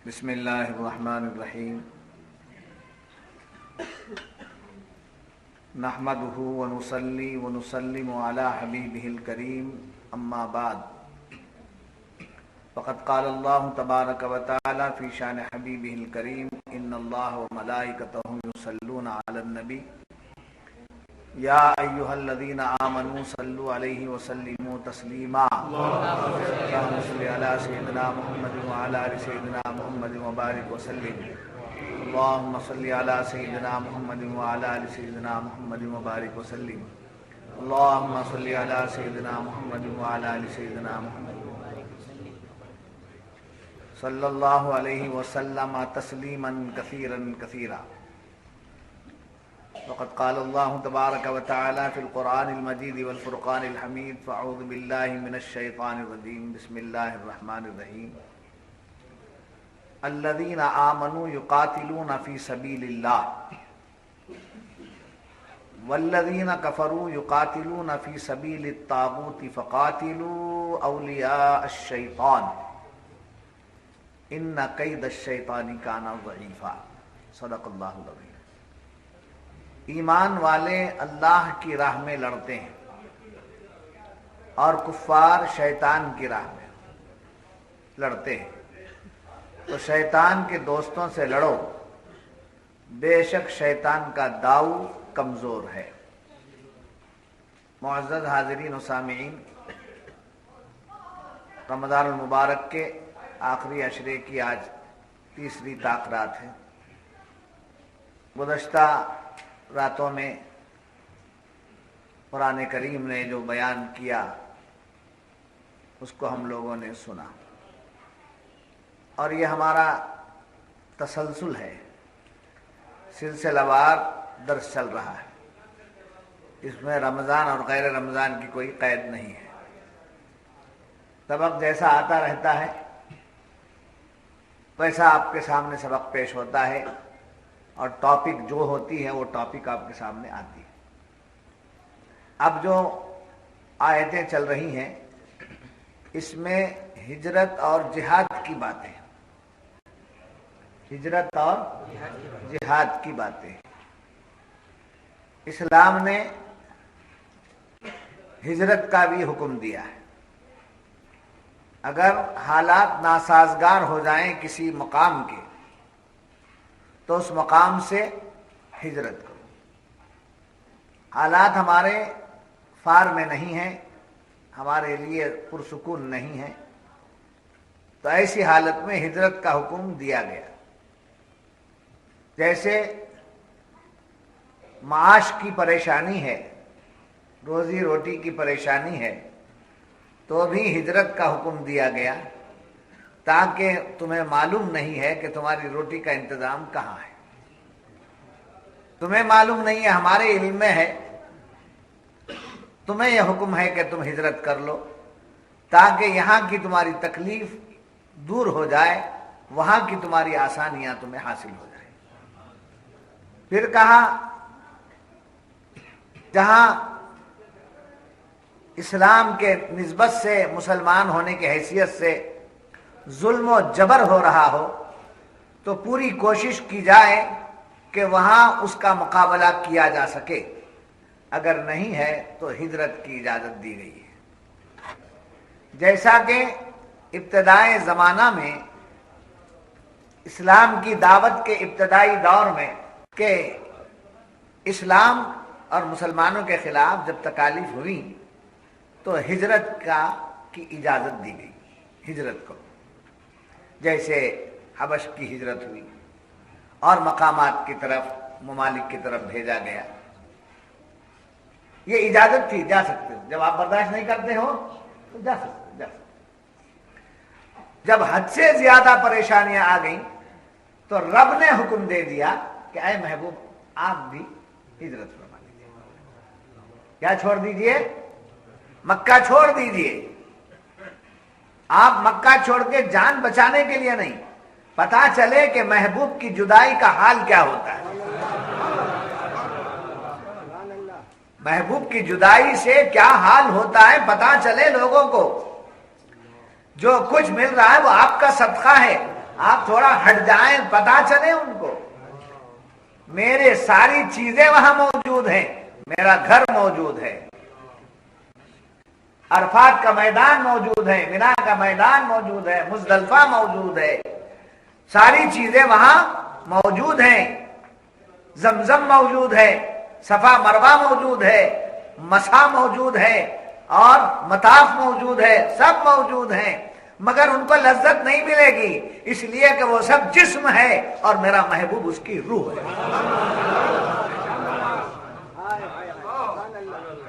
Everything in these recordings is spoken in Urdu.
بسم اللہ الرحمن الرحیم نحمده ونصلی ونسلم علی حبیبہ الکریم اما بعد فقد قال اللہ تبارک وتعالی فی شان حبیبہ الکریم ان اللہ وملائکتہ یصلون علی النبی یا ایہا الذین آمنوا صلوا علیہ وسلموا تسلیما اللہم صل علی سیدنا محمد وعلی آل سیدنا محمد وبارک وسلم اللہم صل علی سیدنا محمد وعلی آل سیدنا محمد وبارک وسلم اللہم صل علی سیدنا محمد وعلی آل سیدنا محمد صلی اللہ علیہ وسلم تسلیما کثیرا کثیرا وقد قال الله تبارك وتعالى في القرآن المجيد والفرقان الحميد فأعوذ بالله من الشيطان الرجيم بسم الله الرحمن الرحيم الذين آمنوا يقاتلون في سبيل الله والذين كفروا يقاتلون في سبيل الطاغوت فقاتلوا أولياء الشيطان إن كيد الشيطان كان ضعيفا صدق الله العظيم۔ ایمان والے اللہ کی راہ میں لڑتے ہیں اور کفار شیطان کی راہ میں لڑتے ہیں، تو شیطان کے دوستوں سے لڑو، بے شک شیطان کا داؤ کمزور ہے۔ معزز حاضرین و سامعین، رمضان المبارک کے آخری عشرے کی آج تیسری طاق رات ہے۔ گزشتہ راتوں میں قرآن کریم نے جو بیان کیا اس کو ہم لوگوں نے سنا، اور یہ ہمارا تسلسل ہے، سلسلہ وار درس چل رہا ہے، اس میں رمضان اور غیر رمضان کی کوئی قید نہیں ہے۔ سبق جیسا آتا رہتا ہے ویسا آپ کے سامنے سبق پیش ہوتا ہے، اور ٹاپک جو ہوتی ہے وہ ٹاپک آپ کے سامنے آتی ہے۔ اب جو آیتیں چل رہی ہیں اس میں ہجرت اور جہاد کی باتیں، ہجرت اور جہاد کی باتیں۔ اسلام نے ہجرت کا بھی حکم دیا ہے۔ اگر حالات ناسازگار ہو جائیں کسی مقام کے تو اس مقام سے ہجرت کرو۔ حالات ہمارے فار میں نہیں ہیں، ہمارے لیے پرسکون نہیں ہیں، تو ایسی حالت میں ہجرت کا حکم دیا گیا۔ جیسے معاش کی پریشانی ہے، روزی روٹی کی پریشانی ہے، تو بھی ہجرت کا حکم دیا گیا، تاکہ تمہیں معلوم نہیں ہے کہ تمہاری روٹی کا انتظام کہاں ہے، تمہیں معلوم نہیں ہے، ہمارے علم میں ہے، تمہیں یہ حکم ہے کہ تم ہجرت کر لو، تاکہ یہاں کی تمہاری تکلیف دور ہو جائے، وہاں کی تمہاری آسانیاں تمہیں حاصل ہو جائیں۔ پھر کہا جہاں اسلام کے نسبت سے، مسلمان ہونے کی حیثیت سے ظلم و جبر ہو رہا ہو تو پوری کوشش کی جائے کہ وہاں اس کا مقابلہ کیا جا سکے، اگر نہیں ہے تو ہجرت کی اجازت دی گئی ہے۔ جیسا کہ ابتدائی زمانہ میں اسلام کی دعوت کے ابتدائی دور میں کہ اسلام اور مسلمانوں کے خلاف جب تکالیف ہوئی تو ہجرت کی اجازت دی گئی، ہجرت کرو۔ جیسے حبش کی ہجرت ہوئی اور مقامات کی طرف، ممالک کی طرف بھیجا گیا، یہ اجازت تھی، جا سکتے ہو۔ جب آپ برداشت نہیں کرتے ہو تو جا سکتے ہو۔ جب حد سے زیادہ پریشانیاں آ گئیں تو رب نے حکم دے دیا کہ اے محبوب آپ بھی ہجرت فرما لیجیے۔ کیا چھوڑ دیجیے؟ مکہ چھوڑ دیجیے۔ آپ مکہ چھوڑ کے جان بچانے کے لیے نہیں، پتا چلے کہ محبوب کی جدائی کا حال کیا ہوتا ہے، محبوب کی جدائی سے کیا حال ہوتا ہے، پتا چلے لوگوں کو۔ جو کچھ مل رہا ہے وہ آپ کا صدقہ ہے، آپ تھوڑا ہٹ جائیں، پتا چلے ان کو میرے ساری چیزیں وہاں موجود ہیں، میرا گھر موجود ہے، عرفات کا میدان موجود ہے، مینا کا میدان موجود ہے، مزدلفہ موجود ہے، ساری چیزیں وہاں موجود ہیں، زمزم موجود ہے، صفا مروہ موجود ہے، مسا موجود ہے اور مطاف موجود ہے، سب موجود ہیں، مگر ان کو لذت نہیں ملے گی، اس لیے کہ وہ سب جسم ہے اور میرا محبوب اس کی روح ہے۔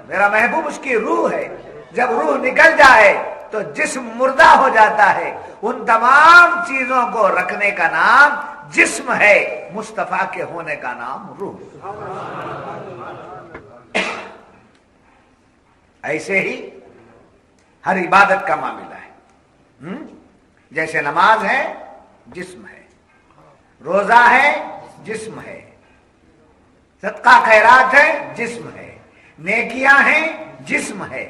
میرا محبوب اس کی روح ہے، جب روح نکل جائے تو جسم مردہ ہو جاتا ہے، ان تمام چیزوں کو رکھنے کا نام جسم ہے، مصطفیٰ کے ہونے کا نام روح۔ ایسے ہی ہر عبادت کا معاملہ ہے، جیسے نماز ہے جسم ہے، روزہ ہے جسم ہے، صدقہ خیرات ہے جسم ہے، نیکیاں ہیں جسم ہے،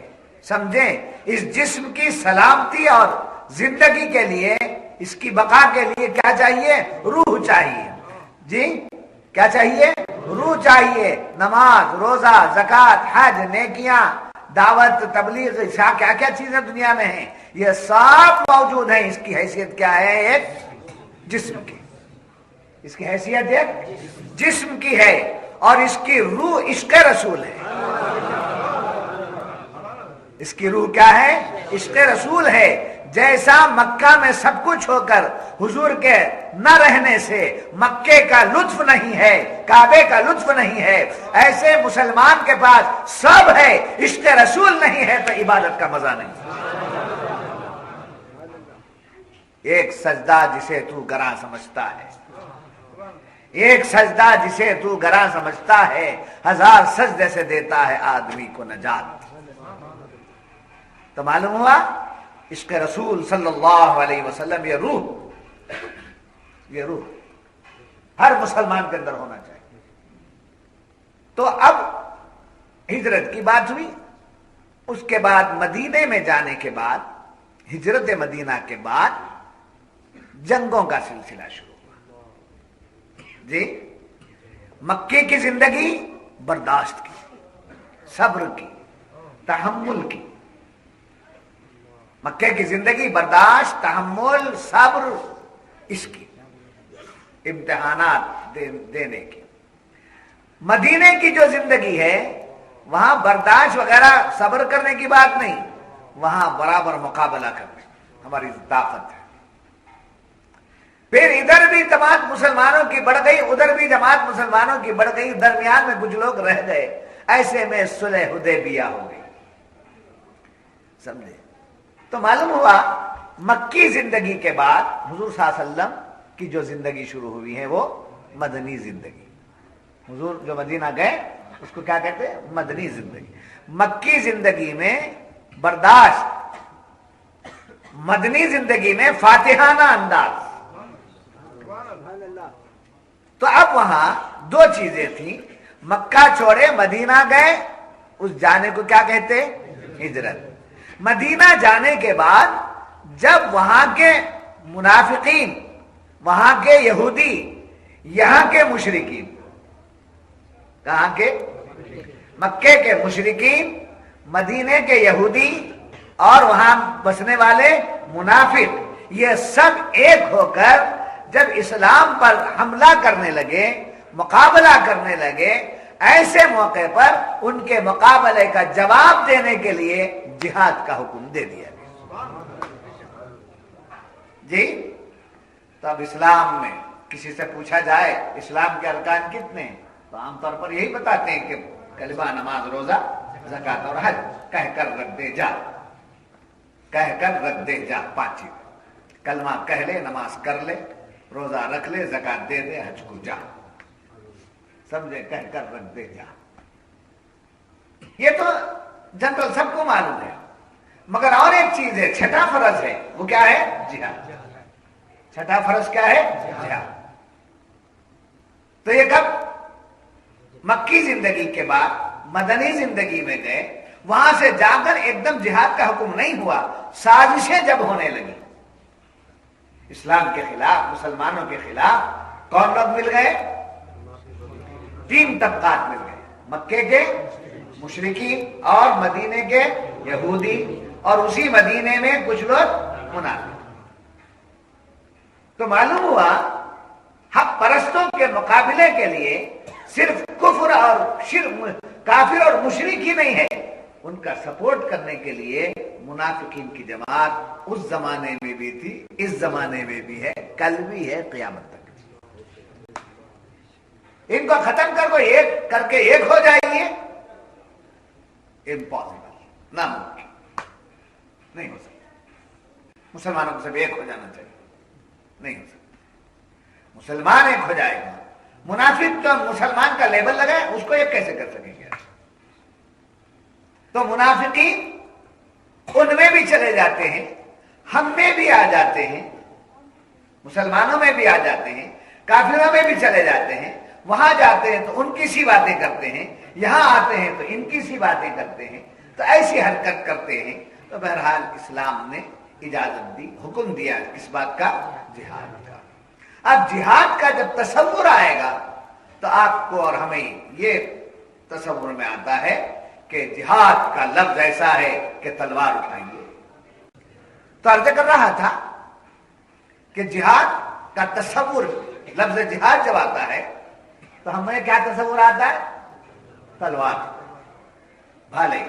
سمجھیں؟ اس جسم کی سلامتی اور زندگی کے لیے، اس کی بقا کے لیے کیا چاہیے؟ روح چاہیے۔ جی کیا چاہیے؟ روح چاہیے۔ نماز، روزہ، زکوٰۃ، حج، نیکیاں، دعوت، تبلیغ، کیا کیا چیزیں دنیا میں ہیں، یہ سب موجود ہیں۔ اس کی حیثیت کیا ہے؟ ایک جسم کی، اس کی حیثیت ایک جسم کی ہے، اور اس کی روح عشق رسول ہے۔ اس کی روح کیا ہے؟ عشق رسول ہے۔ جیسا مکہ میں سب کچھ ہو کر حضور کے نہ رہنے سے مکے کا لطف نہیں ہے، کعبے کا لطف نہیں ہے، ایسے مسلمان کے پاس سب ہے، عشق رسول نہیں ہے تو عبادت کا مزہ نہیں۔ ایک سجدہ جسے تو گراں سمجھتا ہے، ایک سجدہ جسے تو گراں سمجھتا ہے، ہزار سجدے سے دیتا ہے آدمی کو نجات۔ تو معلوم ہوا عشق رسول صلی اللہ علیہ وسلم یہ روح ہر مسلمان کے اندر ہونا چاہیے۔ تو اب ہجرت کی بات ہوئی، اس کے بعد مدینے میں جانے کے بعد، ہجرت مدینہ کے بعد جنگوں کا سلسلہ شروع ہوا۔ جی مکے کی زندگی برداشت کی، صبر کی، تحمل کی۔ مکے کی زندگی برداشت، تحمل، صبر، اس کی امتحانات دینے کی۔ مدینے کی جو زندگی ہے وہاں برداشت وغیرہ صبر کرنے کی بات نہیں، وہاں برابر مقابلہ کرنے ہماری طاقت ہے۔ پھر ادھر بھی جماعت مسلمانوں کی بڑھ گئی، ادھر بھی جماعت مسلمانوں کی بڑھ گئی، درمیان میں کچھ لوگ رہ گئے، ایسے میں صلح حدیبیہ ہو گئی، سمجھے؟ تو معلوم ہوا مکی زندگی کے بعد حضور صلی اللہ علیہ وسلم کی جو زندگی شروع ہوئی ہے وہ مدنی زندگی۔ حضور جو مدینہ گئے اس کو کیا کہتے ہیں؟ مدنی زندگی۔ مکی زندگی میں برداشت، مدنی زندگی میں فاتحانہ انداز۔ تو اب وہاں دو چیزیں تھیں، مکہ چھوڑے مدینہ گئے، اس جانے کو کیا کہتے؟ ہجرت۔ مدینہ جانے کے بعد جب وہاں کے منافقین، وہاں کے یہودی، یہاں کے مشرکین، کہاں کے؟ مکے کے مشرکین، مدینے کے یہودی اور وہاں بسنے والے منافق، یہ سب ایک ہو کر جب اسلام پر حملہ کرنے لگے، مقابلہ کرنے لگے، ایسے موقع پر ان کے مقابلے کا جواب دینے کے لیے جہاد کا حکم دے دیا گیا۔ جی تو اب اسلام میں کسی سے پوچھا جائے اسلام کے ارکان کتنے ہیں تو عام طور پر یہی بتاتے ہیں کہ کلمہ، نماز، روزہ، زکوٰۃ اور حج، کہہ کر رکھ دے جا، کہہ کر رکھ دے جا، پانچ چیز، کلمہ کہہ لے، نماز کر لے، روزہ رکھ لے، زکوٰۃ دے دے، حج کو جا، سمجھے؟ کہہ کر رکھ دے جا۔ یہ تو جنرل سب کو معلوم ہے، مگر اور ایک چیز ہے، چھٹا فرض ہے، وہ کیا ہے؟ جہاد۔ چھٹا فرض کیا ہے؟ جہاد۔ تو یہ کب؟ مکی زندگی کے بعد مدنی زندگی میں گئے، وہاں سے جا کر ایک دم جہاد کا حکم نہیں ہوا، سازشیں جب ہونے لگی، اسلام کے خلاف، مسلمانوں کے خلاف کون لوگ مل گئے؟ 3 طبقات مل گئے، مکے کے مشرکین اور مدینے کے یہودی اور اسی مدینے میں کچھ لوگ منافق۔ تو معلوم ہوا حق پرستوں کے مقابلے کے لیے صرف کفر اور شرک، کافر اور مشرک ہی نہیں ہے، ان کا سپورٹ کرنے کے لیے منافقین کی جماعت اس زمانے میں بھی تھی، اس زمانے میں بھی ہے، کل بھی ہے، قیامت تک۔ ان کو ختم کر کے ایک ہو جائیے، امپاسبل، ناممکن، نہیں ہو سکتا۔ مسلمانوں کو سب ایک ہو جانا چاہیے، نہیں ہو سکتا۔ مسلمان ایک ہو جائے گا، منافق تو مسلمان کا لیبل لگائے، اس کو ایک کیسے کر سکیں گے؟ تو منافقین ان میں بھی چلے جاتے ہیں، ہم میں بھی آ جاتے ہیں، مسلمانوں میں بھی آ جاتے ہیں، کافروں میں بھی چلے جاتے ہیں، وہاں جاتے ہیں تو ان کی سی باتیں کرتے ہیں، یہاں آتے ہیں تو ان کی سی باتیں کرتے ہیں، تو ایسی حرکت کرتے ہیں۔ تو بہرحال اسلام نے اجازت دی، حکم دیا اس بات کا، جہاد کا۔ اب جہاد کا جب تصور آئے گا تو آپ کو اور ہمیں یہ تصور میں آتا ہے کہ جہاد کا لفظ ایسا ہے کہ تلوار اٹھائیے۔ تو عرض کر رہا تھا کہ جہاد کا تصور، لفظ جہاد جب آتا ہے تو ہمیں کیا تصور آتا ہے؟ تلوار، بھالے،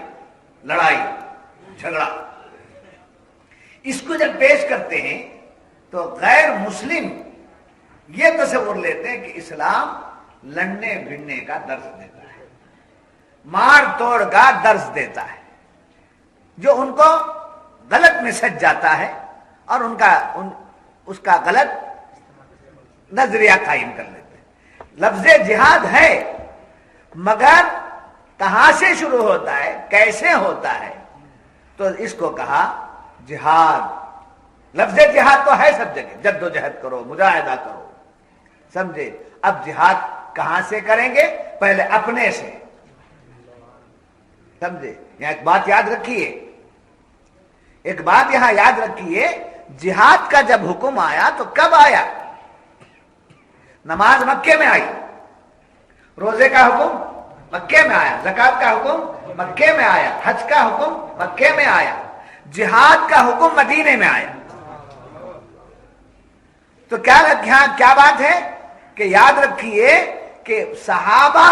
لڑائی، جھگڑا۔ اس کو جب پیش کرتے ہیں تو غیر مسلم یہ تصور لیتے ہیں کہ اسلام لڑنے بھڑنے کا درس دیتا ہے، مار توڑ کا درس دیتا ہے، جو ان کو غلط میں سچ جاتا ہے اور اس کا غلط نظریہ قائم کر لیتے ہیں۔ لفظ جہاد ہے مگر کہاں سے شروع ہوتا ہے، کیسے ہوتا ہے؟ تو اس کو کہا جہاد۔ لفظ جہاد تو ہے سب جگہ، جد و جہد کرو، مجاہدہ کرو، سمجھے؟ اب جہاد کہاں سے کریں گے؟ پہلے اپنے سے، سمجھے؟ یہاں ایک بات یاد رکھیے، ایک بات یہاں یاد رکھیے، جہاد کا جب حکم آیا تو کب آیا؟ نماز مکے میں آئی، روزے کا حکم مکے میں آیا، زکوٰۃ کا حکم مکے میں آیا، حج کا حکم مکے میں آیا، جہاد کا حکم مدینے میں آیا۔ تو کیا بات ہے کہ یاد رکھیے کہ صحابہ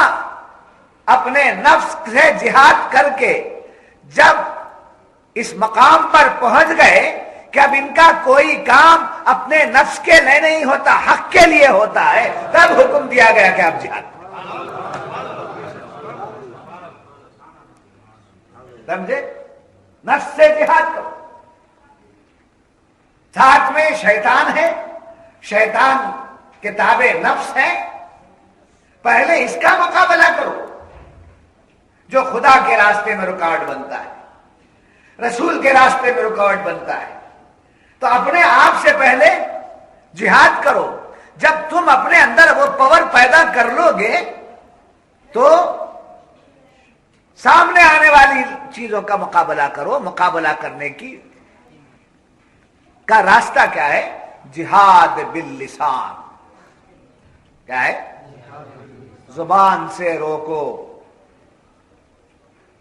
اپنے نفس سے جہاد کر کے جب اس مقام پر پہنچ گئے کہ اب ان کا کوئی کام اپنے نفس کے لیے نہیں ہوتا، حق کے لیے ہوتا ہے، تب حکم دیا گیا کہ اب جہاد، سمجھے؟ نفس سے جہاد کرو۔ ساتھ میں شیطان ہے، شیطان کے تابع نفس ہے، پہلے اس کا مقابلہ کرو جو خدا کے راستے میں رکاوٹ بنتا ہے، رسول کے راستے میں رکاوٹ بنتا ہے۔ تو اپنے آپ سے پہلے جہاد کرو۔ جب تم اپنے اندر وہ پاور پیدا کر لو گے تو سامنے آنے والی چیزوں کا مقابلہ کرو۔ مقابلہ کرنے کا راستہ کیا ہے؟ جہاد باللسان، کیا ہے؟ زبان سے روکو۔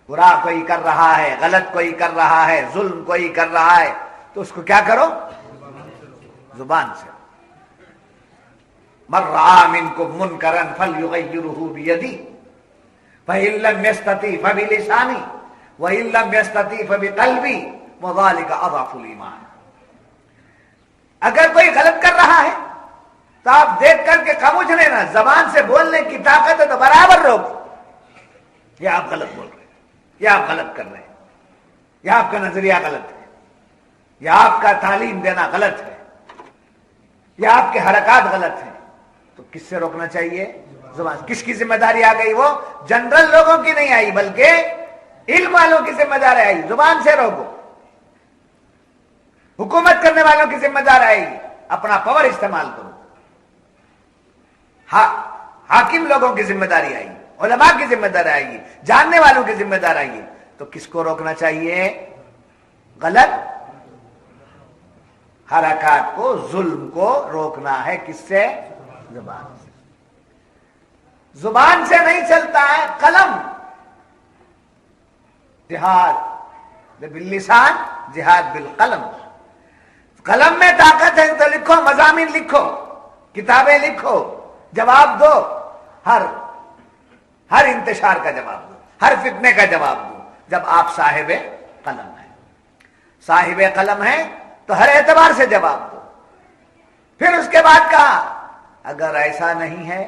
برا کوئی کر رہا ہے، غلط کوئی کر رہا ہے، ظلم کوئی کر رہا ہے، تو اس کو کیا کرو؟ زبان سے۔ من رأى منكم منكرا فليغيره بيده فإن لم يستطع فبلسانه وإن لم يستطع فبقلبه وذلك أضعف الإيمان۔ اگر کوئی غلط کر رہا ہے تو آپ دیکھ کر کے خاموش رہنا، زبان سے بولنے کی طاقت ہے تو برابر روکو، یہ آپ غلط بول رہے ہیں، یہ آپ غلط کر رہے ہیں، یہ آپ کا نظریہ غلط ہے، یہ آپ کا تعلیم دینا غلط ہے، یہ آپ کے حرکات غلط ہیں۔ تو کس سے روکنا چاہیے؟ زبان۔ کس کی ذمہ داری آ گئی؟ وہ جنرل لوگوں کی نہیں آئی بلکہ علم والوں کی ذمہ داری آئی، زبان سے روکو۔ حکومت کرنے والوں کی ذمہ داری آئی، اپنا پاور استعمال کرو۔ حاکم لوگوں کی ذمہ داری آئی، علماء کی ذمہ داری آئی، جاننے والوں کی ذمہ داری آئی۔ تو کس کو روکنا چاہیے؟ غلط حرکات کو، ظلم کو روکنا ہے کس سے؟ زبان سے۔ زبان سے نہیں چلتا ہے، قلم، جہاد باللسان جہاد بالقلم۔ قلم میں طاقت ہے تو لکھو، مضامین لکھو، کتابیں لکھو، جواب دو، ہر انتشار کا جواب دو، ہر فتنے کا جواب دو، جب آپ صاحب قلم ہیں۔ صاحب قلم ہیں تو ہر اعتبار سے جواب دو۔ پھر اس کے بعد کہا اگر ایسا نہیں ہے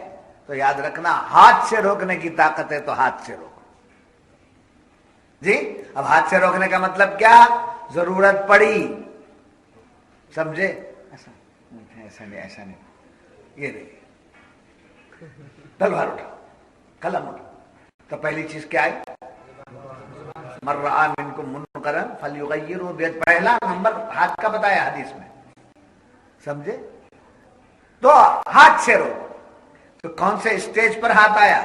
تو یاد رکھنا ہاتھ سے روکنے کی طاقت ہے تو ہاتھ سے روکو۔ جی اب ہاتھ سے روکنے کا مطلب کیا؟ ضرورت پڑی، سمجھے؟ ایسا نہیں، یہ دیکھیے تلوار اٹھا، قلم اٹھا، تو پہلی چیز کیا ہے؟ من رأى منکم منکرا فلیغیرہ بیدہ، پہلا نمبر ہاتھ کا بتایا حدیث میں، سمجھے؟ تو ہاتھ سے روکو۔ تو کون سے اسٹیج پر ہاتھ آیا؟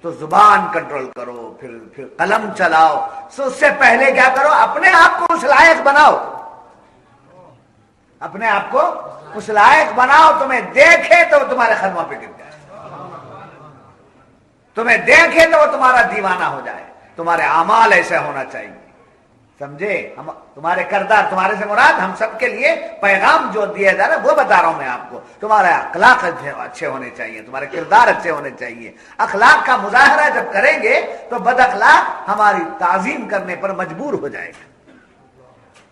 تو زبان کنٹرول کرو، پھر قلم چلاؤ۔ سو اس سے پہلے کیا کرو؟ اپنے آپ کو اس لائق بناؤ، اپنے آپ کو اس لائق بناؤ تمہیں دیکھے تو وہ تمہارے قدموں پہ گر جائے، تمہیں دیکھے تو وہ تمہارا دیوانہ ہو جائے۔ تمہارے اعمال ایسے ہونا چاہیے، سمجھے؟ تمہارے کردار، تمہارے سے مراد ہم سب کے لیے پیغام جو دیا جا رہا ہے وہ بتا رہا ہوں میں آپ کو۔ تمہارے اخلاق اچھے ہونے چاہیے، تمہارے کردار اچھے ہونے چاہیے۔ اخلاق کا مظاہرہ جب کریں گے تو بد اخلاق ہماری تعظیم کرنے پر مجبور ہو جائے گا۔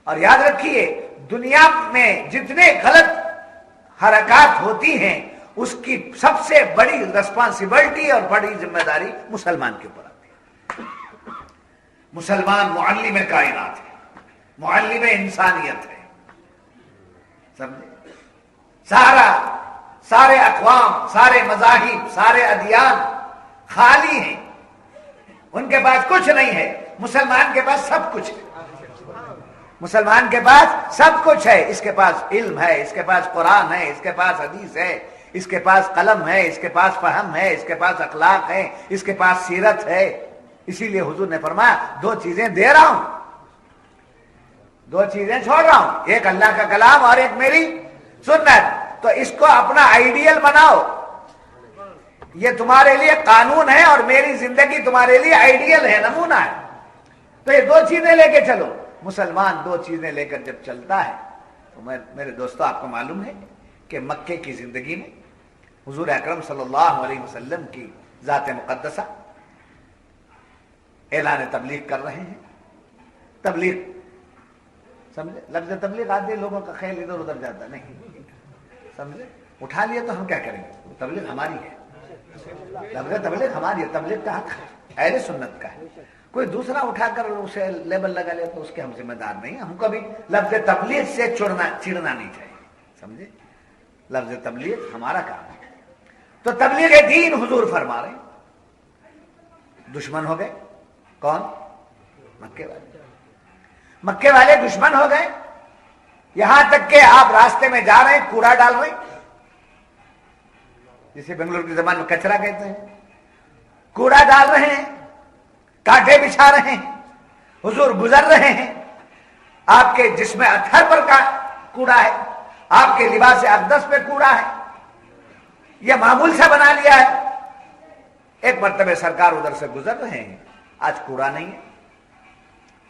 اور یاد رکھیے دنیا میں جتنے غلط حرکات ہوتی ہیں اس کی سب سے بڑی رسپانسبلٹی اور بڑی ذمہ داری مسلمان کے اوپر آتی ہے۔ مسلمان معلم کائنات ہے، معلم انسانیت ہے، سمجھے؟ سارے اقوام، سارے مذاہب، سارے ادیان خالی ہیں، ان کے پاس کچھ نہیں ہے، مسلمان کے پاس سب کچھ ہے۔ مسلمان کے پاس سب کچھ ہے، اس کے پاس علم ہے، اس کے پاس قرآن ہے، اس کے پاس حدیث ہے، اس کے پاس قلم ہے، اس کے پاس فہم ہے، اس کے پاس اخلاق ہے، اس کے پاس سیرت ہے۔ اسی لیے حضور نے فرمایا دو چیزیں دے رہا ہوں، دو چیزیں چھوڑ رہا ہوں، ایک اللہ کا کلام اور ایک میری سنت۔ تو اس کو اپنا آئیڈیل بناؤ، یہ تمہارے لیے قانون ہے اور میری زندگی تمہارے لیے آئیڈیل ہے، نمونہ ہے۔ تو یہ دو چیزیں لے کے چلو۔ مسلمان دو چیزیں لے کر جب چلتا ہے تو میرے دوستو آپ کو معلوم ہے کہ مکے کی زندگی میں حضور اکرم صلی اللہ علیہ وسلم کی ذات مقدسہ اعلان تبلیغ کر رہے ہیں۔ تبلیغ، سمجھے؟ لفظ تبلیغ آتے لوگوں کا خیال ادھر ادھر جاتا نہیں، سمجھے؟ اٹھا لیا تو ہم کیا کریں گے؟ تبلیغ ہماری ہے، لفظ تبلیغ ہماری ہے، تبلیغ کا حق اہل سنت کا ہے۔ کوئی دوسرا اٹھا کر اسے لیبل لگا لے تو اس کے ہم ذمہ دار نہیں ہیں۔ ہم کو بھی لفظ تبلیغ سے چڑنا نہیں چاہیے، سمجھے؟ لفظ تبلیغ ہمارا کام ہے۔ تو تبلیغ دین حضور فرما رہے ہیں۔ دشمن ہو گئے کون؟ مکے والے۔ مکے والے دشمن ہو گئے، یہاں تک کہ آپ راستے میں جا رہے ہیں کوڑا ڈال رہے ہیں، جسے بنگلور کی زبان میں کچرا کہتے ہیں، کوڑا ڈال رہے ہیں، کانٹے بچھا رہے ہیں، حضور گزر رہے ہیں، آپ کے جسم اطہر پر کوڑا ہے، آپ کے لباس اقدس پہ کوڑا ہے، یہ معمول سے بنا لیا ہے۔ ایک مرتبہ سرکار ادھر سے گزر رہے ہیں، آج کوڑا نہیں ہے،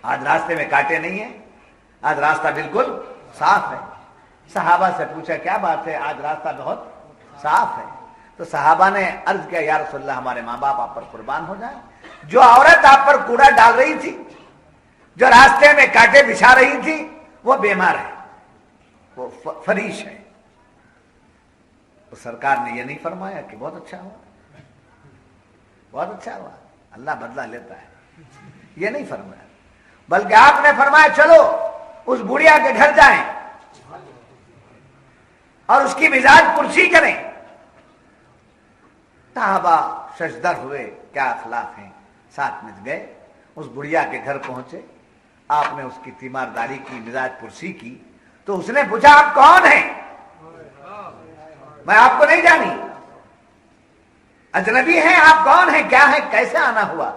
آج راستے میں کانٹے نہیں ہیں، آج راستہ بالکل صاف ہے۔ صحابہ سے پوچھا کیا بات ہے؟ آج راستہ بہت صاف ہے۔ تو صحابہ نے عرض کیا یا رسول اللہ ہمارے ماں باپ آپ پر قربان ہو جائیں، جو عورت آپ پر کوڑا ڈال رہی تھی، جو راستے میں کانٹے بچھا رہی تھی، وہ بیمار ہے، وہ فریش ہے۔ تو سرکار نے یہ نہیں فرمایا کہ بہت اچھا ہوا، بہت اچھا ہوا، اللہ بدلہ لیتا ہے، یہ نہیں فرمایا، بلکہ آپ نے فرمایا چلو اس بڑھیا کے گھر جائیں اور اس کی مزاج پرسی کریں۔ صحابہ ششدر ہوئے، کیا اخلاق ہیں، ساتھ میں گئے، اس بڑھیا کے گھر پہنچے، آپ نے اس کی تیمارداری کی، مزاج پرسی کی، تو اس نے پوچھا آپ کون ہیں؟ میں آپ کو نہیں جانی، اجنبی ہیں آپ، کون ہیں، کیا ہے، کیسے آنا ہوا؟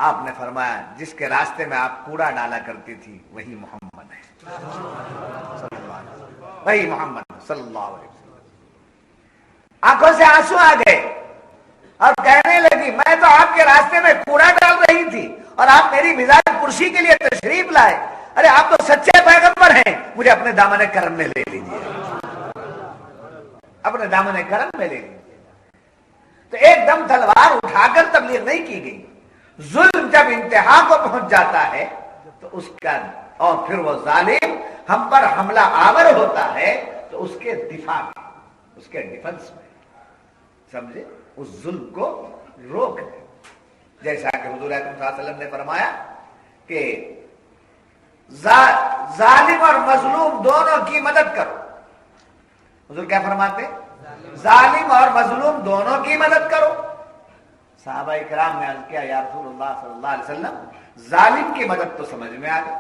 آپ نے فرمایا جس کے راستے میں آپ کوڑا ڈالا کرتی تھی وہی محمد۔ محمد ہے صلی اللہ علیہ وسلم، وہی محمد صلی اللہ علیہ وسلم۔ آنکھوں سے آنسو آ گئے اور کہنے لگی میں تو آپ کے راستے میں کوڑا ڈال رہی تھی اور آپ میری مزاج پرسی کے لیے تشریف لائے، ارے آپ تو سچے پیغمبر ہیں، مجھے اپنے دامن کرم میں لے لیجیے، اپنے دامن کرم میں لے لیجیے۔ تو ایک دم تلوار اٹھا کر تبلیغ نہیں کی گئی۔ ظلم جب انتہا کو پہنچ جاتا ہے تو اس کا، اور پھر وہ ظالم ہم پر حملہ آور ہوتا ہے تو اس کے دفاع میں، اس کے ڈیفنس میں، سمجھے، اس ظلم کو روک دے۔ جیسا کہ حضور اکرم صلی اللہ علیہ وسلم نے فرمایا کہ ظالم اور مظلوم دونوں کی مدد کرو۔ حضور کیا فرماتے؟ ظالم اور مظلوم دونوں کی مدد کرو۔ صحابہ کرام نے عرض کیا یا رسول اللہ صلی اللہ علیہ وسلم ظالم کی مدد تو سمجھ میں آ گئی،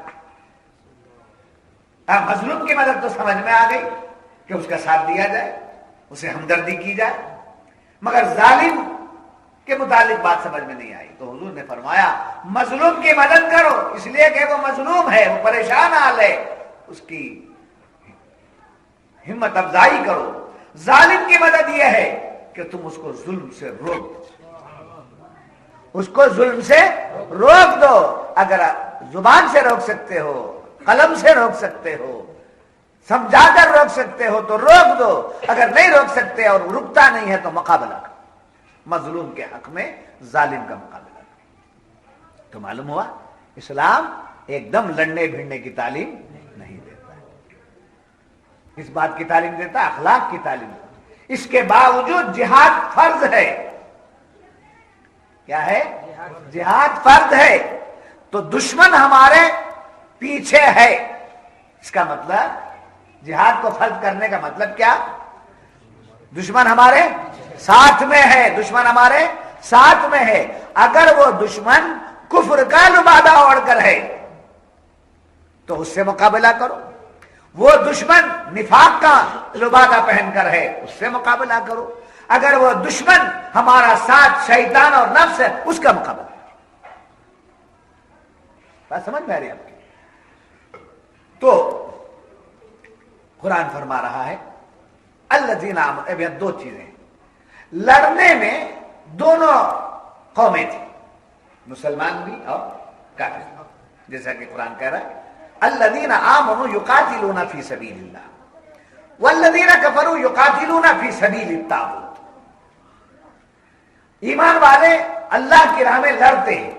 مظلوم کی مدد تو سمجھ میں آ گئی کہ اس کا ساتھ دیا جائے، اسے ہمدردی کی جائے، مگر ظالم کے متعلق بات سمجھ میں نہیں آئی۔ تو حضور نے فرمایا مظلوم کی مدد کرو، اس لیے کہ وہ مظلوم ہے، وہ پریشان حال ہے، اس کی ہمت افزائی کرو۔ ظالم کی مدد یہ ہے کہ تم اس کو ظلم سے روک دو، اس کو ظلم سے روک دو۔ اگر زبان سے روک سکتے ہو، قلم سے روک سکتے ہو، سمجھا کر روک سکتے ہو تو روک دو، اگر نہیں روک سکتے اور رکتا نہیں ہے تو مقابلہ کرو، مظلوم کے حق میں ظالم کا مقابلہ کرو۔ تو معلوم ہوا اسلام ایک دم لڑنے بھیڑنے کی تعلیم نہیں دیتا ہے، اس بات کی تعلیم دیتا ہے، اخلاق کی تعلیم دیتا ہے۔ اس کے باوجود جہاد فرض ہے۔ کیا ہے؟ جہاد فرض ہے۔ تو دشمن ہمارے پیچھے ہے، اس کا مطلب جہاد کو فرض کرنے کا مطلب کیا؟ دشمن ہمارے ساتھ میں ہے، دشمن ہمارے ساتھ میں ہے۔ اگر وہ دشمن کفر کا لبادہ اوڑھ کر ہے تو اس سے مقابلہ کرو، وہ دشمن نفاق کا لبادہ پہن کر ہے اس سے مقابلہ کرو، اگر وہ دشمن ہمارا ساتھ شیطان اور نفس ہے اس کا مقابلہ کرو۔ بات سمجھ میں آ رہی ہے آپ کی؟ تو قرآن فرما رہا ہے الذین آمنوا، دو چیزیں لڑنے میں دونوں قومیں تھیں، مسلمان بھی اور کافر، جیسا کہ قرآن کہہ رہا ہے الذین آمنوا یقاتلون فی سبیل اللہ والذین کفروا یقاتلون فی سبیل الطاغوت۔ ایمان والے اللہ کی راہ میں لڑتے ہیں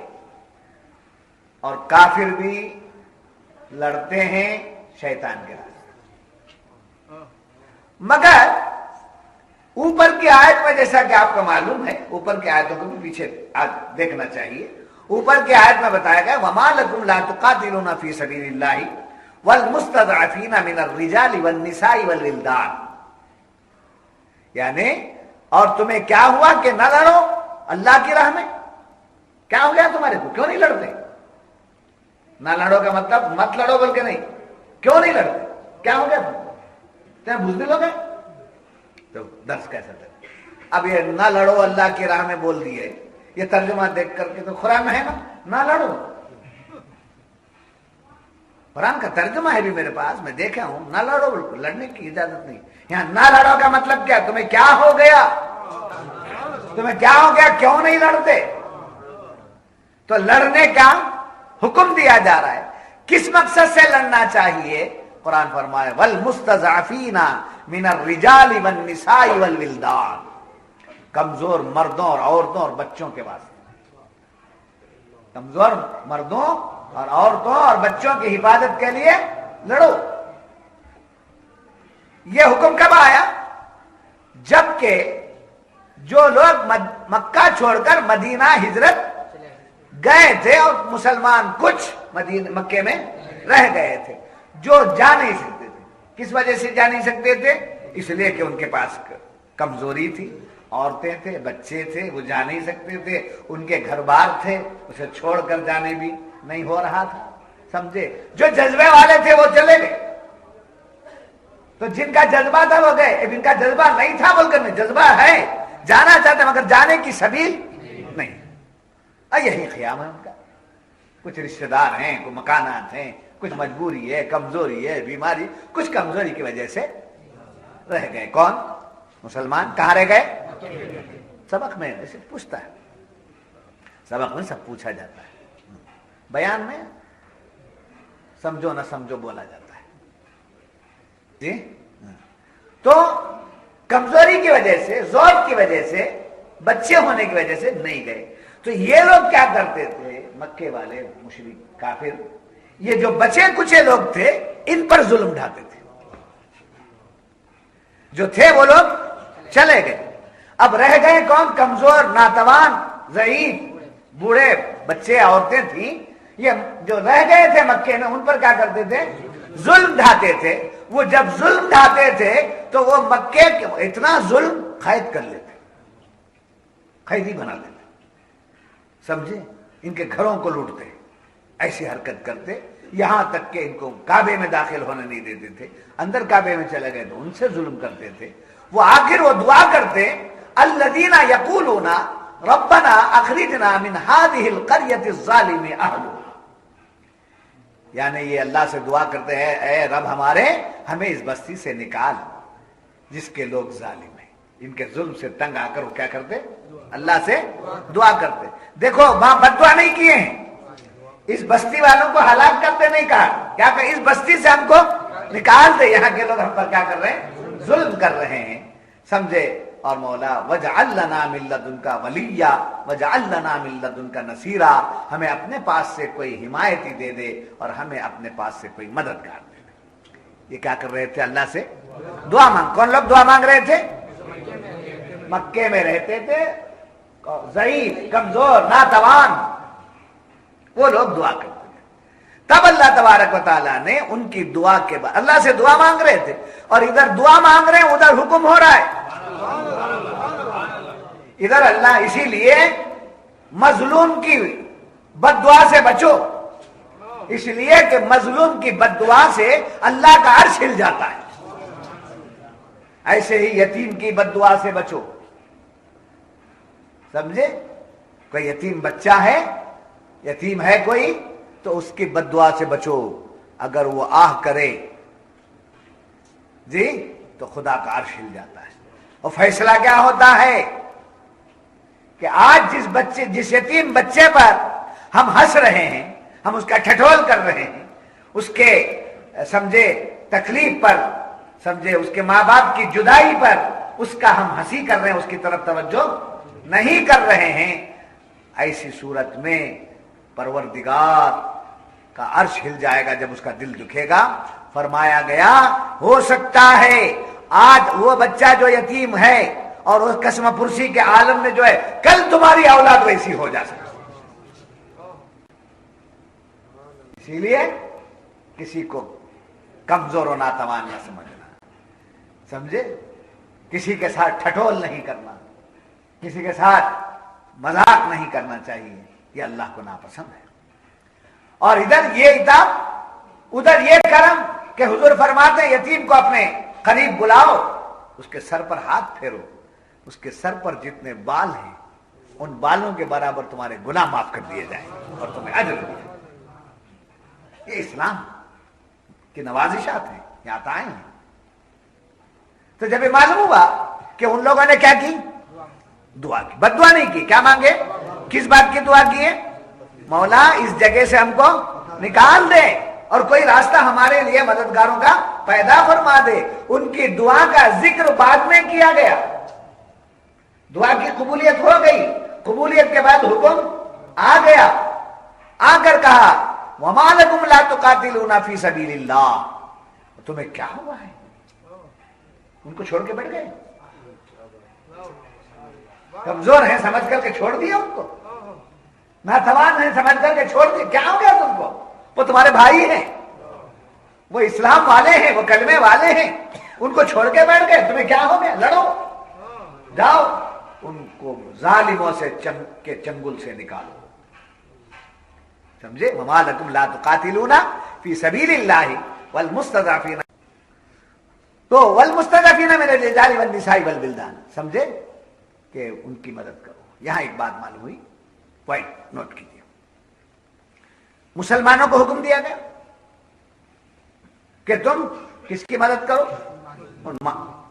اور کافر بھی لڑتے ہیں شیطان کے راستے۔ مگر اوپر کی آیت میں جیسا کہ آپ کو معلوم ہے، اوپر کی آیتوں کو بھی پیچھے دیکھنا چاہیے۔ اوپر کی آیت میں بتایا گیا وَمَا لَكُمْ لَا تُقَاتِلُونَ فِي سَبِيلِ اللَّهِ وَالْمُسْتَضْعَفِينَ مِنَ الرِّجَالِ وَالنِّسَاءِ وَالْوِلْدَانِ، یعنی اور تمہیں کیا ہوا کہ نہ لڑو اللہ کی راہ میں؟ کیا ہو گیا تمہارے کو؟ کیوں نہیں لڑتے؟ نہ لڑو کا مطلب مت لڑو بول کے نہیں، کیوں نہیں لڑتے؟ کیا ہو گیا تم بزدل ہو گئے؟ تو درس کیسا تھا؟ اب یہ نہ لڑو اللہ کی راہ میں بول دیے، یہ ترجمہ دیکھ کر کے تو قرآن ہے نا نہ لڑو، قرآن کا ترجمہ ہے بھی میرے پاس، میں دیکھا ہوں، نہ لڑو، بالکل لڑنے کی اجازت نہیں۔ یہاں نہ لڑو کا مطلب کیا؟ تمہیں کیا ہو گیا؟ تمہیں کیا ہو گیا؟ کیوں نہیں لڑتے؟ تو لڑنے کا حکم دیا جا رہا ہے۔ کس مقصد سے لڑنا چاہیے؟ قرآن فرمائے والمستضعفین من الرجال والنساء والولدان، کمزور مردوں اور عورتوں اور بچوں کے واسطے، کمزور مردوں اور عورتوں اور بچوں کی حفاظت کے لیے لڑو۔ یہ حکم کب آیا؟ جبکہ جو لوگ مکہ چھوڑ کر مدینہ ہجرت گئے تھے اور مسلمان کچھ مکے میں رہ گئے تھے، جو جا نہیں سکتے تھے۔ کس وجہ سے جا نہیں سکتے تھے؟ اس لیے کہ ان کے پاس کمزوری تھی، عورتیں تھے، بچے تھے، وہ جا نہیں سکتے تھے، ان کے گھر بار تھے، اسے چھوڑ کر جانے بھی نہیں ہو رہا تھا، سمجھے؟ جو جذبے والے تھے وہ چلے گئے، تو جن کا جذبہ تھا وہ گئے، جن کا جذبہ نہیں تھا بول کر نہیں، جذبہ ہے، جانا چاہتے مگر جانے کی سبیل نہیں۔ یہی خیام ہے ان کا، کچھ رشتہ دار ہیں، کوئی مکانات ہیں، کچھ مجبوری ہے، کمزوری ہے، بیماری، کچھ کمزوری کی وجہ سے رہ گئے۔ کون؟ مسلمان۔ کہاں رہ گئے؟ سبق میں ایسے پوچھتا ہے، سبق میں سب پوچھا جاتا ہے، بیان میں سمجھو نہ سمجھو بولا جاتا ہے جی۔ تو کمزوری کی وجہ سے، ضعف کی وجہ سے، بچے ہونے کی وجہ سے نہیں گئے۔ تو یہ لوگ کیا کرتے تھے، مکے والے مشرک کافر، یہ جو بچے کچے لوگ تھے ان پر ظلم ڈھاتے تھے، جو تھے وہ لوگ چلے گئے، اب رہ گئے کون؟ کمزور، ناتوان، ضعیف، بوڑھے، بچے، عورتیں تھیں، یہ جو رہ گئے تھے مکے میں، ان پر کیا کرتے تھے؟ ظلم ڈھاتے تھے۔ وہ جب ظلم ڈھاتے تھے تو وہ مکے کے اتنا ظلم قید کر لیتے، قیدی بنا لیتے، سمجھے؟ ان کے گھروں کو لوٹتے، ایسی حرکت کرتے، یہاں تک کہ ان کو کعبے میں داخل ہونے نہیں دیتے تھے۔ اندر کعبے میں چلے گئے تو ان سے ظلم کرتے تھے۔ وہ آخر وہ دعا کرتے، الذین یقولون ربنا اخرجنا من هذه القرية الظالم اهلها، یعنی یہ اللہ سے دعا کرتے ہیں، اے رب ہمارے ہمیں اس بستی سے نکال جس کے لوگ ظالم ہیں۔ ان کے ظلم سے تنگ آ کر وہ کیا کرتے؟ اللہ سے دعا کرتے۔ دیکھو وہاں بد دعا نہیں کیے ہیں، اس بستی والوں کو ہلاک کرتے نہیں کہا، کیا کہ اس بستی سے ہم کو نکال دے، یہاں کے لوگ ہم پر کیا کر رہے ہیں؟ ظلم کر رہے ہیں، سمجھے؟ اور مولا وَاجْعَلْ لَنَا مِن لَّدُنْكَ وَلِيًّا وَاجْعَلْ لَنَا مِن لَّدُنْكَ نَصِيرًا، ہمیں اپنے پاس سے کوئی حمایتی دے دے اور ہمیں اپنے پاس سے کوئی مددگار دے دے۔ یہ کیا کر رہے تھے؟ اللہ سے دعا مانگ۔ کون لوگ دعا مانگ رہے تھے؟ مکے میں رہتے تھے، ضعیف، کمزور، ناتوان، وہ لوگ دعا کرتے تھے۔ تب اللہ تبارک و تعالیٰ نے ان کی دعا کے بعد، اللہ سے دعا مانگ رہے تھے اور ادھر دعا مانگ رہے ہیں، ادھر حکم ہو رہا ہے۔ ادھر اللہ اسی لیے مظلوم کی بد دعا سے بچو، اس لیے کہ مظلوم کی بد دعا سے اللہ کا عرش ہل جاتا ہے۔ ایسے ہی یتیم کی بد دعا سے بچو، سمجھے؟ کوئی یتیم بچہ ہے، یتیم ہے کوئی، تو اس کی بد دعا سے بچو، اگر وہ آہ کرے جی تو خدا کا عرش ہل جاتا ہے۔ اور فیصلہ کیا ہوتا ہے کہ آج جس یتیم بچے پر ہم ہنس رہے ہیں، ہم اس کا ٹھٹول کر رہے ہیں، اس کے سمجھے تکلیف پر، سمجھے اس کے ماں باپ کی جدائی پر، اس کا ہم ہنسی کر رہے ہیں، اس کی طرف توجہ نہیں کر رہے ہیں، ایسی صورت میں پروردگار کا عرش ہل جائے گا جب اس کا دل دکھے گا۔ فرمایا گیا ہو سکتا ہے آج وہ بچہ جو یتیم ہے اور وہ قسم پرسی کے عالم میں جو ہے، کل تمہاری اولاد ویسی ہو جا سکتی۔ اسی لیے کسی کو کمزور و ناتوان نہ سمجھنا، سمجھے؟ کسی کے ساتھ ٹھٹول نہیں کرنا، کسی کے ساتھ مذاق نہیں کرنا چاہیے، یہ اللہ کو ناپسند ہے۔ اور ادھر یہ عتاب، ادھر یہ کرم کہ حضور فرماتے ہیں یتیم کو اپنے قریب بلاؤ، اس کے سر پر ہاتھ پھیرو، اس کے سر پر جتنے بال ہیں ان بالوں کے برابر تمہارے گناہ معاف کر دیے جائیں اور تمہیں اجر دیا جائے۔ یہ اسلام کی نوازشات ہیں، یہ عطائیں ہیں۔ تو جب یہ معلوم ہوا کہ ان لوگوں نے کیا کی؟ دعا کی، بد دعا نہیں کی۔ کیا مانگے؟ کس بات کی دعا کی ہے؟ مولا اس جگہ سے ہم کو نکال دے اور کوئی راستہ ہمارے لیے مددگاروں کا پیدا فرما دے۔ ان کی دعا کا ذکر بعد میں کیا گیا، دعا کی قبولیت ہو گئی، قبولیت کے بعد حکم آ گیا، آ کر کہا وَمَا لَكُمْ لَا تُقَاتِلُونَ فِي سَبِيلِ اللَّهِ، تمہیں کیا ہوا ہے؟ ان کو چھوڑ کے بیٹھ گئے، کمزور ہیں سمجھ کر کے چھوڑ دیا، ان کو ناتوان ہیں سمجھ کر کے چھوڑ دیا۔ کیا ہو گیا تم کو؟ وہ تمہارے بھائی ہیں، وہ اسلام والے ہیں، وہ کلمے والے ہیں، ان کو چھوڑ کے بیٹھ گئے، تمہیں کیا ہو گیا؟ لڑو، جاؤ، ان کو ظالموں سے کے چنگل سے نکالو، سمجھے؟ وَمَا لَكُمْ لَا تُقَاتِلُونَ فِي سَبِيلِ اللَّهِ وَالْمُسْتَضْعَفِينَ، تو وَالْمُسْتَضْعَفِينَ مِنَ الرِّجَالِ وَالنِّسَاءِ وَالْوِلْدَانِ، سمجھے کہ ان کی مدد کرو۔ یہاں ایک بات معلوم ہوئی، پوائنٹ نوٹ کیجیے، مسلمانوں کو حکم دیا گیا کہ تم کس کی مدد کرو؟ ان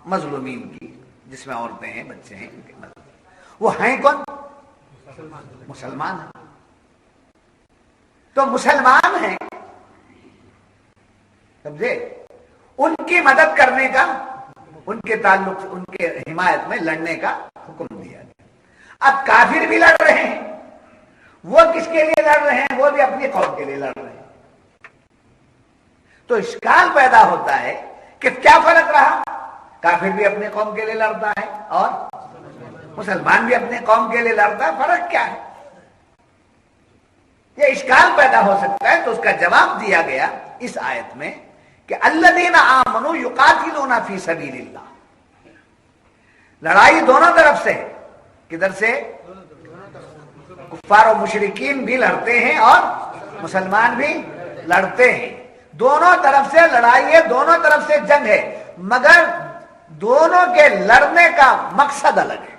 مظلومین کی، جس میں عورتیں ہیں، بچے ہیں، ان کی مدد۔ وہ ہیں کون؟ مسلمان ہیں۔ تو مسلمان ہیں، سمجھے؟ ان کی مدد کرنے کا، ان کے تعلق، ان کے حمایت میں لڑنے کا حکم دیا گیا۔ اب کافر بھی لڑ رہے ہیں، وہ کس کے لیے لڑ رہے ہیں؟ وہ بھی اپنی قوم کے لیے لڑ رہے ہیں۔ تو اشکال پیدا ہوتا ہے کہ کیا فرق رہا؟ کافر بھی اپنے قوم کے لیے لڑتا ہے اور مسلمان بھی اپنے قوم کے لیے لڑتا ہے، فرق کیا ہے؟ یہ اشکال پیدا ہو سکتا ہے۔ تو اس کا جواب دیا گیا اس آیت میں کہ الذین آمنوا یقاتلون فی سبیل اللہ، لڑائی دونوں طرف سے، کدھر سے؟ کفار و مشرکین بھی لڑتے ہیں اور مسلمان بھی لڑتے ہیں، دونوں طرف سے لڑائی ہے، دونوں طرف سے جنگ ہے، مگر دونوں کے لڑنے کا مقصد الگ ہے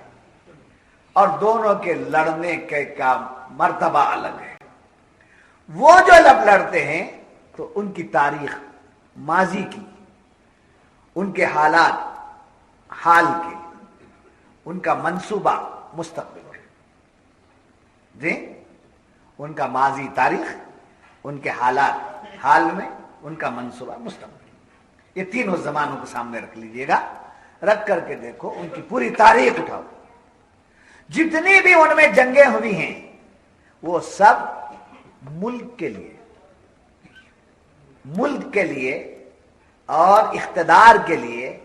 اور دونوں کے لڑنے کا مرتبہ الگ ہے۔ وہ جو لڑتے ہیں تو ان کی تاریخ ماضی کی، ان کے حالات حال کے، ان کا منصوبہ مستقبل کے، جی، ان کا ماضی تاریخ، ان کے حالات حال میں، ان کا منصوبہ مستقبل، یہ تینوں زمانوں کو سامنے رکھ لیجئے گا، رکھ کر کے دیکھو، ان کی پوری تاریخ اٹھاؤ، جتنی بھی ان میں جنگیں ہوئی ہیں وہ سب ملک کے لیے اور اقتدار کے لیے،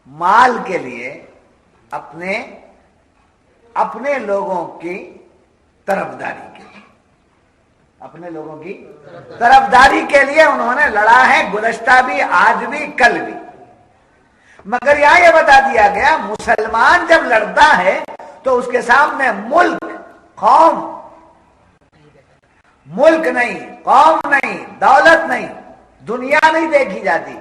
مال کے لیے، اپنے لوگوں کی طرفداری کے لیے، اپنے لوگوں کی طرفداری کے لیے انہوں نے لڑا ہے، گزشتہ بھی، آج بھی، کل بھی۔ مگر یہاں یہ بتا دیا گیا مسلمان جب لڑتا ہے تو اس کے سامنے ملک، قوم، ملک نہیں، قوم نہیں، دولت نہیں، دنیا نہیں دیکھی جاتی،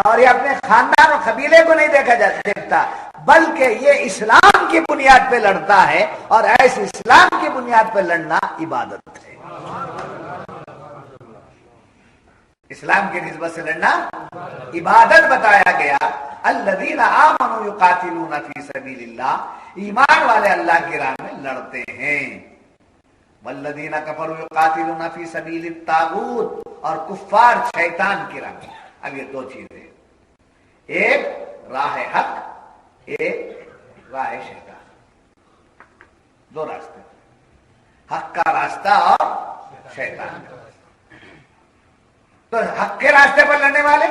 اور یہ اپنے خاندان اور قبیلے کو نہیں دیکھتا، بلکہ یہ اسلام کی بنیاد پہ لڑتا ہے، اور ایسے اسلام کی بنیاد پہ لڑنا عبادت ہے۔ اسلام کی نسبت سے لڑنا عبادت بتایا گیا۔ الذین آمنوا یقاتلون فی سبیل اللہ، ایمان والے اللہ کی راہ میں لڑتے ہیں۔ والذین کفروا یقاتلون فی سبیل الطاغوت، اور کفار شیطان کی راہ میں۔ اب یہ دو چیزیں، ایک راہ حق، ایک راہ شیطان، دو راستے، حق کا راستہ اور شیطان کا۔ تو حق کے راستے پر لڑنے والے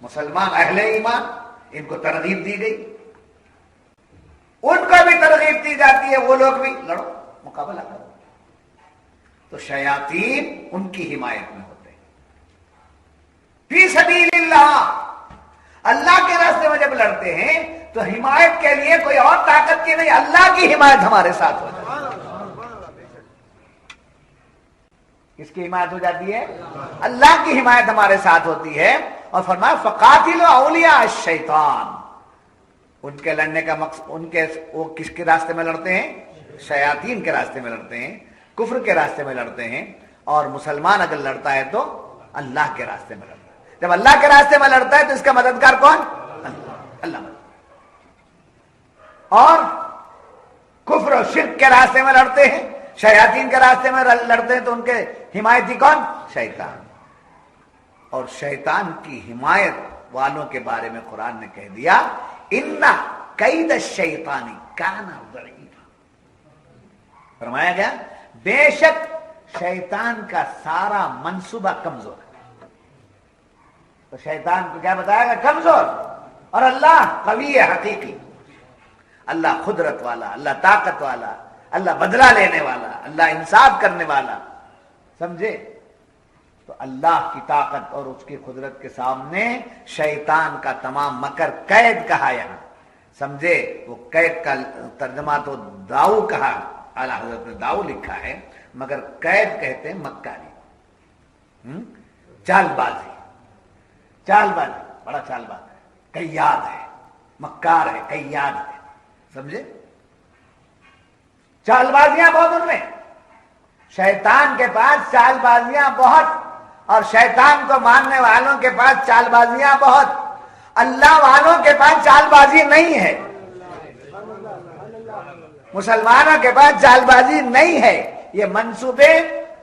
مسلمان اہل ایمان، ان کو ترغیب دی گئی، ان کو بھی ترغیب دی جاتی ہے، وہ لوگ بھی لڑو، مقابلہ کرو۔ تو شیاطین ان کی حمایت میں ہوتے ہیں۔ فی سبیل اللہ، اللہ کے راستے میں جب لڑتے ہیں تو حمایت کے لیے کوئی اور طاقت کی نہیں، اللہ کی حمایت ہمارے ساتھ ہو جاتی ہے۔ کس کی حمایت ہو جاتی ہے؟ اللہ کی حمایت ہمارے ساتھ ہوتی ہے۔ اور فرمایا فقاتلوا اولیاء الشیطان، ان کے لڑنے کا مقصد، وہ کس کے راستے میں لڑتے ہیں؟ شیاطین کے راستے میں لڑتے ہیں، کفر کے راستے میں لڑتے ہیں، اور مسلمان اگر لڑتا ہے تو اللہ کے راستے میں لڑتا ہے۔ جب اللہ کے راستے میں لڑتا ہے تو اس کا مددگار کون؟ اللہ۔ اور کفر و شرک کے راستے میں لڑتے ہیں، شیاطین کے راستے میں لڑتے ہیں تو ان کے حمایتی کون؟ شیطان۔ اور شیطان کی حمایت والوں کے بارے میں قرآن نے کہہ دیا ان کید الشیطان کان ضعیفا، فرمایا گیا بے شک شیطان کا سارا منصوبہ کمزور ہے۔ تو شیطان کو کیا بتایا گا؟ کمزور، اور اللہ قوی ہے، حقیقی، اللہ قدرت والا، اللہ طاقت والا، اللہ بدلہ لینے والا، اللہ انصاف کرنے والا، سمجھے؟ تو اللہ کی طاقت اور اس کی قدرت کے سامنے شیطان کا تمام مکر قید کہا یہاں، سمجھے؟ وہ قید کا ترجمہ تو داؤ کہا، اعلیٰ حضرت نے داؤ لکھا ہے، مگر قید کہتے ہیں مکاری، چال بازی، بڑا چال باز ہے، قیاد ہے، مکار ہے، قیاد ہے، سمجھے؟ چال بازیاں بہت ان میں، شیطان کے پاس چال بازیاں بہت، اور شیطان کو ماننے والوں کے پاس چال بازیاں بہت، اللہ والوں کے پاس چال بازی نہیں ہے، مسلمانوں کے پاس چال بازی نہیں ہے۔ یہ منصوبے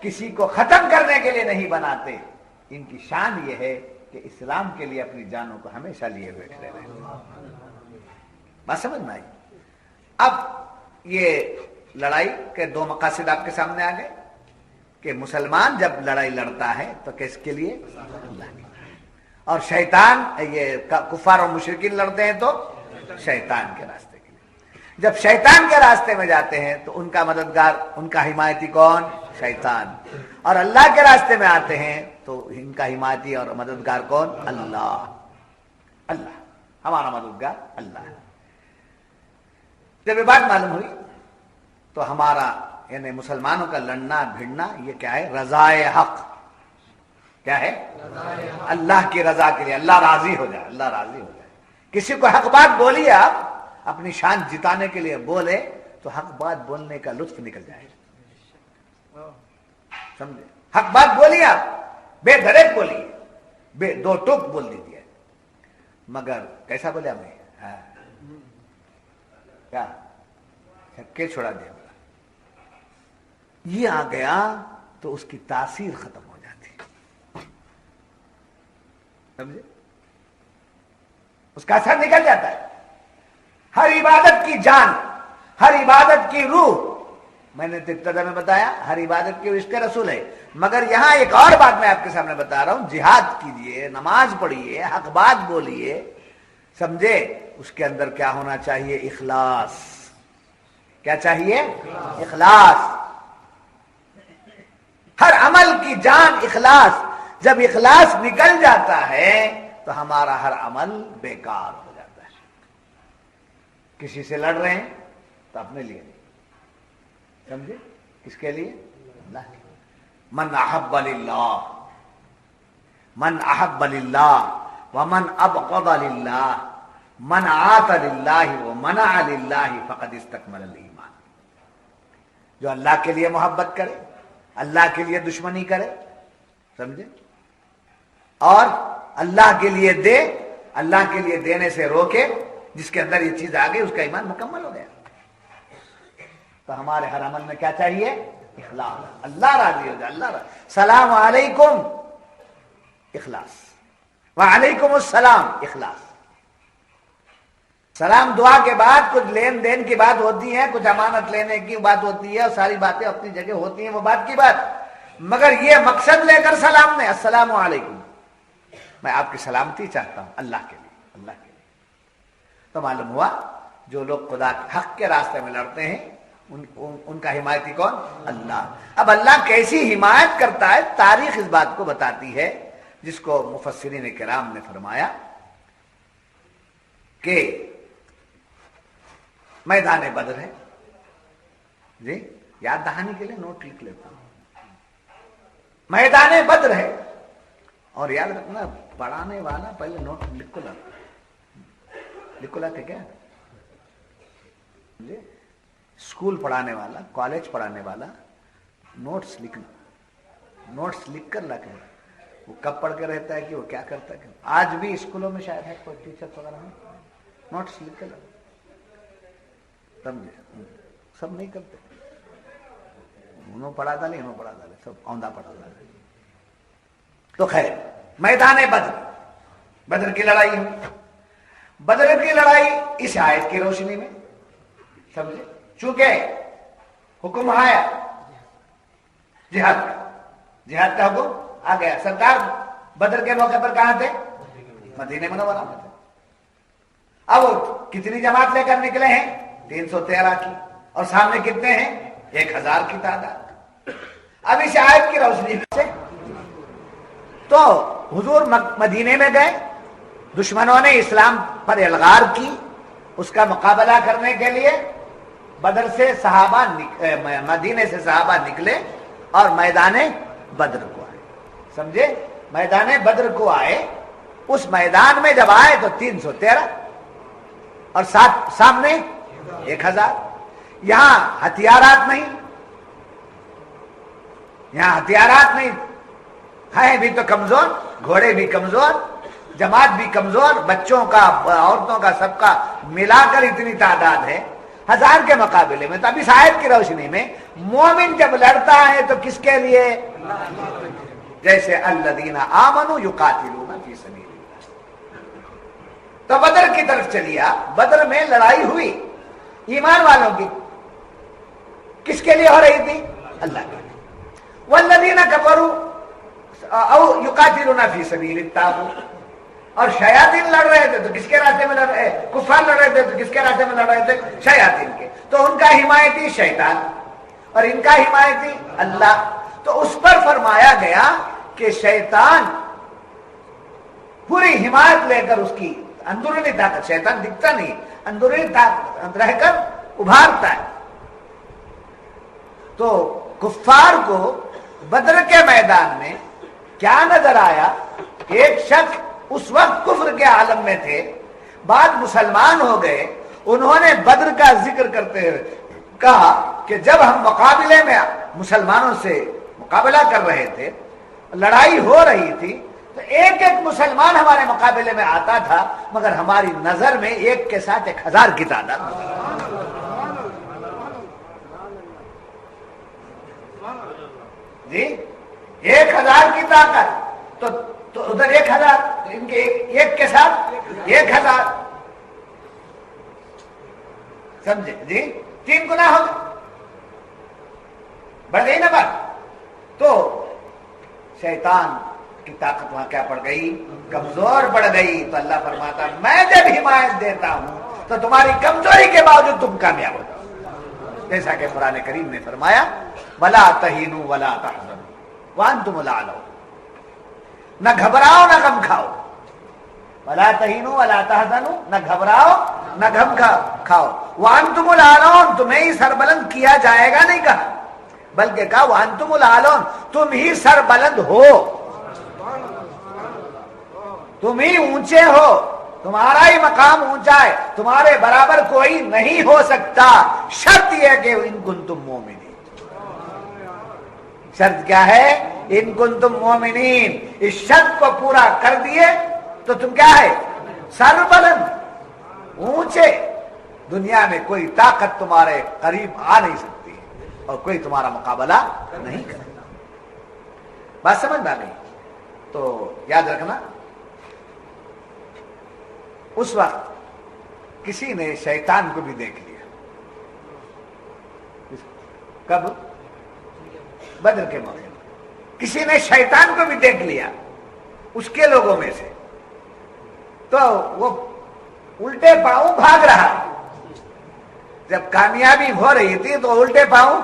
کسی کو ختم کرنے کے لیے نہیں بناتے، ان کی شان یہ ہے کہ اسلام کے لیے اپنی جانوں کو ہمیشہ لیے ہوئے کھڑے رہے۔ بات سمجھ میں آئی؟ اب یہ لڑائی کے دو مقاصد آپ کے سامنے آ گئے کہ مسلمان جب لڑائی لڑتا ہے تو کس کے لیے؟ اللہ کے لیے۔ اور شیطان یہ کفار اور مشرکین لڑتے ہیں تو شیطان کے راستے کے لیے۔ جب شیطان کے راستے میں جاتے ہیں تو ان کا مددگار، ان کا حمایتی کون؟ شیطان۔ اور اللہ کے راستے میں آتے ہیں تو ان کا حمایتی اور مددگار کون؟ اللہ۔ اللہ ہمارا مددگار اللہ ہے۔ جب یہ بات معلوم ہوئی تو ہمارا یعنی مسلمانوں کا لڑنا بھیڑنا یہ کیا ہے؟ رضائے حق۔ کیا ہے؟ اللہ کی رضا کے لیے، اللہ راضی ہو جائے، اللہ راضی ہو جائے۔ کسی کو حق بات بولیے، آپ اپنی شان جتانے کے لیے بولے تو حق بات بولنے کا لطف نکل جائے، سمجھے؟ حق بات بولیے، آپ بے دھڑک بولیے، بے دو ٹوک بول دیجیے، مگر کیسا بولے ہمیں؟ کیا چھکے چھوڑا دیا، یہ آ گیا تو اس کی تاثیر ختم ہو جاتی، سمجھے؟ اس کا اثر نکل جاتا ہے۔ ہر عبادت کی جان، ہر عبادت کی روح، میں نے ابتدا میں بتایا ہر عبادت کی عشق رسول ہے، مگر یہاں ایک اور بات میں آپ کے سامنے بتا رہا ہوں، جہاد کیجئے، نماز پڑھیے، حق بات بولیے، سمجھے؟ اس کے اندر کیا ہونا چاہیے؟ اخلاص۔ کیا چاہیے؟ اخلاص۔ ہر عمل کی جان اخلاص۔ جب اخلاص نکل جاتا ہے تو ہمارا ہر عمل بیکار ہو جاتا ہے۔ کسی سے لڑ رہے ہیں تو اپنے لیے نہیں، سمجھے؟ کس کے لیے؟ اللہ کے لیے۔ من احب للہ، من احب للہ ومن ابغض للہ من عاط للہ ومنع للہ فقد استکمل الایمان۔ جو اللہ کے لیے محبت کرے، اللہ کے لیے دشمنی کرے، سمجھے؟ اور اللہ کے لیے دے، اللہ کے لیے دینے سے روکے، جس کے اندر یہ چیز آ گئی اس کا ایمان مکمل ہو گیا۔ تو ہمارے ہر عمل میں کیا چاہیے؟ اخلاص۔ اللہ راضی ہو جائے، اللہ راضی۔ سلام علیکم، اخلاص۔ وعلیکم السلام، اخلاص۔ سلام دعا کے بعد کچھ لین دین کی بات ہوتی ہے، کچھ امانت لینے کی بات ہوتی ہے، اور ساری باتیں اپنی جگہ ہوتی ہیں، وہ بات کی بات، مگر یہ مقصد لے کر سلام میں السلام علیکم، میں آپ کی سلامتی چاہتا ہوں اللہ کے لیے، اللہ کے لیے۔ تو معلوم ہوا جو لوگ خدا کے حق کے راستے میں لڑتے ہیں ان کا حمایتی کون؟ اللہ۔ اب اللہ کیسی حمایت کرتا ہے، تاریخ اس بات کو بتاتی ہے، جس کو مفسرین کرام نے فرمایا کہ میدان بدر ہے، جی یاد دہانی کے لیے نوٹ لکھ لیتا ہوں، میدان بدر ہے، اور یاد رکھنا پڑھانے والا پہلے نوٹ لکھ کو لاتے کیا، جی اسکول پڑھانے والا، کالج پڑھانے والا نوٹس لکھنا، نوٹس لکھ کر لا کے، وہ کب پڑھ کے رہتا ہے کہ وہ کیا کرتا ہے۔ آج بھی اسکولوں میں شاید ہے کوئی ٹیچر وغیرہ میں نوٹس لکھ کر، سمجھے؟ سب نہیں کرتے، انہوں پڑھاتا نہیں، انہوں پڑھاتا نہیں، سب اوندھا پڑھاتا ہے۔ تو خیر، میدان بدر، بدر کی لڑائی ہوئی۔ بدر کی لڑائی اس آیت کی روشنی میں، سمجھے؟ چونکہ حکم آیا جہاد کا، جہاد کا حکم آ گیا، سرکار بدر کے موقع پر کہاں تھے؟ مدینہ منورہ میں تھے۔ اب کتنی جماعت لے کر نکلے ہیں؟ 313 کی، اور سامنے کتنے ہیں؟ 1000 کی تعداد۔ اب اس آیت کی روشنی سے تو حضور مدینے میں گئے، دشمنوں نے اسلام پر الغار کی، اس کا مقابلہ کرنے کے لیے بدر سے صحابہ مدینے سے صحابہ نکلے اور میدان بدر کو آئے، سمجھے؟ میدان بدر کو آئے، اس میدان میں جب آئے تو 313 اور سامنے 1000۔ یہاں ہتھیارات نہیں، یہاں ہتھیارات نہیں، ہیں بھی تو کمزور، گھوڑے بھی کمزور، جماعت بھی کمزور، بچوں کا عورتوں کا سب کا ملا کر اتنی تعداد ہے 1000 کے مقابلے میں. تو اب اس آیت کی روشنی میں مومن جب لڑتا ہے تو کس کے لیے؟ جیسے الذین آمنوا یقاتلون فی سبیل اللہ. تو بدر کی طرف چلیا. بدر میں لڑائی ہوئی ایمان والوں کی. کس کے لیے ہو رہی تھی؟ اللہ کے لیے. والذین کفروا او یقاتلون فی سبیل الطاغوت. اور شیاطین لڑ رہے تھے تو کس کے راستے میں لڑ رہے؟ کفار لڑ رہے تھے تو کس کے راستے میں لڑ رہے تھے؟ شیاطین کے. تو ان کا حمایتی شیطان اور ان کا حمایتی اللہ. تو اس پر فرمایا گیا کہ شیطان پوری حمایت لے کر اس کی اندرونی طاقت، شیطان دکھتا نہیں، اندرونی طاقت رہ کر ابھارتا ہے. تو کفار کو بدر کے میدان میں کیا نظر آیا؟ ایک شخص اس وقت کفر کے عالم میں تھے، بعد مسلمان ہو گئے. انہوں نے بدر کا ذکر کرتے ہوئے کہا کہ جب ہم مقابلے میں مسلمانوں سے مقابلہ کر رہے تھے، لڑائی ہو رہی تھی، تو ایک ایک مسلمان ہمارے مقابلے میں آتا تھا، مگر ہماری نظر میں ایک کے ساتھ 1000 کی تعداد. جی 1000 کی طاقت، تو ادھر 1000، تو ان کے ایک کے ساتھ 1000. سمجھے جی؟ 3 گنا ہو گئے، بڑھ گئی نا بات. تو شیطان کی طاقت وہاں کیا پڑ گئی؟ کمزور پڑ گئی. تو اللہ فرماتا میں جب حمایت دیتا ہوں تو تمہاری کمزوری کے باوجود تم کامیاب ہو جاؤ. جیسا کہ قرآن کریم نے فرمایا وَلَا تَهِنُوا وَلَا تَحْزَنُوا وَأَنْتُمُ الْأَعْلَوْنَ. نہ گھبراؤ نہ غم کھاؤ. وَلَا تَهِنُوا وَلَا تَحْزَنُوا، نہ گھبراؤ نہ غم کھاؤ. وَأَنْتُمُ الْأَعْلَوْنَ، تمہیں ہی سربلند کیا جائے گا نہیں کہا، بلکہ کہا وَأَنْتُمُ الْأَعْلَوْنَ، تم ہی سربلند ہو، تم ہی اونچے ہو، تمہارا ہی مقام اونچا ہے، تمہارے برابر کوئی نہیں ہو سکتا. شرط یہ ہے کہ ان کنتم مومنین. شرط کیا ہے؟ ان کنتم مومنین. اس شرط کو پورا کر دیے تو تم کیا ہے؟ سربلند، اونچے. دنیا میں کوئی طاقت تمہارے قریب آ نہیں سکتی اور کوئی تمہارا مقابلہ نہیں کرے گا. بات سمجھ میں آ گئی؟ تو یاد رکھنا اس وقت کسی نے شیطان کو بھی دیکھ لیا. کب؟ بدر کے موقع میں کسی نے شیطان کو بھی دیکھ لیا اس کے لوگوں میں سے. تو وہ الٹے پاؤں بھاگ رہا ہے. جب کامیابی ہو رہی تھی تو الٹے پاؤں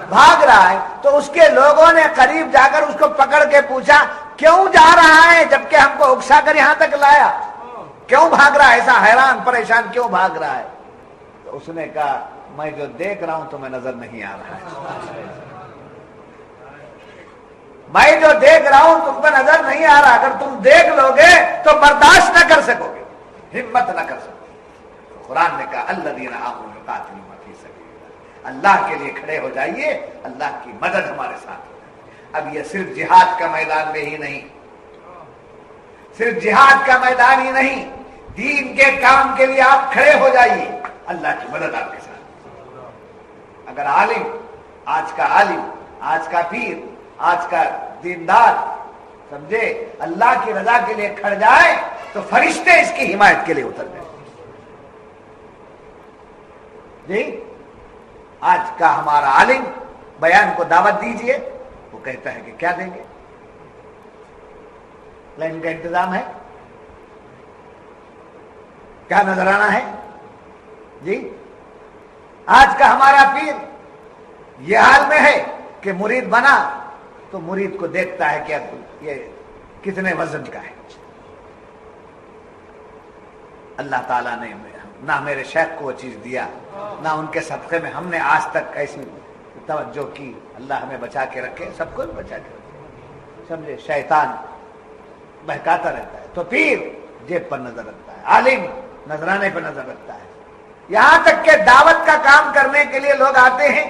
بھاگ رہا ہے. تو اس کے لوگوں نے قریب جا کر اس کو پکڑ کے پوچھا کیوں جا رہا ہے جبکہ ہم کو اکسا کر یہاں تک لایا؟ کیوں بھاگ رہا ہے؟ ایسا حیران پریشان کیوں بھاگ رہا ہے؟ تو اس نے کہا میں جو دیکھ رہا ہوں تمہیں نظر نہیں آ رہا ہے. میں جو دیکھ رہا ہوں تم کو نظر نہیں آ رہا. اگر تم دیکھ لو گے تو برداشت نہ کر سکو گے، ہمت نہ کر سکو گے. قرآن نے کہا الذین آمنوا یقاتلون فی سبیل اللہ. اللہ کے لیے کھڑے ہو جائیے، اللہ کی مدد ہمارے ساتھ ہو. اب یہ صرف جہاد کا میدان میں ہی نہیں، صرف جہاد کا میدان ہی نہیں، دین کے کام کے لیے آپ کھڑے ہو جائیے، اللہ کی مدد آپ کے ساتھ. اگر عالم، آج کا عالم، آج کا پیر، آج کا دیندار سمجھے اللہ کی رضا کے لیے کھڑ جائے تو فرشتے اس کی حمایت کے لیے اتر گئے. جی آج کا ہمارا عالم بیان کو دعوت دیجئے، وہ کہتا ہے کہ کیا دیں گے، لائن کا انتظام ہے، کیا نظرانہ ہے. جی آج کا ہمارا پیر یہ حال میں ہے کہ مرید بنا تو مرید کو دیکھتا ہے کہ یہ کتنے وزن کا ہے. اللہ تعالیٰ نے نہ میرے شیخ کو وہ چیز دیا، نہ ان کے صدقے میں ہم نے آج تک ایسی توجہ کی. اللہ ہمیں بچا کے رکھے، سب کو بچا کے رکھے. سمجھے شیطان بہکاتا رہتا ہے. تو پیر جیب پر نظر رکھتا ہے، عالم نذرانے پر نظر رکھتا ہے. یہاں تک کہ دعوت کا کام کرنے کے لیے لوگ آتے ہیں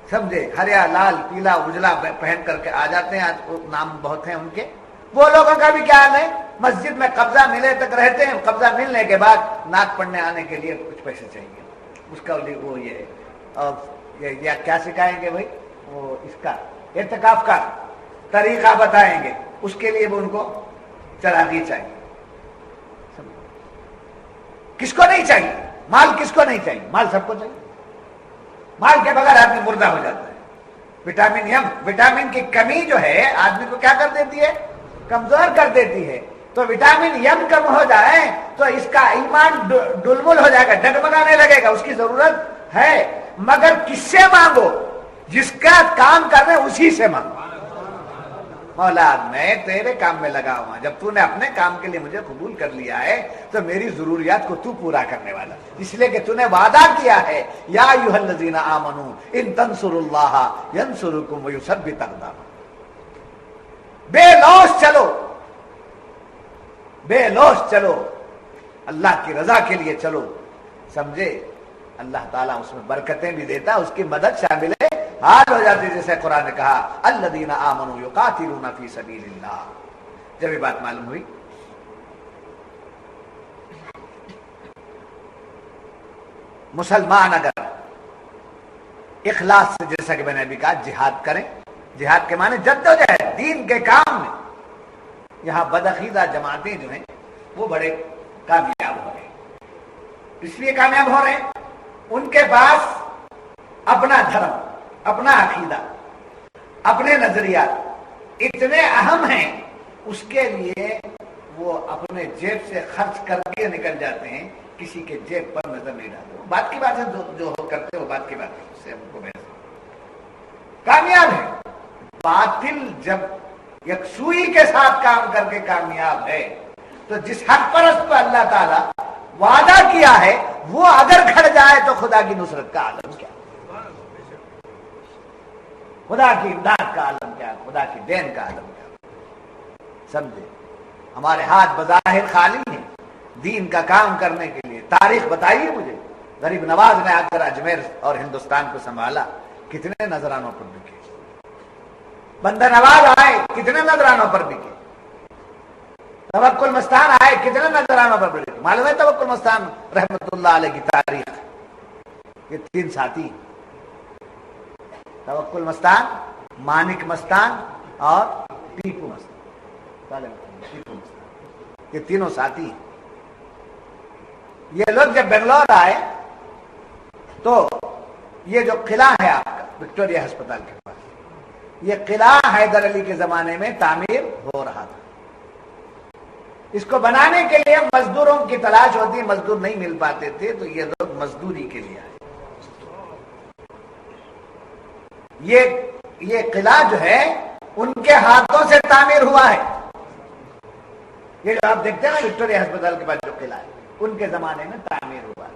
سمجھے، ہریا لال پیلا اجلا پہن کر کے آ جاتے ہیں، آج نام بہت ہیں ان کے. وہ لوگوں کا بھی کیا حال ہے، مسجد میں قبضہ ملے تک رہتے ہیں، قبضہ ملنے کے بعد نعت پڑھنے آنے کے لیے کچھ پیسے چاہیے، اس کا وہ یہ ہے. اور یہ کیا سکھائیں گے بھائی، وہ اس کا اعتکاف کا طریقہ بتائیں گے، اس کے لیے بھی ان کو چراغی چاہیے. کس کو نہیں چاہیے مال، کس کو نہیں چاہیے مال، سب کو چاہیے. مال کے بغیر آدمی مردہ ہو جاتا ہے. وٹامن ایم، وٹامن کی کمی جو ہے آدمی کو کیا کر دیتی ہے، کمزور کر دیتی ہے. تو وٹامن ایم کم ہو جائے تو اس کا ایمان ڈلمل ہو جائے گا، ڈگمگانے لگے گا. اس کی ضرورت ہے، مگر کس سے مانگو، جس کا کام کر رہے اسی سے مانگو. مولا میں تیرے کام میں لگا ہوا، جب تو نے اپنے کام کے لیے مجھے قبول کر لیا ہے تو میری ضروریات کو تو پورا کرنے والا، اس لیے کہ تو نے وعدہ کیا ہے، یا ایھا الذین آمنوا ان تنصروا اللہ ینصرکم ویثبت اقدامکم. بے لوث چلو، بے لوث چلو، اللہ کی رضا کے لیے چلو، سمجھے. اللہ تعالیٰ اس میں برکتیں بھی دیتا، اس کی مدد شامل ہے، حال ہو جاتی. جیسے قرآن نے کہا الذین آمنوا یقاتلون فی سبیل اللہ. جب یہ بات معلوم ہوئی، مسلمان اگر اخلاص سے، جیسا کہ میں نے ابھی کہا، جہاد کریں، جہاد کے معنی جدوجہد دین کے کام میں. یہاں بدعقیدہ جماعتیں جو ہیں وہ بڑے کامیاب ہو رہے ہیں. اس لیے کامیاب ہو رہے ہیں، ان کے پاس اپنا دھرم، اپنا عقیدہ، اپنے نظریات اتنے اہم ہیں، اس کے لیے وہ اپنے جیب سے خرچ کر کے نکل جاتے ہیں، کسی کے جیب پر نظر نہیں ڈالتے. بات کی بات ہے، جو کرتے وہ بات کی بات ہے، اس سے ہم کو بحث. کامیاب ہے. باطل جب یکسوئی کے ساتھ کام کر کے کامیاب ہے تو جس حق پرست پر اللہ تعالیٰ وعدہ کیا ہے وہ اگر کھڑ جائے تو خدا کی نصرت کا عالم کیا، خدا کی امداد کا عالم کیا، خدا کی دین کا عالم کیا. سمجھے، ہمارے ہاتھ بظاہر خالی ہیں دین کا کام کرنے کے لیے. تاریخ بتائیے مجھے، غریب نواز نے آ کر اجمیر اور ہندوستان کو سنبھالا، کتنے نذرانوں پر بکے. بندہ نواز آئے، کتنے نذرانوں پر بکے. توکل مستان آئے، کتنے نذرانوں پر بکے. معلوم ہے توکل مستان رحمت اللہ علیہ کی تاریخ، یہ 3 ساتھی، توکل مستان، مانک مستان اور ٹیپو مستان. یہ تینوں ساتھی ہیں. یہ لوگ جب بنگلور آئے تو یہ جو قلعہ ہے آپ کا وکٹوریہ ہسپتال کے پاس، یہ قلعہ حیدر علی کے زمانے میں تعمیر ہو رہا تھا. اس کو بنانے کے لیے مزدوروں کی تلاش ہوتی، مزدور نہیں مل پاتے تھے تو یہ لوگ مزدوری کے لیے آئے. یہ قلعہ جو ہے ان کے ہاتھوں سے تعمیر ہوا ہے. یہ جو آپ دیکھتے ہیں نا وکٹوریہ ہسپتال کے پاس جو قلعہ ہے، ان کے زمانے میں تعمیر ہوا ہے.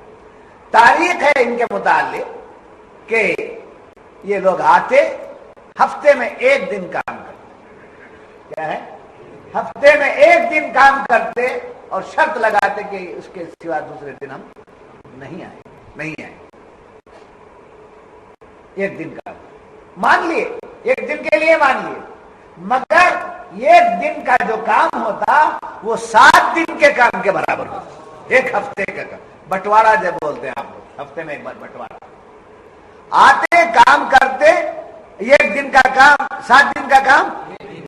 تاریخ ہے ان کے متعلق کہ یہ لوگ آتے، ہفتے میں 1 دن کام کرتے. کیا ہے؟ ہفتے میں 1 دن کام کرتے اور شرط لگاتے کہ اس کے سوا دوسرے دن ہم نہیں آئے. 1 دن کام مان لیے، 1 دن کے لیے مان لیے، مگر 1 دن کا جو کام ہوتا وہ 7 دن کے کام کے برابر ہوتا. 1 ہفتے کا کام، بٹوارا جب بولتے ہیں آپ لوگ، ہفتے میں ایک بار بٹوارا. آتے کام کرتے، 1 دن کا کام 7 دن کا کام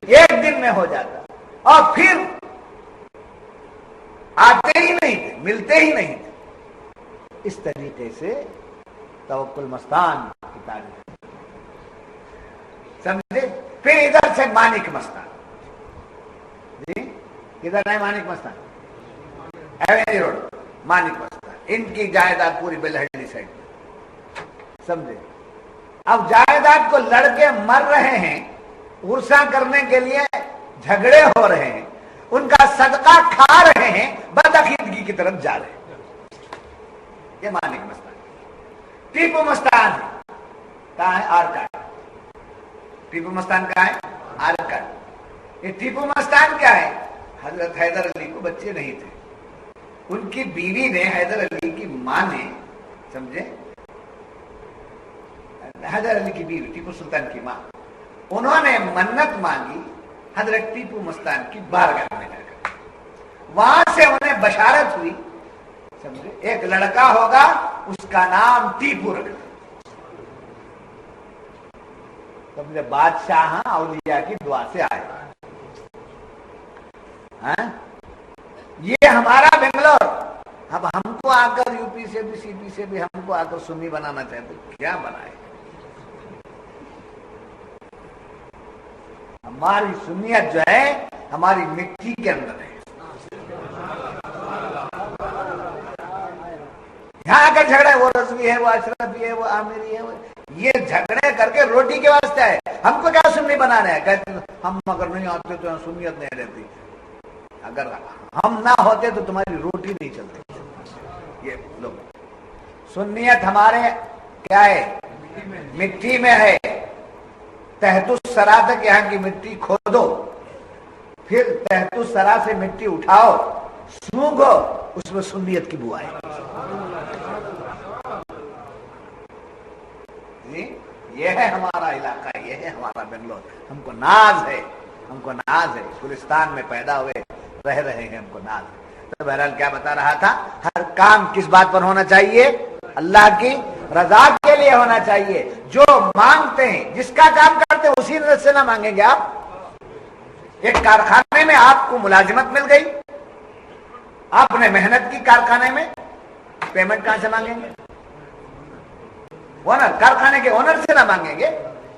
1 دن میں ہو جاتا، اور پھر آتے ہی نہیں تھے، ملتے ہی نہیں تھے. اس طریقے سے توکل مستان کی تاریخ سمجھے. پھر ادھر سے مانک مستان، جی ادھر ہے مانک مستان، ایوینی روڈ، مانک مستان. ان کی جائیداد پوری بلہڑی سائڈ، سمجھے. اب جائیداد کو لڑکے مر رہے ہیں، غصہ کرنے کے لیے جھگڑے ہو رہے ہیں، ان کا صدقہ کھا رہے ہیں، بدعقیدگی کی طرف جا رہے ہیں. یہ مانک مستان. ٹیپو مستان کہاں ہے؟ آرکاٹ. ٹیپو مستان کہاں ہے؟ آرکاٹ. یہ ٹیپو مستان کیا ہے؟ حضرت حیدر علی کو بچے نہیں تھے، ان کی بیوی نے، حیدر علی کی ماں نے، سمجھے، حیدر علی کی بیوی ٹیپو سلطان کی ماں، انہوں نے منت مانگی حضرت ٹیپو مستان کی بارگاہ میں جا کر، وہاں سے انہیں بشارت ہوئی، سمجھے، ایک لڑکا ہوگا اس کا نام ٹیپو رکھنا۔ سمجھے، بادشاہ اولیاء کی دعا سے آئے۔ یہ ہمارا بنگلور، اب ہم کو آ کر یو پی سے بھی سی پی سے بھی ہم کو آ کر سنی بنانا چاہتے، کیا بنائے؟ ہماری سنیت جو ہے ہماری مٹی کے اندر ہے۔ یہاں آ کر جھگڑا، وہ رضوی ہے، وہ اشرفی ہے، وہ عامری ہے، یہ جھگڑے کر کے روٹی کے واسطے ہے۔ ہم کو کیا سنی بنانا ہے؟ کہتے ہم اگر نہیں آتے تو سنیت نہیں رہتی، اگر ہم نہ ہوتے تو تمہاری روٹی نہیں چلتی۔ یہ لوگ سنیت ہمارے کیا ہے؟ مٹی میں ہے۔ تحت الثری تک یہاں کی مٹی کھودو، پھر تحت الثری سے مٹی اٹھاؤ، سونگھو، اس میں سنیت کی بو آئے۔ یہ ہے ہمارا علاقہ، یہ ہے ہمارا بنگلور، ہم کو ناز ہے، ہم کو ناز ہے، گلستان میں پیدا ہوئے، رہ رہے ہیں، ہم کو ناز ہے۔ تو بہرحال کیا بتا رہا تھا، ہر کام کس بات پر ہونا چاہیے؟ اللہ کی رضا کے لیے ہونا چاہیے۔ جو مانگتے ہیں، جس کا کام کرتے ہیں اسی نظر سے نہ مانگیں گے۔ آپ ایک کارخانے میں آپ کو ملازمت مل گئی، آپ نے محنت کی کارخانے میں، پیمنٹ کہاں سے مانگیں گے؟ اونر، کارخانے کے اونر سے نہ مانگیں گے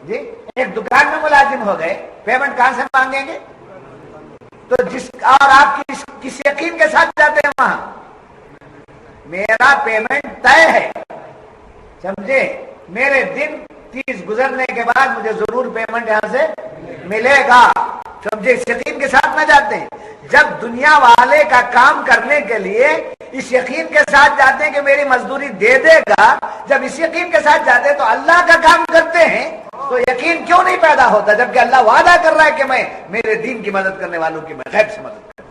جی۔ ایک دکان میں ملازم ہو گئے، پیمنٹ کہاں سے مانگیں گے؟ تو جس اور آپ کس یقین کے ساتھ جاتے ہیں وہاں؟ میرا پیمنٹ طے ہے، سمجھے، میرے دن 30 گزرنے کے بعد مجھے ضرور پیمنٹ یہاں سے ملے گا، سمجھے، اس یقین کے ساتھ نہ جاتے ہیں۔ جب دنیا والے کا کام کرنے کے لیے اس یقین کے ساتھ جاتے ہیں کہ میری مزدوری دے دے گا، جب اس یقین کے ساتھ جاتے ہیں تو اللہ کا کام کرتے ہیں تو یقین کیوں نہیں پیدا ہوتا؟ جبکہ اللہ وعدہ کر رہا ہے کہ میں میرے دین کی مدد کرنے والوں کی میں غیب سے مدد کروں۔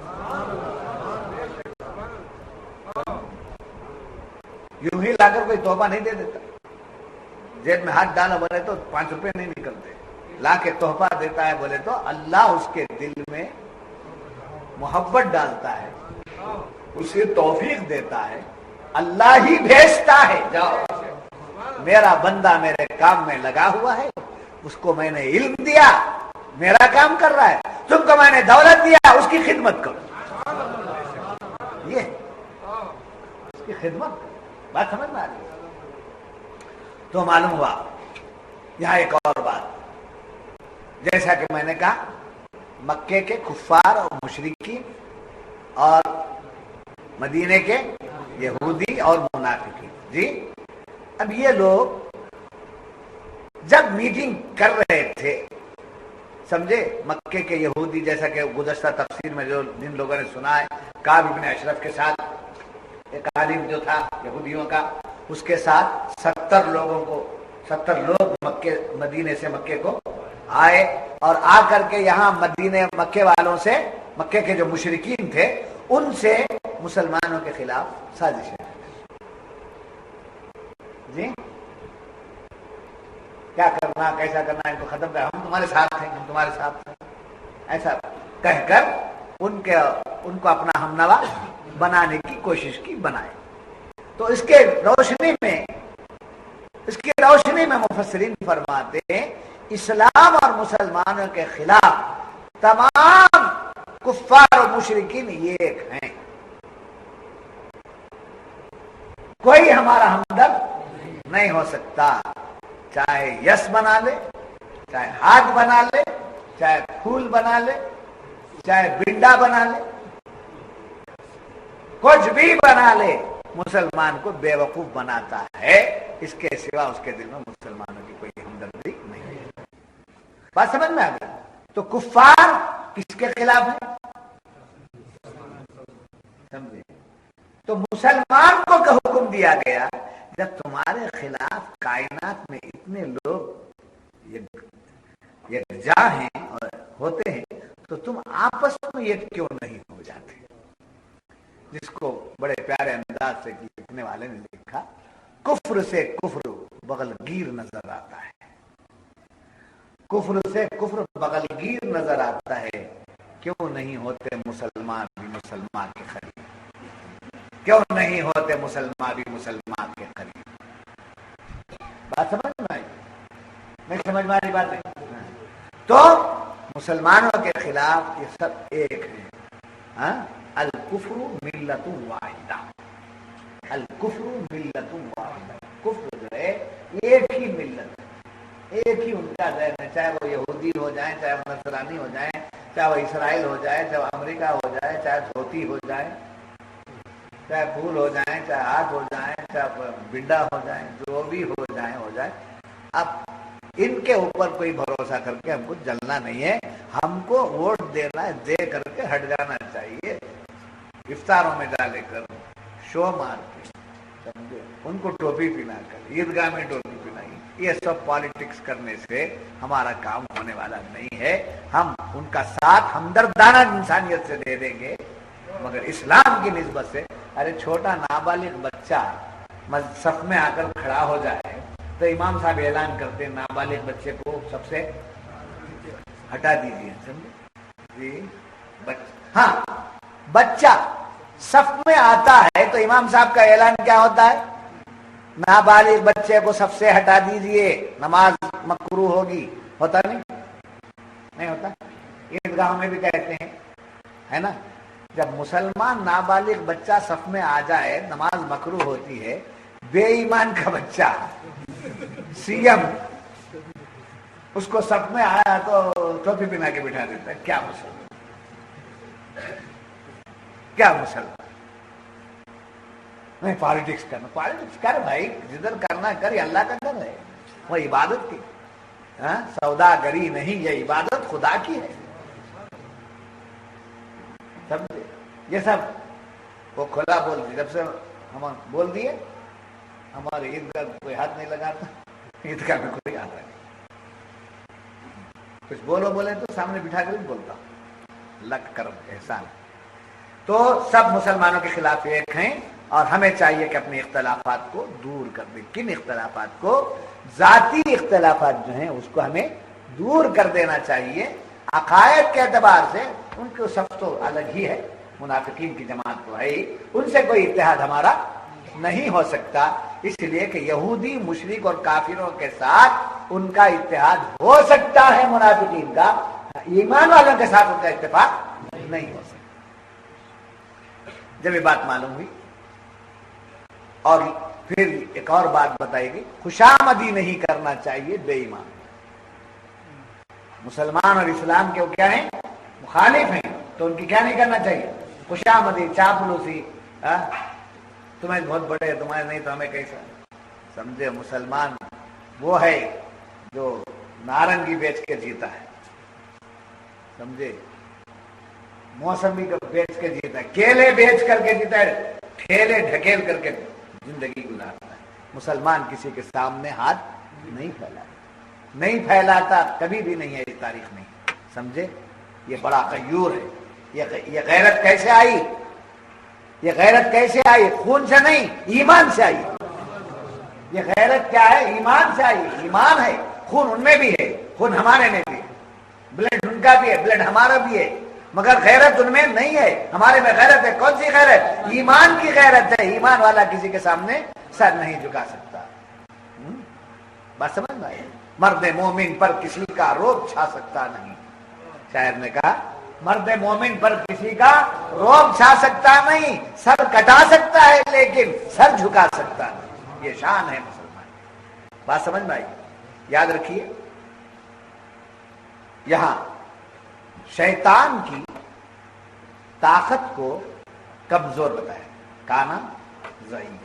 یوں ہی لا کر کوئی تحفہ نہیں دے دیتا، جیب میں ہاتھ ڈالا بولے تو 5 روپے نہیں نکلتے، لا کے تحفہ دیتا ہے بولے تو اللہ اس کے دل میں محبت ڈالتا ہے، اسے توفیق دیتا ہے، اللہ ہی بھیجتا ہے، جاؤ میرا بندہ میرے کام میں لگا ہوا ہے، اس کو میں نے علم دیا، میرا کام کر رہا ہے، تم کو میں نے دولت دیا، اس کی خدمت کرو، یہ اس کی خدمت کرو۔ بات سمجھ میں آ رہی ہے؟ تو معلوم ہوا یہاں ایک اور بات، جیسا کہ میں نے کہا مکے کے کفار اور مشرکین اور مدینے کے یہودی اور منافقین، جی اب یہ لوگ جب میٹنگ کر رہے تھے، سمجھے، مکے کے یہودی، جیسا کہ گزشتہ تفسیر میں جو جن لوگوں نے سنا ہے، کعب بن اشرف کے ساتھ ایک عالم جو تھا یہودیوں کا، اس کے ساتھ 70 لوگ مدینے سے مکے کو آئے، اور آ کر کے یہاں مکے والوں سے، مکے کے جو مشرکین تھے ان سے مسلمانوں کے خلاف سازشیں، جی کیا کرنا، کیسا کرنا، ان کو ختم کرنا، ہم تمہارے ساتھ ہیں، ہم تمہارے ساتھ ہیں، ایسا کہہ کر ان کو اپنا ہمنوا بنانے کی کوشش کی، بنائے۔ تو اس کی روشنی میں مفسرین فرماتے ہیں اسلام اور مسلمانوں کے خلاف تمام کفار و مشرکین ایک ہیں، کوئی ہمارا ہمدرد نہیں ہو سکتا، چاہے یس بنا لے، چاہے ہاتھ بنا لے، چاہے پھول بنا لے، چاہے بنڈا بنا لے، کچھ بھی بنا لے، مسلمان کو بے وقوف بناتا ہے، اس کے سوا اس کے دل میں مسلمانوں کی کوئی ہمدردی نہیں ہے۔ بات سمجھ میں آ گئی؟ تو کفار کس کے خلاف ہے؟ سمجھے؟ تو مسلمان کو حکم دیا گیا جب تمہارے خلاف کائنات میں اتنے لوگ یکجا ہیں اور ہوتے ہیں تو تم آپس میں ایک کیوں نہیں ہو جاتے؟ جس کو بڑے پیارے انداز سے لکھنے والے نے لکھا، کفر سے کفر بغل گیر نظر آتا ہے، کفر سے کفر بغلگیر نظر آتا ہے، کیوں نہیں ہوتے مسلمان بھی مسلمان کے قریب؟ کیوں نہیں ہوتے مسلمان بھی مسلمان کے قریب؟ بات سمجھ میں آئی؟ نہیں سمجھ میں آ رہی بات نہیں؟ تو مسلمانوں کے خلاف یہ سب ایک ہے. ہاں، الکفر ملت واحدہ، الکفر ملت واحدہ. کفر جو ہے ایک ہی ملت ہے، ایک ہی ان کا ذہن ہے، چاہے وہ یہودی ہو جائیں، چاہے وہ نصرانی ہو جائیں، چاہے وہ اسرائیل ہو جائے، چاہے وہ امریکہ ہو جائے، چاہے دھوتی ہو جائے، چاہے پھول ہو جائیں، چاہے ہاتھ ہو جائیں، چاہے بنڈا ہو جائیں، جو بھی ہو جائیں ہو جائے. اب ان کے اوپر کوئی بھروسہ کر کے ہم کو جلنا نہیں ہے، ہم کو ووٹ دینا ہے، دے کر کے ہٹ جانا چاہیے. افطاروں میں ڈالے کر، شو مار کے، سمجھے، ان کو ٹوپی پہنا کر، عیدگاہ میں ٹوپی پہنائی، یہ سب پالیٹکس کرنے سے ہمارا کام ہونے والا نہیں ہے. ہم ان کا ساتھ ہمدردانہ انسانیت سے دے دیں گے، مگر اسلام کی نسبت سے. ارے چھوٹا نابالغ بچہ صف میں آ کر کھڑا ہو جائے تو امام صاحب اعلان کرتے ہیں نابالغ بچے کو سب سے ہٹا دیجیے. سمجھے جی؟ ہاں، بچہ صف میں آتا ہے تو امام صاحب کا اعلان کیا ہوتا ہے؟ نابالغ بچے کو سب سے ہٹا دیجیے، نماز مکروہ ہوگی. ہوتا نہیں ہوتا؟ عیدگاہوں میں بھی کہتے ہیں، ہے نا؟ جب مسلمان نابالغ بچہ صف میں آ جائے نماز مکروہ ہوتی ہے، بے ایمان کا بچہ سی ایم اس کو صف میں آیا تو ٹوپی پہنا کے بٹھا دیتا ہے. کیا مسلمان، کیا مسلمان؟ نہیں، پالیٹکس کرنا، پالیٹکس کر بھائی، جدھر کرنا کر، یہ اللہ کا گھر ہے، وہ عبادت کی سوداگری نہیں، یہ عبادت خدا کی ہے. سمجھے؟ یہ سب وہ کھلا بول دی، جب سے ہم بول دیے ہمارے عیدگاہ کوئی ہاتھ نہیں لگاتا، عیدگاہ میں کوئی آتا نہیں. کچھ بولو بولے تو سامنے بٹھا کر بھی بولتا ہوں، اللہ کا کرم احسان. تو سب مسلمانوں کے خلاف ایک ہیں، اور ہمیں چاہیے کہ اپنے اختلافات کو دور کر دیں. کن اختلافات کو؟ ذاتی اختلافات جو ہیں اس کو ہمیں دور کر دینا چاہیے. عقائد کے اعتبار سے ان کو سب تو الگ ہی ہے، منافقین کی جماعت تو ہے ہی، ان سے کوئی اتحاد ہمارا نہیں ہو سکتا. اس لیے کہ یہودی مشرک اور کافروں کے ساتھ ان کا اتحاد ہو سکتا ہے منافقین کا، ایمان والوں کے ساتھ ان کا اتفاق نہیں ہو سکتا. جب یہ بات معلوم ہوئی، اور پھر ایک اور بات بتائی گئی، خوشامدی نہیں کرنا چاہیے بے ایمان. مسلمان اور اسلام کے وہ کیا ہیں؟ مخالف ہیں، تو ان کی کیا نہیں کرنا چاہیے؟ خوشامدی، چاپلوسی. تمہیں بہت بڑے، تمہیں نہیں تو ہمیں کیسا. سمجھے؟ مسلمان وہ ہے جو نارنگی بیچ کے جیتا ہے، سمجھے، موسمی کو بیچ کے جیتا ہے، کیلے بیچ کر کے جیتا ہے، ٹھیلے ڈھکیل کر کے زندگی گزارتا ہے. مسلمان کسی کے سامنے ہاتھ نہیں پھیلاتا، نہیں پھیلاتا، کبھی بھی نہیں ہے، اس تاریخ میں. سمجھے؟ یہ بڑا غیور ہے. یہ غیرت کیسے آئی؟ یہ غیرت کیسے آئی؟ خون سے نہیں، ایمان سے آئی. یہ غیرت کیا ہے؟ ایمان سے آئی. ایمان ہے، خون ان میں بھی ہے، خون ہمارے میں بھی ہے، بلڈ ان کا بھی ہے، بلڈ ہمارا بھی ہے، مگر غیرت ان میں نہیں ہے، ہمارے میں غیرت ہے. کون سی غیرت؟ ایمان کی غیرت ہے. ایمان والا کسی کے سامنے سر نہیں جھکا سکتا. بات سمجھ میں آئی؟ مرد مومن پر کسی کا روب چھا سکتا نہیں. شاعر نے کہا مرد مومن پر کسی کا روب چھا سکتا نہیں، سر کٹا سکتا ہے لیکن سر جھکا سکتا نہیں. یہ شان ہے مسلمان. بات سمجھ میں آئی؟ یاد رکھیے، یہاں شیطان کی طاقت کو کمزور بتایا، کانا ضعیف.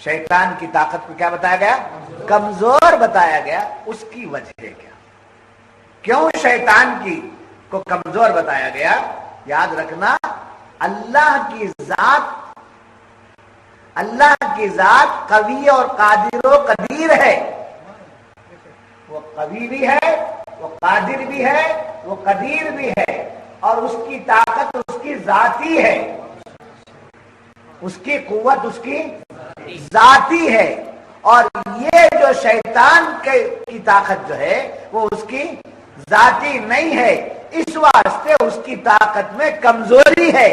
شیطان کی طاقت کو کیا بتایا گیا؟ کمزور بتایا گیا. اس کی وجہ کیا؟ کیوں شیطان کی کو کمزور بتایا گیا؟ یاد رکھنا، اللہ کی ذات قوی اور قادر و قدیر ہے. وہ قوی بھی ہے، وہ قادر بھی ہے، وہ قدیر بھی ہے، اور اس کی طاقت اس کی ذاتی ہے، اس کی قوت اس کی ذاتی ہے. اور یہ جو جو شیطان کی طاقت جو ہے وہ اس کی ذاتی نہیں ہے، اس واسطے اس کی طاقت میں کمزوری ہے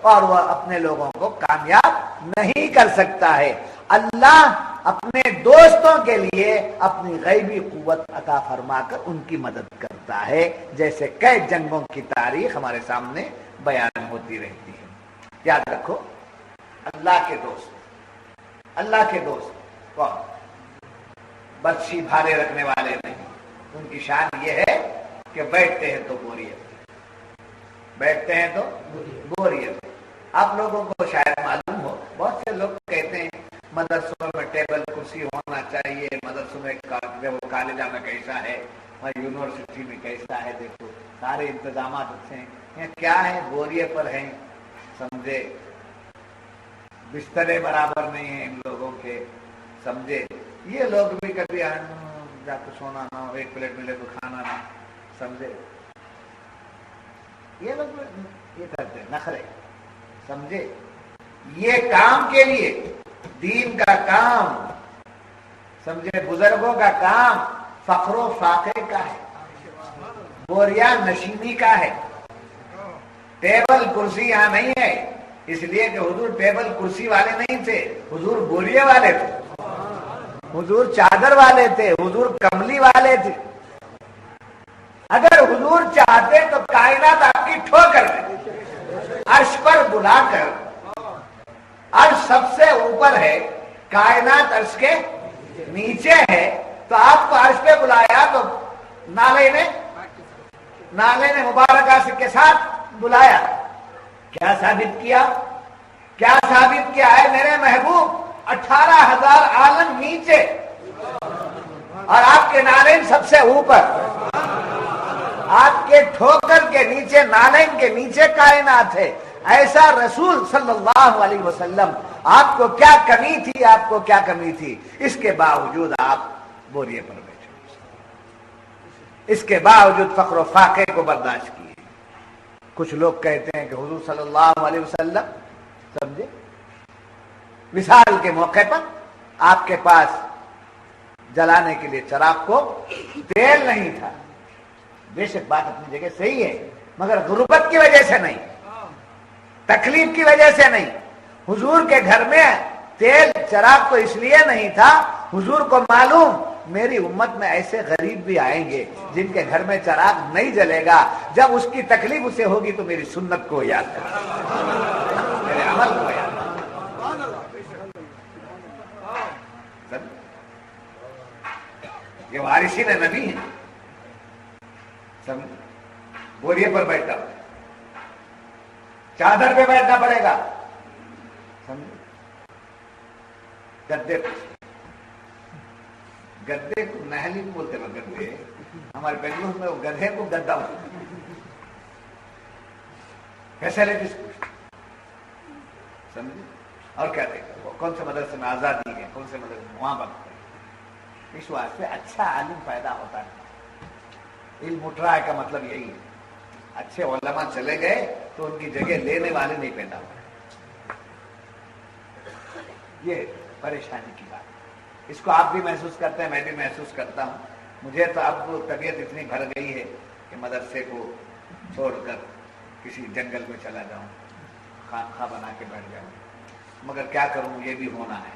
اور وہ اپنے لوگوں کو کامیاب نہیں کر سکتا ہے۔ اللہ اپنے دوستوں کے لیے اپنی غیبی قوت عطا فرما کر ان کی مدد کرتا ہے، جیسے کئی جنگوں کی تاریخ ہمارے سامنے بیان ہوتی رہتی ہے۔ یاد رکھو، اللہ کے دوست کون؟ برچھی بھارے رکھنے والے نہیں، ان کی شان یہ ہے کہ بیٹھتے ہیں تو بوریت۔ آپ لوگوں کو شاید معلوم ہو، بہت سے لوگ کہتے ہیں مدرسوں میں ٹیبل کرسی ہونا چاہیے، مدرسوں میں کالجہ میں کیسا ہے اور یونیورسٹی میں کیسا ہے، دیکھو سارے انتظامات اچھے ہیں، کیا ہے بوریے پر ہیں، سمجھے، بسترے برابر نہیں ہیں ان لوگوں کے، سمجھے، یہ لوگ بھی کبھی جا کے سونا نہ ہو، ایک پلیٹ ملے تو کھانا نہ، سمجھے، یہ لوگ یہ کرتے ہیں نخرے، سمجھے، یہ کام کے لیے دین کا کام، سمجھے، بزرگوں کا کام فخر و فاقے کا ہے، بوریا نشینی کا ہے، ٹیبل کرسی یہاں نہیں ہے، اس لیے کہ حضور ٹیبل کرسی والے نہیں تھے، حضور بوریے والے تھے، حضور چادر والے تھے، حضور کملی والے تھے۔ اگر حضور چاہتے تو کائنات آپ کی ٹھوکر دے، عرش پر بلا کر، عرش سب سے اوپر ہے، کائنات عرش کے نیچے ہے، تو آپ کو عرش پہ بلایا تو نالے نے مبارکہ کے ساتھ بلایا، کیا ثابت کیا ہے میرے محبوب؟ 18,000 عالم نیچے اور آپ کے نالین سب سے اوپر، آپ کے ٹھوکر کے نیچے، نالین کے نیچے کائنات ہے۔ ایسا رسول صلی اللہ علیہ وسلم، آپ کو کیا کمی تھی؟ اس کے باوجود آپ بوریے پر بیٹھے، اس کے باوجود فقر و فاقے کو برداشت کیے۔ کچھ لوگ کہتے ہیں کہ حضور صلی اللہ علیہ وسلم، سمجھے، وصال کے موقع پر آپ کے پاس جلانے کے لیے چراغ کو تیل نہیں تھا۔ بے شک بات اپنی جگہ صحیح ہے، مگر غربت کی وجہ سے نہیں، تکلیف کی وجہ سے نہیں۔ حضور کے گھر میں تیل چراغ تو اس لیے نہیں تھا، حضور کو معلوم میری امت میں ایسے غریب بھی آئیں گے جن کے گھر میں چراغ نہیں جلے گا، جب اس کی تکلیف اسے ہوگی تو میری سنت کو یاد کرے، میرے عمل کو یاد کرے۔ یہ وارثین نبی ہیں، بوریے پر بیٹھا، چادر پہ بیٹھنا پڑے گا، گدے کو نہلی بولتے ہیں، گدے ہمارے بنگلور میں وہ گدھے کو گدا بولتے ہیں، فیسلٹیز سمجھے، اور کیا دیکھا کون سے مدرسے میں آزادی ہے، کون سے مدرسے میں وہاں بنتے ہیں۔ اس واسطے اچھا عالم پیدا ہوتا ہے، علم اٹھ رہا ہے کا مطلب یہی ہے، اچھے علماء چلے گئے تو ان کی جگہ لینے والے نہیں پیدا ہوئے، یہ پریشانی کی بات ہے۔ اس کو آپ بھی محسوس کرتے ہیں، میں بھی محسوس کرتا ہوں۔ مجھے تو اب طبیعت اتنی بھر گئی ہے کہ مدرسے کو چھوڑ کر کسی جنگل میں چلا جاؤں، خانقاہ بنا کے بیٹھ جاؤں، مگر کیا کروں، یہ بھی ہونا ہے۔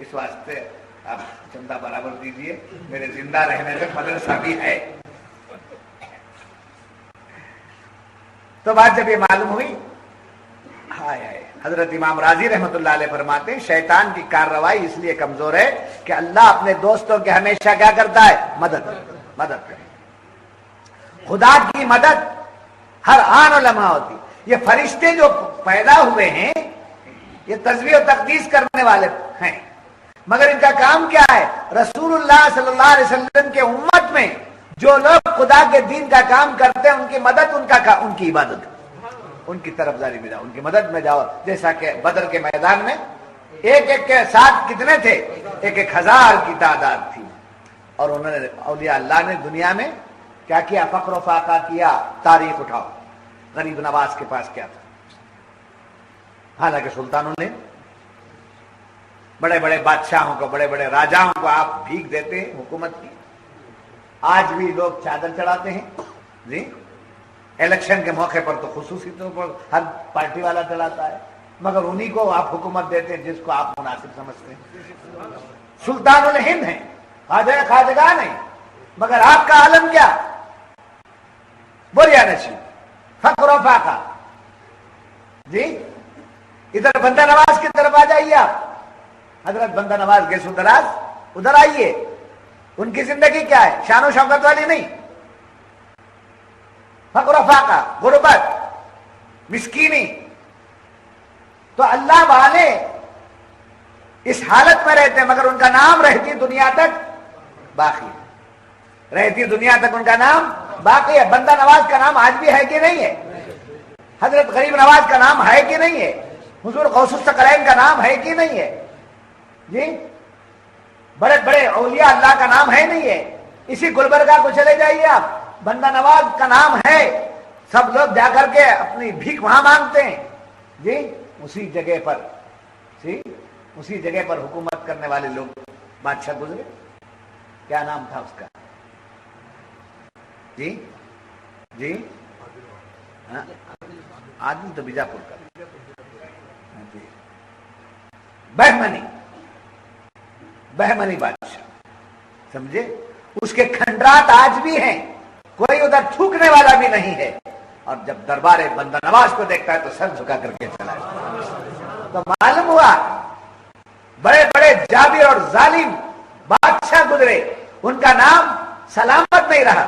اس واسطے آپ چندہ برابر دیجئے، میرے زندہ رہنے میں مدرسہ بھی ہے۔ تو بات جب یہ معلوم ہوئی، حضرت امام راضی رحمۃ اللہ علیہ فرماتے ہیں شیطان کی کارروائی اس لیے کمزور ہے کہ اللہ اپنے دوستوں کے ہمیشہ کیا کرتا ہے؟ مدد کرے۔ خدا کی مدد ہر آن و لمحہ ہوتی۔ یہ فرشتے جو پیدا ہوئے ہیں یہ تسبیح و تقدیس کرنے والے ہیں، مگر ان کا کام کیا ہے؟ رسول اللہ صلی اللہ علیہ وسلم کے امت میں جو لوگ خدا کے دین کا کام کرتے ہیں ان کی مدد، ان کی عبادت، ان کی طرفداری میں جاؤ، ان کی مدد میں جاؤ۔ جیسا کہ بدر کے میدان میں ایک ایک کے ساتھ کتنے تھے؟ 1,000 کی تعداد تھی، اور انہوں نے اولیاء اللہ نے دنیا میں کیا کیا؟ فقر و فاقہ کیا۔ تاریخ اٹھاؤ، غریب نواز کے پاس کیا تھا؟ حالانکہ سلطانوں نے بڑے بڑے بادشاہوں کو, بڑے بڑے راجاؤں کو آپ بھیک دیتے ہیں حکومت کی. آج بھی لوگ چادر چڑھاتے ہیں جی, الیکشن کے موقع پر تو خصوصی طور پر ہر پارٹی والا چڑھاتا ہے, مگر انہی کو آپ حکومت دیتے ہیں جس کو آپ مناسب سمجھتے ہیں. سلطان الہند ہیں, خواجہ خواجگاہ نہیں, مگر آپ کا عالم کیا, بوریا نشین, فقر و فاقہ. جی ادھر بندہ نواز کی طرف آ جائیے آپ, حضرت بندہ نواز گیسو دراز, ادھر آئیے. ان کی زندگی کیا ہے, شان و شوکت والی نہیں, فقر و فاقہ, غربت, مسکینی. تو اللہ والے اس حالت میں رہتے ہیں مگر ان کا نام رہتی دنیا تک باقی ہے, رہتی دنیا تک ان کا نام باقی ہے. بندہ نواز کا نام آج بھی ہے کہ نہیں ہے, حضرت غریب نواز کا نام ہے کہ نہیں ہے, حضور غوث الثقلین کا نام ہے کہ نہیں ہے, جی بڑے بڑے اولیاء اللہ کا نام ہے نہیں ہے. اسی گلبرگہ کو چلے جائیے آپ, بندہ نواز کا نام ہے, سب لوگ جا کر کے اپنی بھیک وہاں مانگتے ہیں. جی اسی جگہ پر, جی اسی جگہ پر حکومت کرنے والے لوگ بادشاہ گزرے, کیا نام تھا اس کا, جی جی آدمی تو بیجاپور کا, جی بہمنی, بہمنی بادشاہ, سمجھے. اس کے کھنڈرات آج بھی ہیں, کوئی ادھر تھوکنے والا بھی نہیں ہے. اور جب دربار بندہ نواز کو دیکھتا ہے تو سر جھکا کر کے چلا جاتا. تو معلوم ہوا بڑے بڑے جابر اور ظالم بادشاہ گزرے, ان کا نام سلامت نہیں رہا.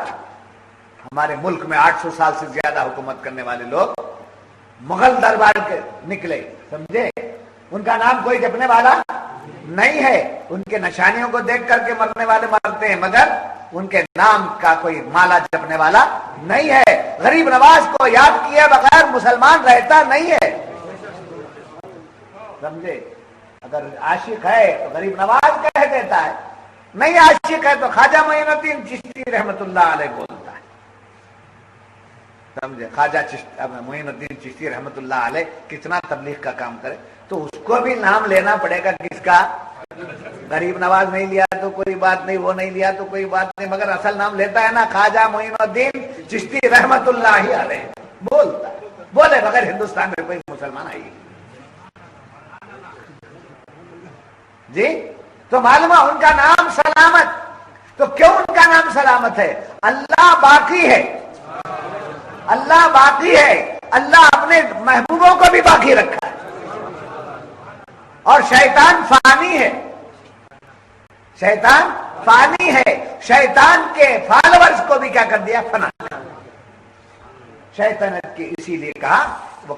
ہمارے ملک میں 800 سال سے زیادہ حکومت کرنے والے لوگ مغل دربار کے نکلے, سمجھے. ان کا نام کوئی جپنے والا نہیں ہے, ان کے نشانیوں کو دیکھ کر کے مرنے والے مرتے ہیں, مگر ان کے نام کا کوئی مالا جپنے والا نہیں ہے. غریب نواز کو یاد کیے بغیر مسلمان رہتا نہیں ہے, سمجھے. اگر عاشق ہے تو غریب نواز کہہ دیتا ہے, نہیں عاشق ہے تو خواجہ معین الدین چشتی رحمت اللہ علیہ بولتا ہے, سمجھے. خواجہ معین الدین چشتی رحمت اللہ علیہ کتنا تبلیغ کا کام کرے, تو اس کو بھی نام لینا پڑے گا کس کا, غریب نواز نہیں لیا تو کوئی بات نہیں, وہ نہیں لیا تو کوئی بات نہیں, مگر اصل نام لیتا ہے نا, خواجہ معین الدین چشتی رحمت اللہ علیہ بولتا ہے. بولے بغیر ہندوستان میں کوئی مسلمان آئی جی. تو معلوم ان کا نام سلامت. تو کیوں ان کا نام سلامت ہے, اللہ باقی ہے, اللہ باقی ہے, اللہ اپنے محبوبوں کو بھی باقی رکھا ہے. اور شیطان فانی ہے, شیطان فانی ہے, شیطان کے فالوورز کو بھی کیا کر دیا, فنا. شیطانت کی اسی لیے کہا وہ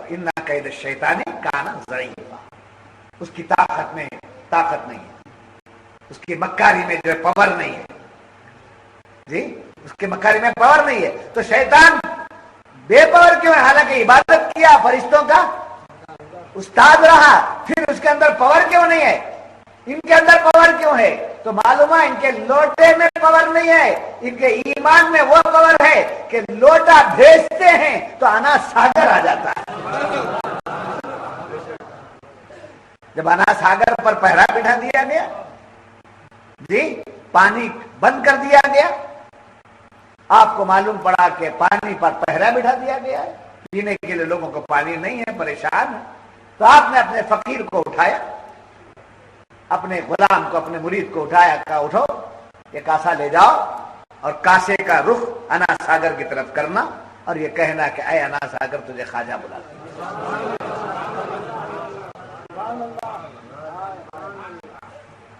ان قید الشیطان کان ضعیفا, اس کی طاقت نہیں ہے, اس کی مکاری میں جو پاور نہیں ہے, جی اس کی مکاری میں پاور نہیں ہے. تو شیطان بے پاور کیوں ہے, حالانکہ عبادت کیا فرشتوں کا استاد رہا, پھر اس کے اندر پاور کیوں نہیں ہے, ان کے اندر پاور کیوں ہے. تو معلوم ہے ان کے لوٹے میں پاور نہیں ہے, ان کے ایمان میں وہ پاور ہے کہ لوٹا بھیجتے ہیں تو انا ساگر آ جاتا ہے. جب انا ساگر پر پہرا بٹھا دیا گیا, جی پانی بند کر دیا گیا, آپ کو معلوم پڑا کہ پانی پر پہرا بٹھا دیا گیا ہے, پینے کے لیے لوگوں کو پانی نہیں ہے, پریشان ہے, تو آپ نے اپنے فقیر کو اٹھایا, اپنے غلام کو, اپنے مرید کو اٹھایا, کہا اٹھو یہ کاسا لے جاؤ, اور کاسے کا رخ انا ساگر کی طرف کرنا, اور یہ کہنا کہ اے انا ساگر تجھے خواجہ بلاتا ہے.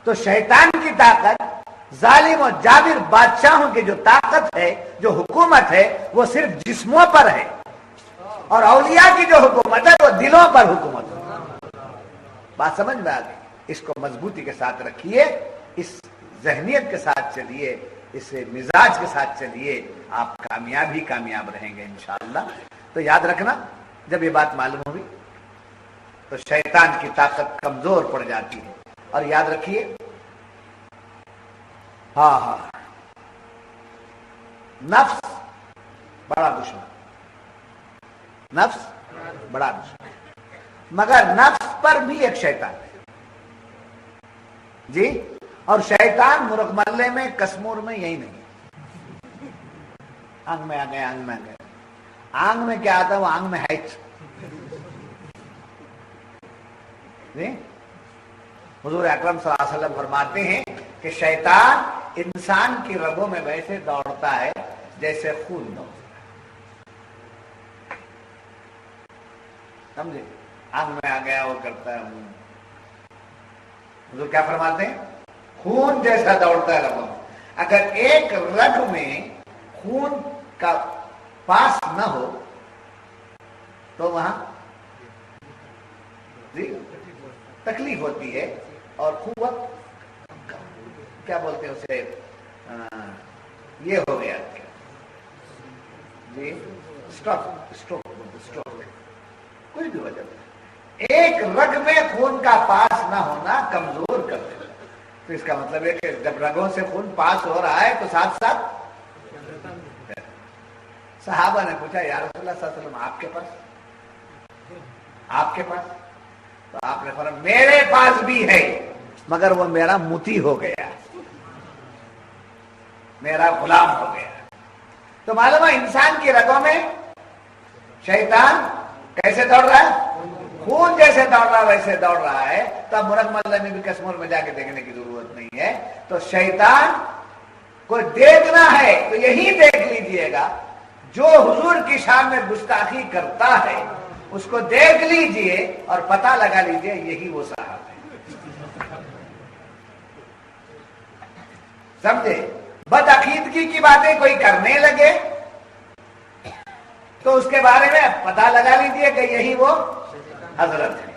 تو شیطان کی طاقت, ظالم و جابر بادشاہوں کی جو طاقت ہے, جو حکومت ہے, وہ صرف جسموں پر ہے, اور اولیاء کی جو حکومت ہے وہ دلوں پر حکومت ہے. بات سمجھ میں آ گئی. اس کو مضبوطی کے ساتھ رکھیے, اس ذہنیت کے ساتھ چلیے, اس مزاج کے ساتھ چلیے, آپ کامیاب رہیں گے انشاءاللہ. تو یاد رکھنا, جب یہ بات معلوم ہوگی تو شیطان کی طاقت کمزور پڑ جاتی ہے. اور یاد رکھیے, ہاں نفس بڑا دشمن, نفس بڑا دشمن, مگر نفس پر بھی ایک شیطان ہے. جی، اور شیطان مرغ ملے میں کسمور میں یہی نہیں ہے، آنگ میں آ گئے، آنگ میں آ گئے، آنگ میں کیا آتا ہے وہ آنگ میں ہے جی۔ حضور اکرم صلی اللہ علیہ وسلم فرماتے ہیں کہ شیطان انسان کی رگوں میں ویسے دوڑتا ہے جیسے خون دوڑتا ہے، سمجھے؟ آنگ میں آ گیا وہ کرتا ہے، حضور کیا فرماتے ہیں؟ خون جیسا دوڑتا ہے رگوں میں۔ اگر ایک رگ میں خون کا پاس نہ ہو تو وہاں جی تکلیف ہوتی ہے اور قوت کیا بولتے ہیں اسے، یہ ہو گیا جی اسٹروک کوئی بھی وجہ نہیں۔ ایک رگ میں خون کا پاس نہ ہونا کمزور کر دیتا، تو اس کا مطلب ہے کہ جب رگوں سے خون پاس ہو رہا ہے تو ساتھ ساتھ صحابہ نے پوچھا یا رسول اللہ صلی اللہ علیہ وسلم آپ کے پاس، تو آپ نے فرمایا میرے پاس بھی ہے مگر وہ میرا متی ہو گیا، میرا غلام ہو گیا۔ تو معلوم ہے انسان کی رگوں میں شیطان کیسے دوڑ رہا ہے؟ خون جیسے دوڑ رہا ہے ویسے دوڑ رہا ہے۔ تو اب مرغ ملے میں بھی کشمور میں جا کے دیکھنے کی ضرورت نہیں ہے۔ تو شیطان کو دیکھنا ہے تو یہی دیکھ لیجئے گا، جو حضور کی شان میں گستاخی کرتا ہے اس کو دیکھ لیجئے اور پتہ لگا لیجئے یہی وہ صاحب ہے، سمجھے؟ بدعقیدگی کی باتیں کوئی کرنے لگے تو اس کے بارے میں پتہ لگا لیجئے کہ یہی وہ حضرت ہیں،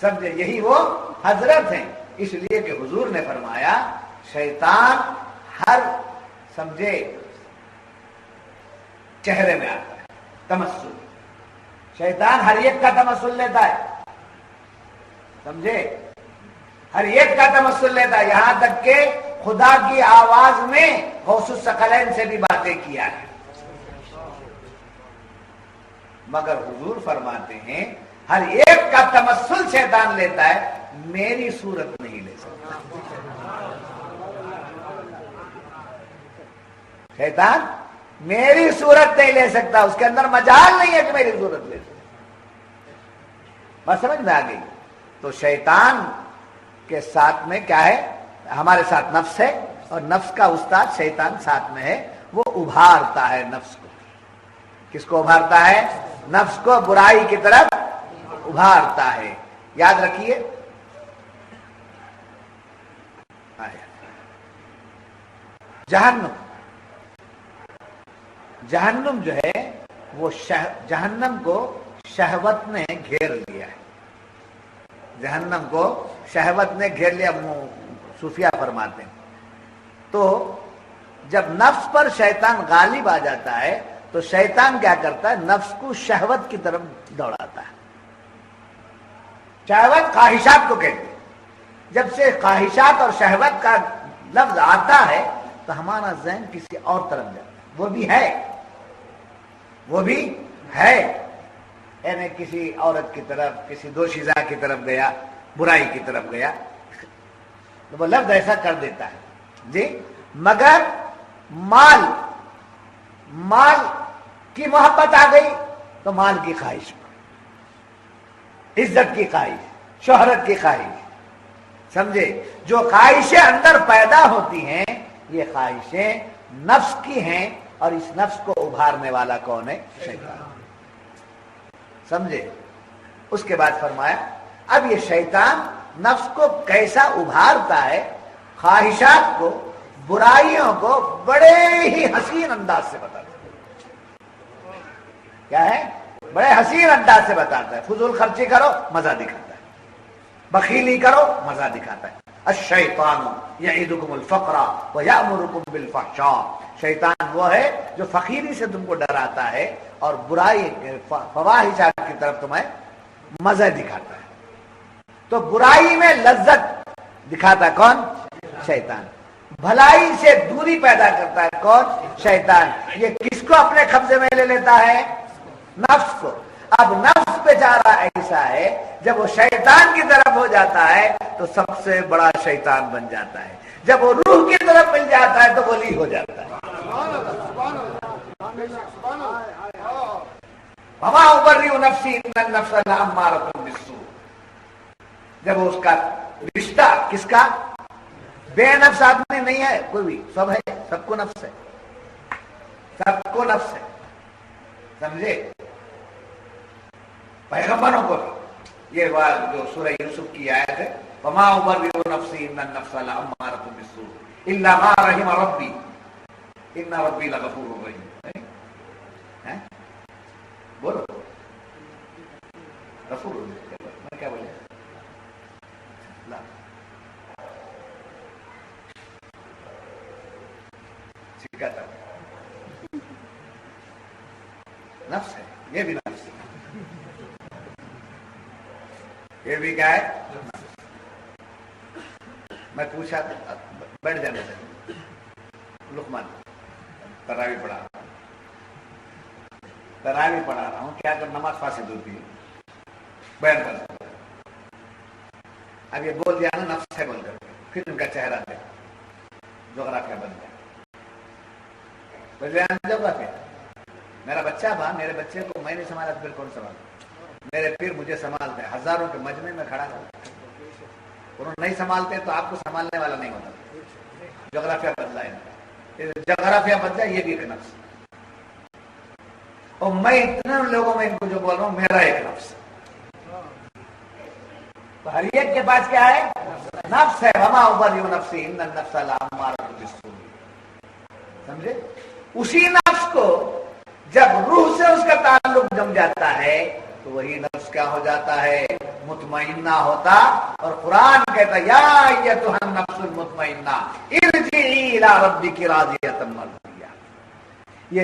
سمجھے؟ یہی وہ حضرت ہیں۔ اس لیے کہ حضور نے فرمایا شیطان ہر سمجھے چہرے میں آتا ہے، تمثل، شیطان ہر ایک کا تمثل لیتا ہے، سمجھے؟ ہر ایک کا تمثل لیتا ہے، یہاں تک کہ خدا کی آواز میں غوث الثقلین سے بھی باتیں کیا ہے، مگر حضور فرماتے ہیں ہر ایک کا تمثل شیطان لیتا ہے، میری صورت نہیں لے سکتا شیطان، میری صورت نہیں لے سکتا، اس کے اندر مجال نہیں ہے کہ میری صورت لے سکتا۔ بات سمجھ میں آ گئی؟ تو شیطان کے ساتھ میں کیا ہے؟ ہمارے ساتھ نفس ہے، اور نفس کا استاد شیطان ساتھ میں ہے، وہ ابھارتا ہے نفس کو۔ کس کو ابھارتا ہے؟ نفس کو برائی کی طرف ابھارتا ہے۔ یاد رکھیے جہنم جو ہے وہ جہنم کو شہوت نے گھیر لیا ہے، جہنم کو شہوت نے گھیر لیا، صوفیہ فرماتے ہیں۔ تو جب نفس پر شیطان غالب آ جاتا ہے تو شیطان کیا کرتا ہے؟ نفس کو شہوت کی طرف دوڑاتا ہے۔ شہوت خواہشات کو کہتے ہیں۔ جب سے خواہشات اور شہوت کا لفظ آتا ہے تو ہمارا ذہن کسی اور طرف جاتا ہے، وہ بھی ہے، یعنی کسی عورت کی طرف، کسی دوشیزہ کی طرف گیا، برائی کی طرف گیا، تو وہ لفظ ایسا کر دیتا ہے جی۔ مگر مال کی محبت آ گئی تو مال کی خواہش، عزت کی خواہش، شہرت کی خواہش، سمجھے؟ جو خواہشیں اندر پیدا ہوتی ہیں یہ خواہشیں نفس کی ہیں، اور اس نفس کو ابھارنے والا کون ہے؟ شیطان، سمجھے؟ اس کے بعد فرمایا اب یہ شیطان نفس کو کیسا ابھارتا ہے؟ خواہشات کو، برائیوں کو بڑے ہی حسین انداز سے بتاتا ہے۔ کیا ہے؟ بڑے حسین انداز سے بتاتا ہے۔ فضول خرچی کرو، مزہ دکھاتا ہے، بخیلی کرو، مزہ دکھاتا ہے۔ الشیطان یعدکم الفقر ویأمرکم بالفحشاء، شیطان وہ ہے جو فقیری سے تم کو ڈراتا ہے اور برائی فواحشات کی طرف تمہیں مزہ دکھاتا ہے۔ تو برائی میں لذت دکھاتا ہے کون؟ شیطان۔ بھلائی سے دوری پیدا کرتا ہے کون؟ شیطان۔ یہ کس کو اپنے قبضے میں لے لیتا ہے؟ نفس کو۔ اب نفس بیچارہ ایسا ہے جب وہ شیطان کی طرف ہو جاتا ہے تو سب سے بڑا شیطان بن جاتا ہے، جب وہ روح کی طرف مل جاتا ہے تو ولی ہو جاتا ہے۔ وما ابرئ نفسی ان النفس لامارۃ بالسوء، جب اس کا رشتہ کس کا، بے نفس آدمی نہیں ہے کوئی بھی، سب ہے، سب کو نفس ہے، سب کو نفس ہے، سمجھے؟ پیغمبروں کو بھی یہ بات جو سورہ یوسف کی آیت ہے، وما ابرئ نفسی ان النفس لامارۃ بالسوء الا ما رحم ربی ان ربی لغفور رحیم۔ بولو غفور، میں کیا بولے؟ سکھاتا ہوں، نفس ہے، یہ بھی نفس ہے، یہ بھی کیا ہے؟ میں پوچھا بیٹھ جانے سے لقمان تراویح پڑھا رہا ہوں، کیا کر نماز فاسد ہوتی ہے، بیان کر، اب یہ بول دیا نا نفس ہے بول کر، پھر ان کا چہرہ دے جغرافیہ بن گیا، جغرافیہ، میرا بچہ تھا، میرے بچے کو میں نہیں سنبھالا، پھر کون سنبھالا؟ میرے پیر مجھے سنبھالتے ہیں، ہزاروں کے مجمع میں کھڑا تھا، انہوں نہیں سنبھالتے تو آپ کو سنبھالنے والا نہیں ہوتا، جغرافیہ بدلا ہے، جغرافیہ بدلا، یہ بھی ایک نفس، اور میں اتنے لوگوں میں ان کو جو بول رہا ہوں میرا ایک نفس، تو ہر ایک کے پاس کیا ہے؟ نفس ہے، وما ابرئ نفسی ان النفس لامارۃ بالسوء، سمجھے؟ اسی نفس کو جب روح سے اس کا تعلق جم جاتا ہے تو وہی نفس کیا ہو جاتا ہے؟ مطمئنہ ہوتا، اور قرآن کہتا یا ایتھا النفس المطمئنہ ارجعی الی ربک راضیۃ مرضیہ، یہ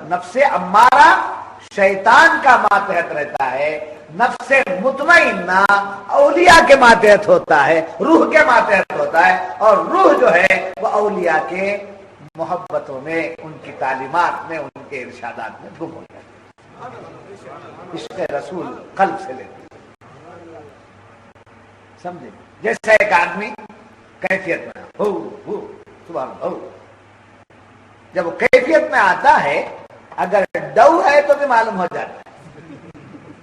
نفس امارہ شیطان کا ماتحت رہتا ہے، نفس مطمئنہ اولیاء کے ماتحت ہوتا ہے، روح کے ماتحت ہوتا ہے، اور روح جو ہے وہ اولیاء کے محبتوں میں، ان کی تعلیمات میں، ان کے ارشادات میں گم ہو جاتا ہے، عشق رسول قلب سے لیتے، سمجھے؟ جیسے ایک آدمی کیفیت میں سبحان اللہ، جب وہ کیفیت میں آتا ہے، اگر ڈو ہے تو بھی معلوم ہو جاتا ہے،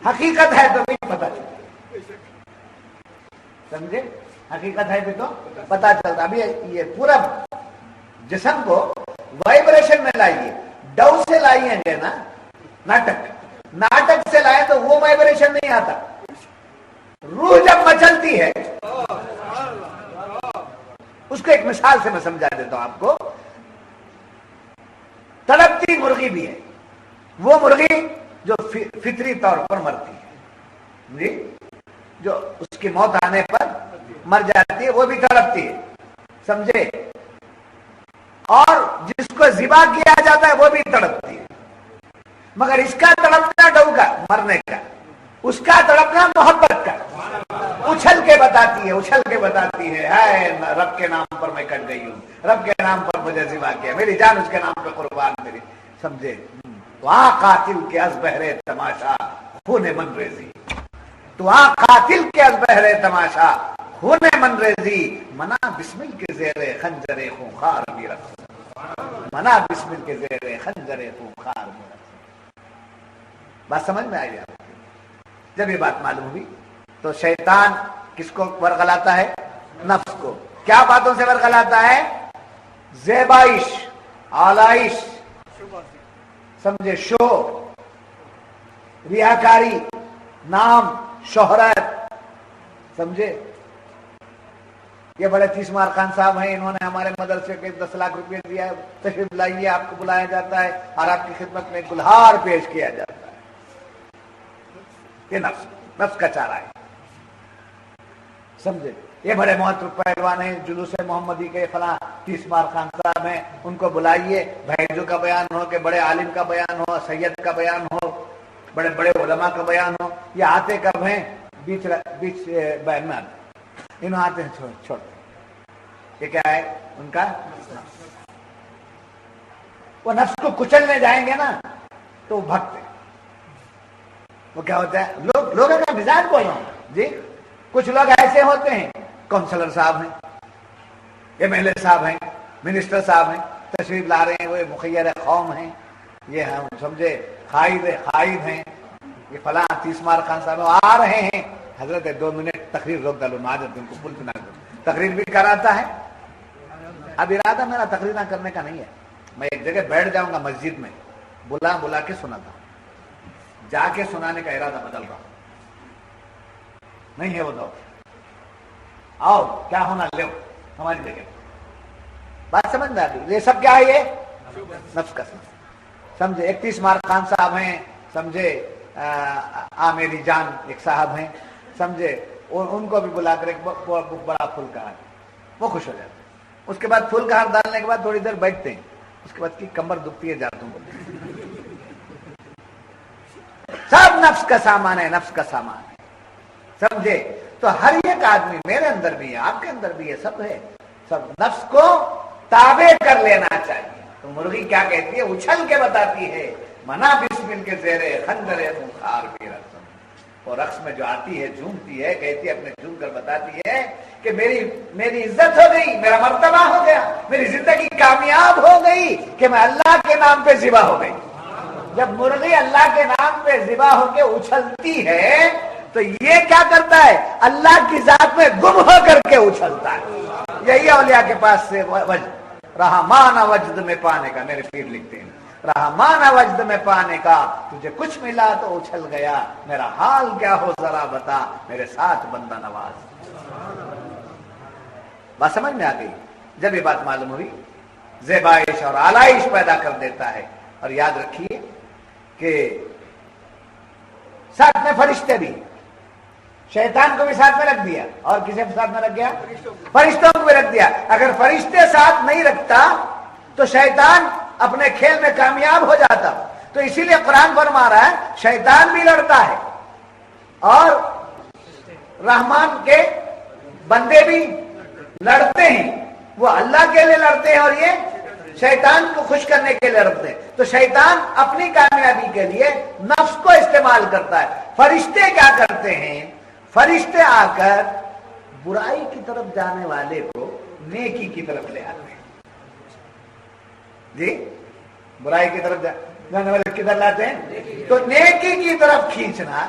حقیقت ہے تو بھی پتہ چلتا ہے، سمجھے؟ حقیقت ہے بھی تو پتہ چلتا۔ ابھی یہ پورا جسم کو وائبریشن میں لائیے، ڈو سے لائیے گے نا، ناٹک سے لائے تو وہ وائبریشن نہیں آتا، روح جب مچلتی ہے، اس کو ایک مثال سے میں سمجھا دیتا ہوں آپ کو، تڑپتی مرغی بھی ہے، وہ مرغی جو فطری طور پر مرتی ہے، جی، جو اس کی موت آنے پر مر جاتی ہے، وہ بھی تڑپتی ہے، سمجھے؟ اور جس کو ذبح کیا جاتا ہے وہ بھی تڑپتی ہے، مگر اس کا تڑپنا ڈو کا مرنے کا، اس کا تڑپنا محبت کا، اچھل کے بتاتی ہے ہائے رب کے نام پر میں کٹ گئی ہوں، رب کے نام پر مجھے ذبح کیا، میری جان اس کے نام پہ قربان میری، سمجھے؟ وہاں قاتل کے از بہرے تماشا خون من ریزی، تو وہاں قاتل کے از بہرے تماشا خون من ریزی، منا بسمل کے زیر خنجر خونخوار بھی رقص، منا بسمل کے زیر خنجر خونخوار بھی رقص۔ بات سمجھ میں آئی آپ؟ جب یہ بات معلوم ہوئی تو شیطان کس کو ورغلاتا ہے؟ نفس کو، کیا باتوں سے ورغلاتا ہے؟ زیبائش، آلائش، سمجھے، شو، ریاکاری، نام، شہرت، سمجھے؟ یہ بڑے تیسمار خان صاحب ہیں، انہوں نے ہمارے مدرسے کے 10 لاکھ روپے دیا ہے، تشریف لائیے، آپ کو بلایا جاتا ہے اور آپ کی خدمت میں گلہار پیش کیا جاتا ہے، یہ نفس کا چارہ ہے، سمجھے؟ یہ بڑے محترم پہلوان ہیں، جلوس محمدی کے فلاں تیسمار خان صاحب ہیں، ان کو بلائیے، بھیجو کا بیان ہو، کہ بڑے عالم کا بیان ہو، سید کا بیان ہو، بڑے بڑے علماء کا بیان ہو، یہ آتے کب ہیں؟ بیچ بیان میں آتے، انہوں آتے ہیں چھوڑ، یہ کیا ہے ان کا؟ وہ نفس کو کچلنے جائیں گے نا تو وہ بھگتے، وہ کیا ہوتا ہے؟ لوگوں کا مزاج بول رہا ہوں جی. کچھ لوگ ایسے ہوتے ہیں، کونسلر صاحب ہیں، ایم ایل اے صاحب ہیں، منسٹر صاحب ہیں، تشریف لا رہے ہیں، وہ مخیر قوم ہیں، یہ ہم سمجھے قائد ہیں، یہ فلاں تیسمار خان صاحب آ رہے ہیں. حضرت 2 منٹ تقریر روک ڈالو، معذرت ان کو پل پہ نہ کرو. تقریر بھی کراتا ہے. اب ارادہ میرا تقریر نہ کرنے کا نہیں ہے، میں ایک جگہ بیٹھ جاؤں گا مسجد میں، بلا کے سناتا ہوں، جا کے سنانے کا ارادہ بدل رہا ہوں. نہیں ہے وہ دور. آؤ کیا ہونا لو ہماری جگہ. بات سمجھ میں آتی؟ یہ سب کیا ہے؟ یہ نفس کا سمجھے. 31 مار خان صاحب ہیں، سمجھے میری جان ایک صاحب ہیں، سمجھے، اور ان کو بھی بلا کر ایک بڑا پھول کا ہار، وہ خوش ہو جاتے ہیں. اس کے بعد پھول کا ہار ڈالنے کے بعد تھوڑی دیر بیٹھتے ہیں، اس کے بعد کی کمر دکھتی ہے جاتا ہوں. سب نفس کا سامان ہے، نفس کا سامان ہے، سمجھے. تو ہر ایک آدمی، میرے اندر بھی ہے، آپ کے اندر بھی ہے، سب ہے، سب نفس کو تابع کر لینا چاہیے. تو مرغی کیا کہتی ہے؟ اچھل کے بتاتی ہے، منا بسمل کے زیرے خنجر خار کی رقص. اور رقص میں جو آتی ہے، جھومتی ہے، کہتی ہے، اپنے جھوم کر بتاتی ہے کہ میری عزت ہو گئی، میرا مرتبہ ہو گیا، میری زندگی کامیاب ہو گئی کہ میں اللہ کے نام پہ ذبح ہو گئی. جب مرغی اللہ کے نام پہ ذبح ہو کے اچھلتی ہے تو یہ کیا کرتا ہے؟ اللہ کی ذات میں گم ہو کر کے اچھلتا ہے. یہی اولیاء کے پاس سے رہا مانا وجد میں پانے کا. میرے پیر لکھتے ہیں، رہا مانا وجد میں پانے کا، تجھے کچھ ملا تو اچھل گیا، میرا حال کیا ہو ذرا بتا، میرے ساتھ بندہ نواز. بات سمجھ میں آ گئی؟ جب یہ بات معلوم ہوئی، زیبائش اور آلائش پیدا کر دیتا ہے. اور یاد رکھیے کہ ساتھ میں فرشتے بھی، شیطان کو بھی ساتھ میں رکھ دیا، اور کسے ساتھ میں رکھ گیا؟ فرشتوں کو بھی رکھ دیا. اگر فرشتے ساتھ نہیں رکھتا تو شیطان اپنے کھیل میں کامیاب ہو جاتا. تو اسی لیے قرآن فرما رہا ہے شیطان بھی لڑتا ہے اور رحمان کے بندے بھی لڑتے ہیں. وہ اللہ کے لیے لڑتے ہیں اور یہ شیطان کو خوش کرنے کے لیے لڑتے ہیں. تو شیطان اپنی کامیابی کے لیے نفس کو استعمال کرتا ہے. فرشتے کیا کرتے ہیں؟ فرشتے آ کر برائی کی طرف جانے والے کو نیکی کی طرف لے آتے ہیں. جی، برائی کی طرف جانے والے کدھر لاتے ہیں؟ تو نیکی کی طرف کھینچنا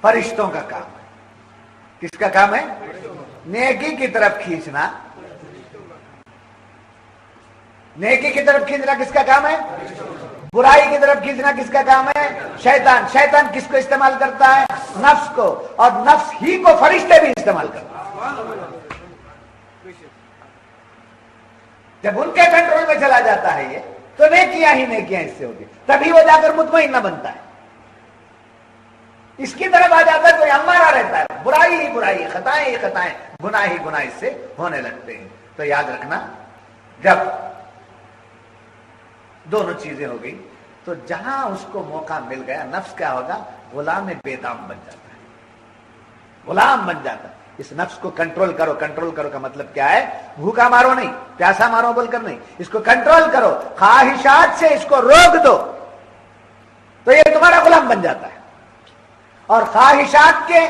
فرشتوں کا کام ہے. کس کا کام ہے؟ نیکی کی طرف کھینچنا. نیکی کی طرف کھینچنا کس کا کام ہے؟ برائی کی طرف کھینچنا کس کا کام ہے؟ شیطان. شیطان کس کو استعمال کرتا ہے؟ نفس کو. اور نفس ہی کو فرشتے بھی استعمال کرتے ہیں. جب ان کے کنٹرول میں چلا جاتا ہے یہ، تو نیکیاں ہی نیکیاں اس سے ہوتی، تبھی وہ جا کر مطمئن نہ بنتا ہے. اس کی طرف آ جاتا ہے کوئی ہمارا رہتا ہے، برائی ہی برائی، خطائیں ہی خطائیں، گناہ ہی گناہ اس سے ہونے لگتے ہیں. تو یاد رکھنا، جب دونوں چیزیں ہو گئی تو جہاں اس کو موقع مل گیا، نفس کیا ہوگا؟ غلام بے دام بن جاتا ہے، غلام بن جاتا ہے. اس نفس کو کنٹرول کرو. کنٹرول کرو کا مطلب کیا ہے؟ بھوکا مارو نہیں، پیاسا مارو بول کر نہیں، اس کو کنٹرول کرو، خواہشات سے اس کو روک دو تو یہ تمہارا غلام بن جاتا ہے. اور خواہشات کے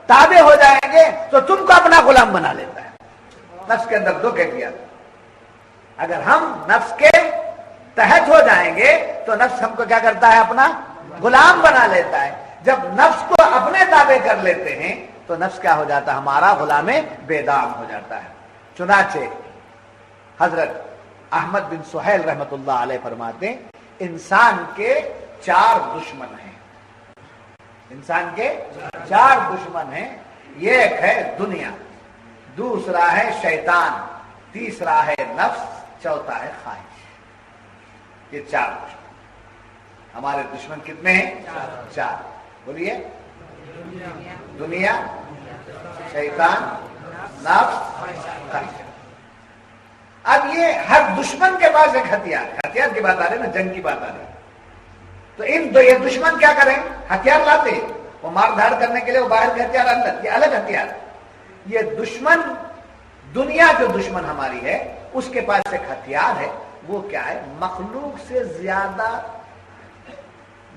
تابع ہو جائیں گے تو تم کو اپنا غلام بنا لیتا ہے. نفس کے اندر دو کیفیت. اگر ہم نفس کے تحت ہو جائیں گے تو نفس ہم کو کیا کرتا ہے؟ اپنا غلام بنا لیتا ہے. جب نفس کو اپنے تابع کر لیتے ہیں تو نفس کیا ہو جاتا ہے؟ ہمارا غلام بے دام ہو جاتا ہے. چنانچہ حضرت احمد بن سہیل رحمت اللہ علیہ فرماتے ہیں انسان کے 4 دشمن ہیں. انسان کے 4 دشمن ہیں. ایک ہے دنیا، دوسرا ہے شیطان، تیسرا ہے نفس، چوتھا ہے خواہش. یہ 4 دشمن. ہمارے دشمن کتنے ہیں؟ 4. بولیے. دنیا، شیطان، نفس، خواہش. اب یہ ہر دشمن کے پاس ایک ہتھیار. ہتھیار کی بات آ رہی ہے نا، جنگ کی بات آ رہی ہے. تو یہ دشمن کیا کریں؟ ہتھیار لاتے ہیں. وہ مار دھاڑ کرنے کے لیے وہ باہر کے ہتھیار الگ، یہ الگ ہتھیار. یہ دشمن، دنیا جو دشمن ہماری ہے، اس کے پاس ایک ہتھیار ہے. وہ کیا ہے؟ مخلوق سے زیادہ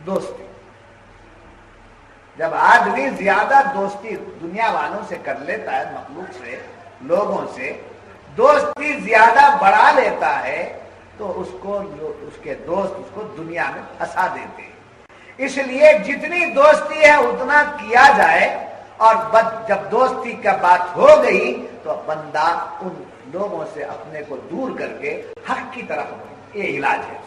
دوستی. جب آدمی زیادہ دوستی دنیا والوں سے کر لیتا ہے، مخلوق سے، لوگوں سے دوستی زیادہ بڑھا لیتا ہے، تو اس کے دوست اس کو دنیا میں پھنسا دیتے ہیں۔ اس لیے جتنی دوستی ہے اتنا کیا جائے، اور جب دوستی کا بات ہو گئی تو بندہ ان لوگوں سے اپنے کو دور کر کے حق کی طرف بڑھے۔ یہ علاج ہے،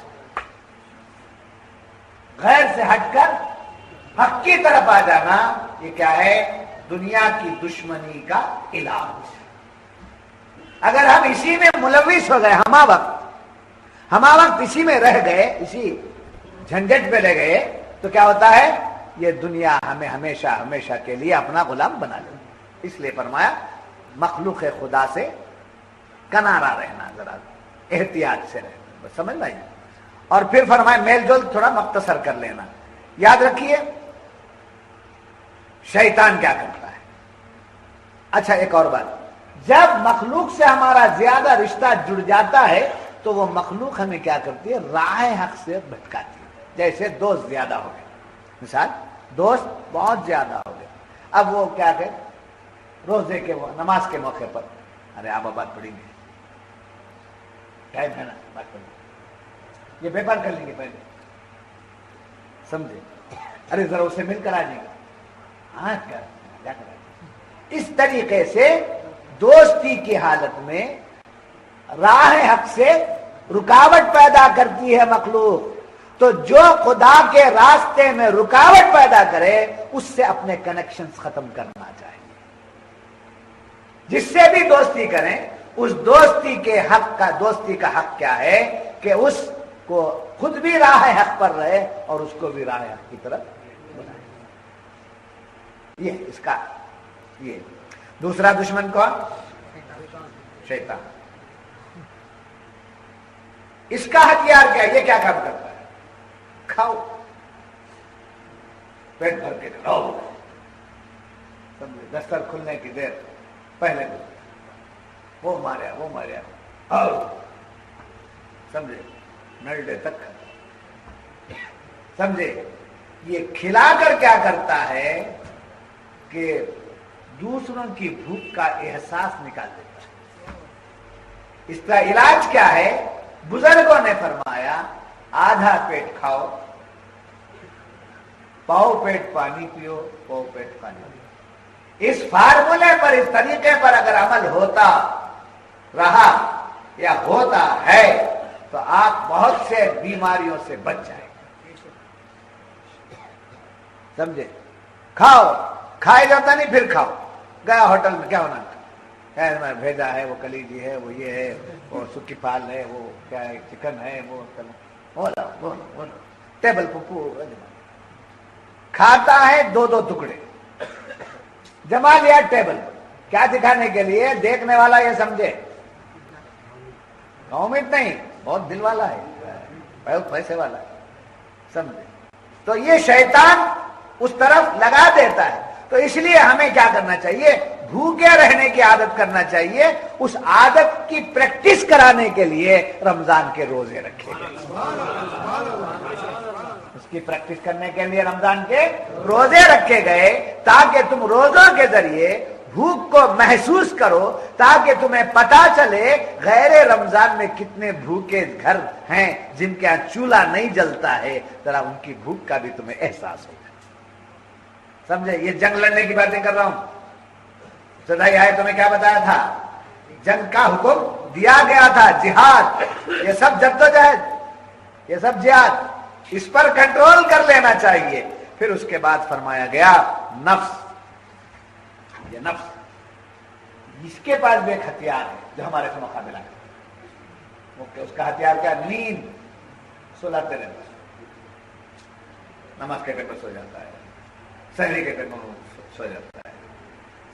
غیر سے ہٹ کر حق کی طرف آ جانا۔ یہ کیا ہے؟ دنیا کی دشمنی کا علاج۔ اگر ہم اسی میں ملوث ہو گئے، ہما وقت اسی میں رہ گئے، اسی جھنجٹ پہ رہ گئے، تو کیا ہوتا ہے؟ یہ دنیا ہمیں ہمیشہ کے لیے اپنا غلام بنا لے۔ اس لیے فرمایا مخلوق خدا سے کنارہ رہنا، ذرا احتیاط سے رہنا، بس سمجھ لائیے۔ اور پھر فرمایا میل جول تھوڑا مختصر کر لینا۔ یاد رکھیے شیطان کیا کرتا ہے۔ اچھا ایک اور بات، جب مخلوق سے ہمارا زیادہ رشتہ جڑ جاتا ہے تو وہ مخلوق ہمیں کیا کرتی ہے؟ راہ حق سے بھٹکاتی ہے۔ جیسے دوست زیادہ ہو گئے، مثال دوست بہت زیادہ ہو گئے، اب وہ کیا کہ روزے کے نماز کے موقع پر، ارے آپ بات پڑھیں گے، ٹائم ہے نا، بات پڑھیں گے، یہ پیپر کر لیں گے پہلے، سمجھے؟ ارے ذرا اسے مل کر آ جائے گا، ہاں کیا کریں؟ اس طریقے سے دوستی کی حالت میں راہ حق سے رکاوٹ پیدا کرتی ہے مخلوق، تو جو خدا کے راستے میں رکاوٹ پیدا کرے اس سے اپنے کنیکشنز ختم کرنا چاہیے۔ جس سے بھی دوستی کریں، اس دوستی کا حق کیا ہے کہ اس کو خود بھی راہ حق پر رہے اور اس کو بھی راہ حق کی طرف بلائے۔ یہ اس کا یہ دوسرا دشمن کون؟ شیطان۔ اس کا ہتھیار کیا ہے؟ یہ کیا کام کرتا ہے؟ کھاؤ، پیٹ بھر کے رہو، سمجھے؟ دستر کھلنے کی دیر پہلے وہ ماریا اور سمجھے نلڈے تک، سمجھے؟ یہ کھلا کر کیا کرتا ہے کہ دوسروں کی بھوک کا احساس نکال دیتا ہے۔ اس کا علاج کیا ہے؟ بزرگوں نے فرمایا آدھا پیٹ کھاؤ، پاؤ پیٹ پانی پیو، پاؤ پیٹ پانی پیو۔ اس فارمولے پر، اس طریقے پر اگر عمل ہوتا رہا یا ہوتا ہے تو آپ بہت سے بیماریوں سے بچ جائیں گے، سمجھے؟ کھاؤ، کھائے جاتا نہیں پھر کھاؤ۔ گیا ہوٹل میں کیا ہونا، میں بھیجا ہے، وہ کلیجی ہے، وہ یہ ہے، وہ سکی پال ہے، وہ کیا ہے، چکن ہے، وہ ٹیبل پپو کھاتا ہے، دو ٹکڑے جما لیا ٹیبل پر، کیا دکھانے کے لیے؟ دیکھنے والا یہ سمجھے امید نہیں، بہت دل والا ہے، بہت پیسے والا ہے، سمجھے؟ تو یہ شیطان اس طرف لگا دیتا ہے۔ تو اس لیے ہمیں کیا کرنا چاہیے؟ بھوکے رہنے کی عادت کرنا چاہیے۔ اس عادت کی پریکٹس کرانے کے لیے رمضان کے روزے رکھے گئے، اس کی پریکٹس کرنے کے لیے رمضان کے روزے رکھے گئے، تاکہ تم روزوں کے ذریعے بھوک کو محسوس کرو، تاکہ تمہیں پتا چلے غیر رمضان میں کتنے بھوکے گھر ہیں جن کے یہاں چولہا نہیں جلتا ہے، ذرا ان کی بھوک کا بھی تمہیں احساس ہوگا، سمجھے؟ یہ جنگ لڑنے کی باتیں کر رہا ہوں، صدائی آئے تمہیں کیا بتایا تھا؟ جنگ کا حکم دیا گیا تھا، جہاد، یہ سب جدوجہد، یہ سب جہاد، اس پر کنٹرول کر لینا چاہیے۔ پھر اس کے بعد فرمایا گیا نفس، یہ نفس، اس کے پاس بھی ایک ہتھیار ہے جو ہمارے سے مقابلہ کرے۔ اس کا ہتھیار کیا؟ نیند، سلاتے رہتا ہے، نماز کے ٹائم پر سو جاتا ہے، سحری کے ٹائم پر سو جاتا ہے،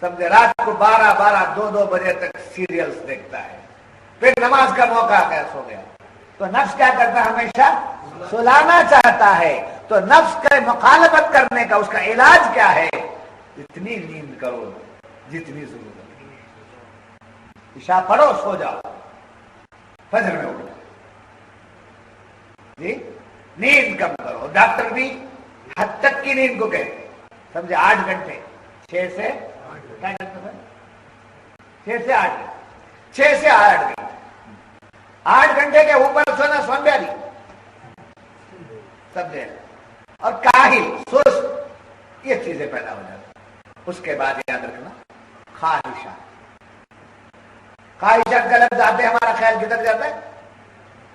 سمجھے؟ رات کو 12 بجے تک سیریلز دیکھتا ہے، پھر نماز کا موقع آ گیا، سو گیا۔ تو نفس کیا کرتا ہے؟ ہمیشہ سلانا چاہتا ہے۔ تو نفس کا مخالفت کرنے کا اس کا علاج کیا ہے؟ اتنی نیند کرو جتنی ضرورت ہے، عشاء پڑھو، سو جاؤ، فجر میں اٹھو، جی نیند کم کرو۔ ڈاکٹر بھی حد تک کی نیند کو کہتے، سمجھے 8 گھنٹے 6 سے کیا کرتے ہیں 6 سے 8 6 سے 8 گھنٹے 8 گھنٹے کے اوپر سونا سومبیاری سمجھے اور کاہل سست یہ چیزیں پیدا ہو جاتی. اس کے بعد یاد رکھنا خواہشات کا لفظ آتے ہمارا خیال کدھر جاتا ہے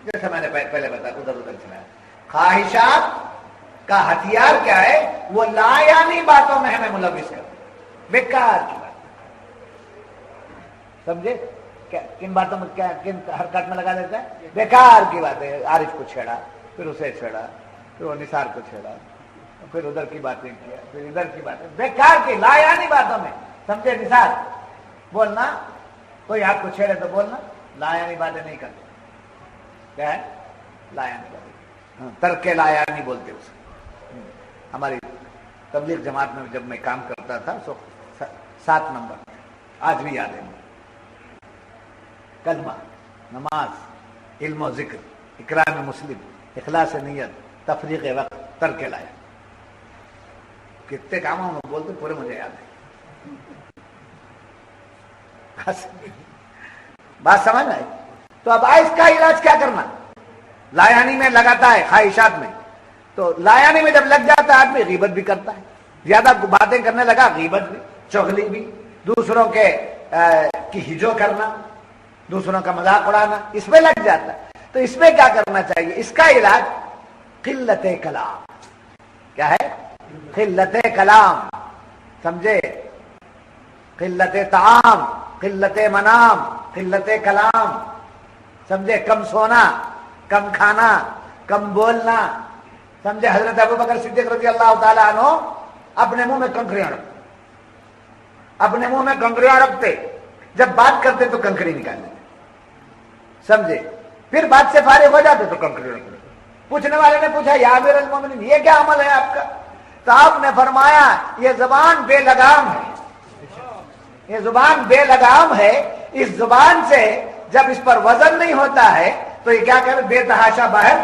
جیسے میں نے پہلے بتایا ادھر چلا. خواہشات کا ہتھیار کیا ہے وہ لا یعنی باتوں میں ہمیں ملوث کر بیکار کی بات سمجھے کن باتوں میں کن حرکت میں لگا دیتا ہے بیکار کی باتیں. عارف کو چھیڑا پھر اسے چھیڑا پھر وہ نثار کو چھیڑا پھر ادھر کی باتیں کیا پھر ادھر کی باتیں بیکار کی لا یعنی باتوں میں سمجھے. نثار بولنا کوئی آپ کو چھیڑے تو بولنا لا یعنی باتیں نہیں کرتے کیا ہے لا یعنی باتیں ترک لا یعنی بولتے اسے. ہماری تبلیغ جماعت میں جب میں کام کرتا تھا 7 نمبر آج بھی یاد ہے کلمہ نماز علم و ذکر اکرام مسلم اخلاص نیت تفریق وقت ترک لا یعنی کتنے کاموں میں بولتے پورے مجھے یاد ہے. بات سمجھ آئی. تو اب اس کا علاج کیا کرنا لایانی میں لگاتا ہے خواہشات میں تو لایانی میں جب لگ جاتا ہے آدمی غیبت بھی کرتا ہے زیادہ باتیں کرنے لگا غیبت بھی چغلی بھی دوسروں کے کی ہجو کرنا دوسروں کا مذاق اڑانا اس میں لگ جاتا ہے. تو اس میں کیا کرنا چاہیے اس کا علاج قلت کلام کیا ہے قلت کلام سمجھے قلت طعام قلت منام قلت کلام سمجھے کم سونا کم کھانا کم بولنا سمجھے. حضرت ابوبکر صدیق رضی اللہ تعالیٰ عنہ اپنے منہ میں کنکریاں رکھتے اپنے منہ میں کنکریاں رکھتے جب بات کرتے تو کنکری نکال لیتے سمجھے. پھر بات سے فارغ ہو جاتے تو کنکری رکھتے. پوچھنے والے نے پوچھا یا امیر المومنین یہ کیا عمل ہے آپ کا تو آپ نے فرمایا یہ زبان بے لگام ہے یہ زبان بے لگام ہے. اس زبان سے جب اس پر وزن نہیں ہوتا ہے تو یہ کیا کہ بے تحاشا باہر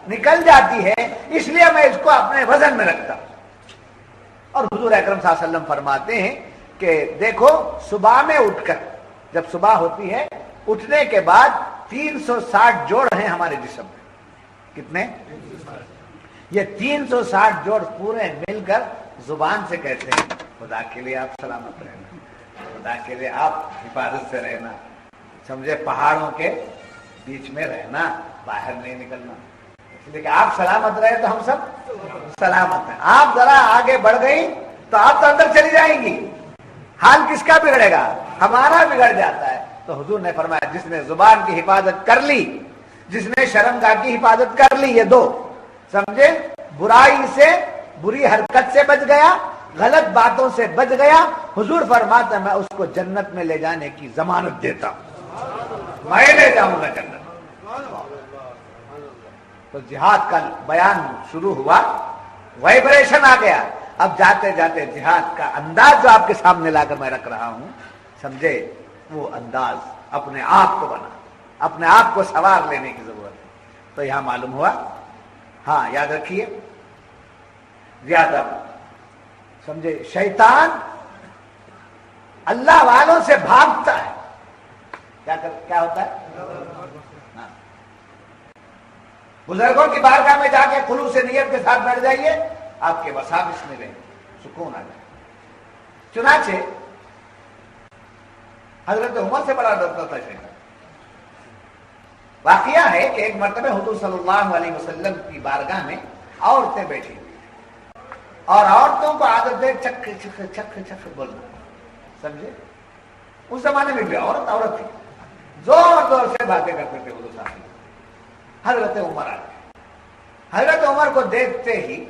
نکل جاتی ہے اس لیے میں اس کو اپنے وزن میں رکھتا ہوں. اور حضور اکرم صلی اللہ علیہ وسلم فرماتے ہیں کہ دیکھو صبح میں اٹھ کر جب صبح ہوتی ہے اٹھنے کے بعد 360 جوڑ ہیں ہمارے جسم میں. کتنے یہ 360 جوڑ پورے مل کر زبان سے کہتے ہیں خدا کے لیے آپ سلامت رہنا خدا کے لیے آپ حفاظت سے رہنا سمجھے پہاڑوں کے بیچ میں رہنا باہر نہیں نکلنا اس لیے کہ آپ سلامت رہے تو ہم سب سلامت ہیں. آپ ذرا آگے بڑھ گئی تو آپ تو اندر چلی جائیں گی حال کس کا بگڑے گا ہمارا بگڑ جاتا ہے. تو حضور نے فرمایا جس نے زبان کی حفاظت کر لی جس نے شرمگاہ کی حفاظت کر لی یہ دو سمجھے برائی سے بری حرکت سے بچ گیا غلط باتوں سے بچ گیا. حضور فرماتا میں اس کو جنت میں لے جانے کی ضمانت دیتا ہوں میں لے جاؤں گا جنت. تو جہاد کا بیان شروع ہوا وائبریشن آ گیا. اب جاتے جاتے جہاد کا انداز جو آپ کے سامنے لا کر میں رکھ رہا ہوں سمجھے وہ انداز اپنے آپ کو بنا اپنے آپ کو سوار لینے کی ضرورت ہے. تو یہاں معلوم ہوا ہاں یاد رکھیے زیادہ سمجھے شیطان اللہ والوں سے بھاگتا ہے کیا ہوتا ہے بزرگوں کی بارگاہ میں جا کے خلوص نیت کے ساتھ بیٹھ جائیے آپ کے وساوس میں رہیں سکون آ جائے. چنانچہ حضرت عمر سے بڑا ڈرتا تھا شیطان. واقعہ ہے کہ ایک مرتبہ حضور صلی اللہ علیہ وسلم کی بارگاہ میں عورتیں بیٹھی ہوئی اور عورتوں کو عادت ہے چک چک چک چک بولنا سمجھے. اس زمانے میں بھی عورت تھی زور زور سے باتیں کرتے تھے حضور صاحب. حضرت عمر آ گئے. حضرت عمر کو دیکھتے ہی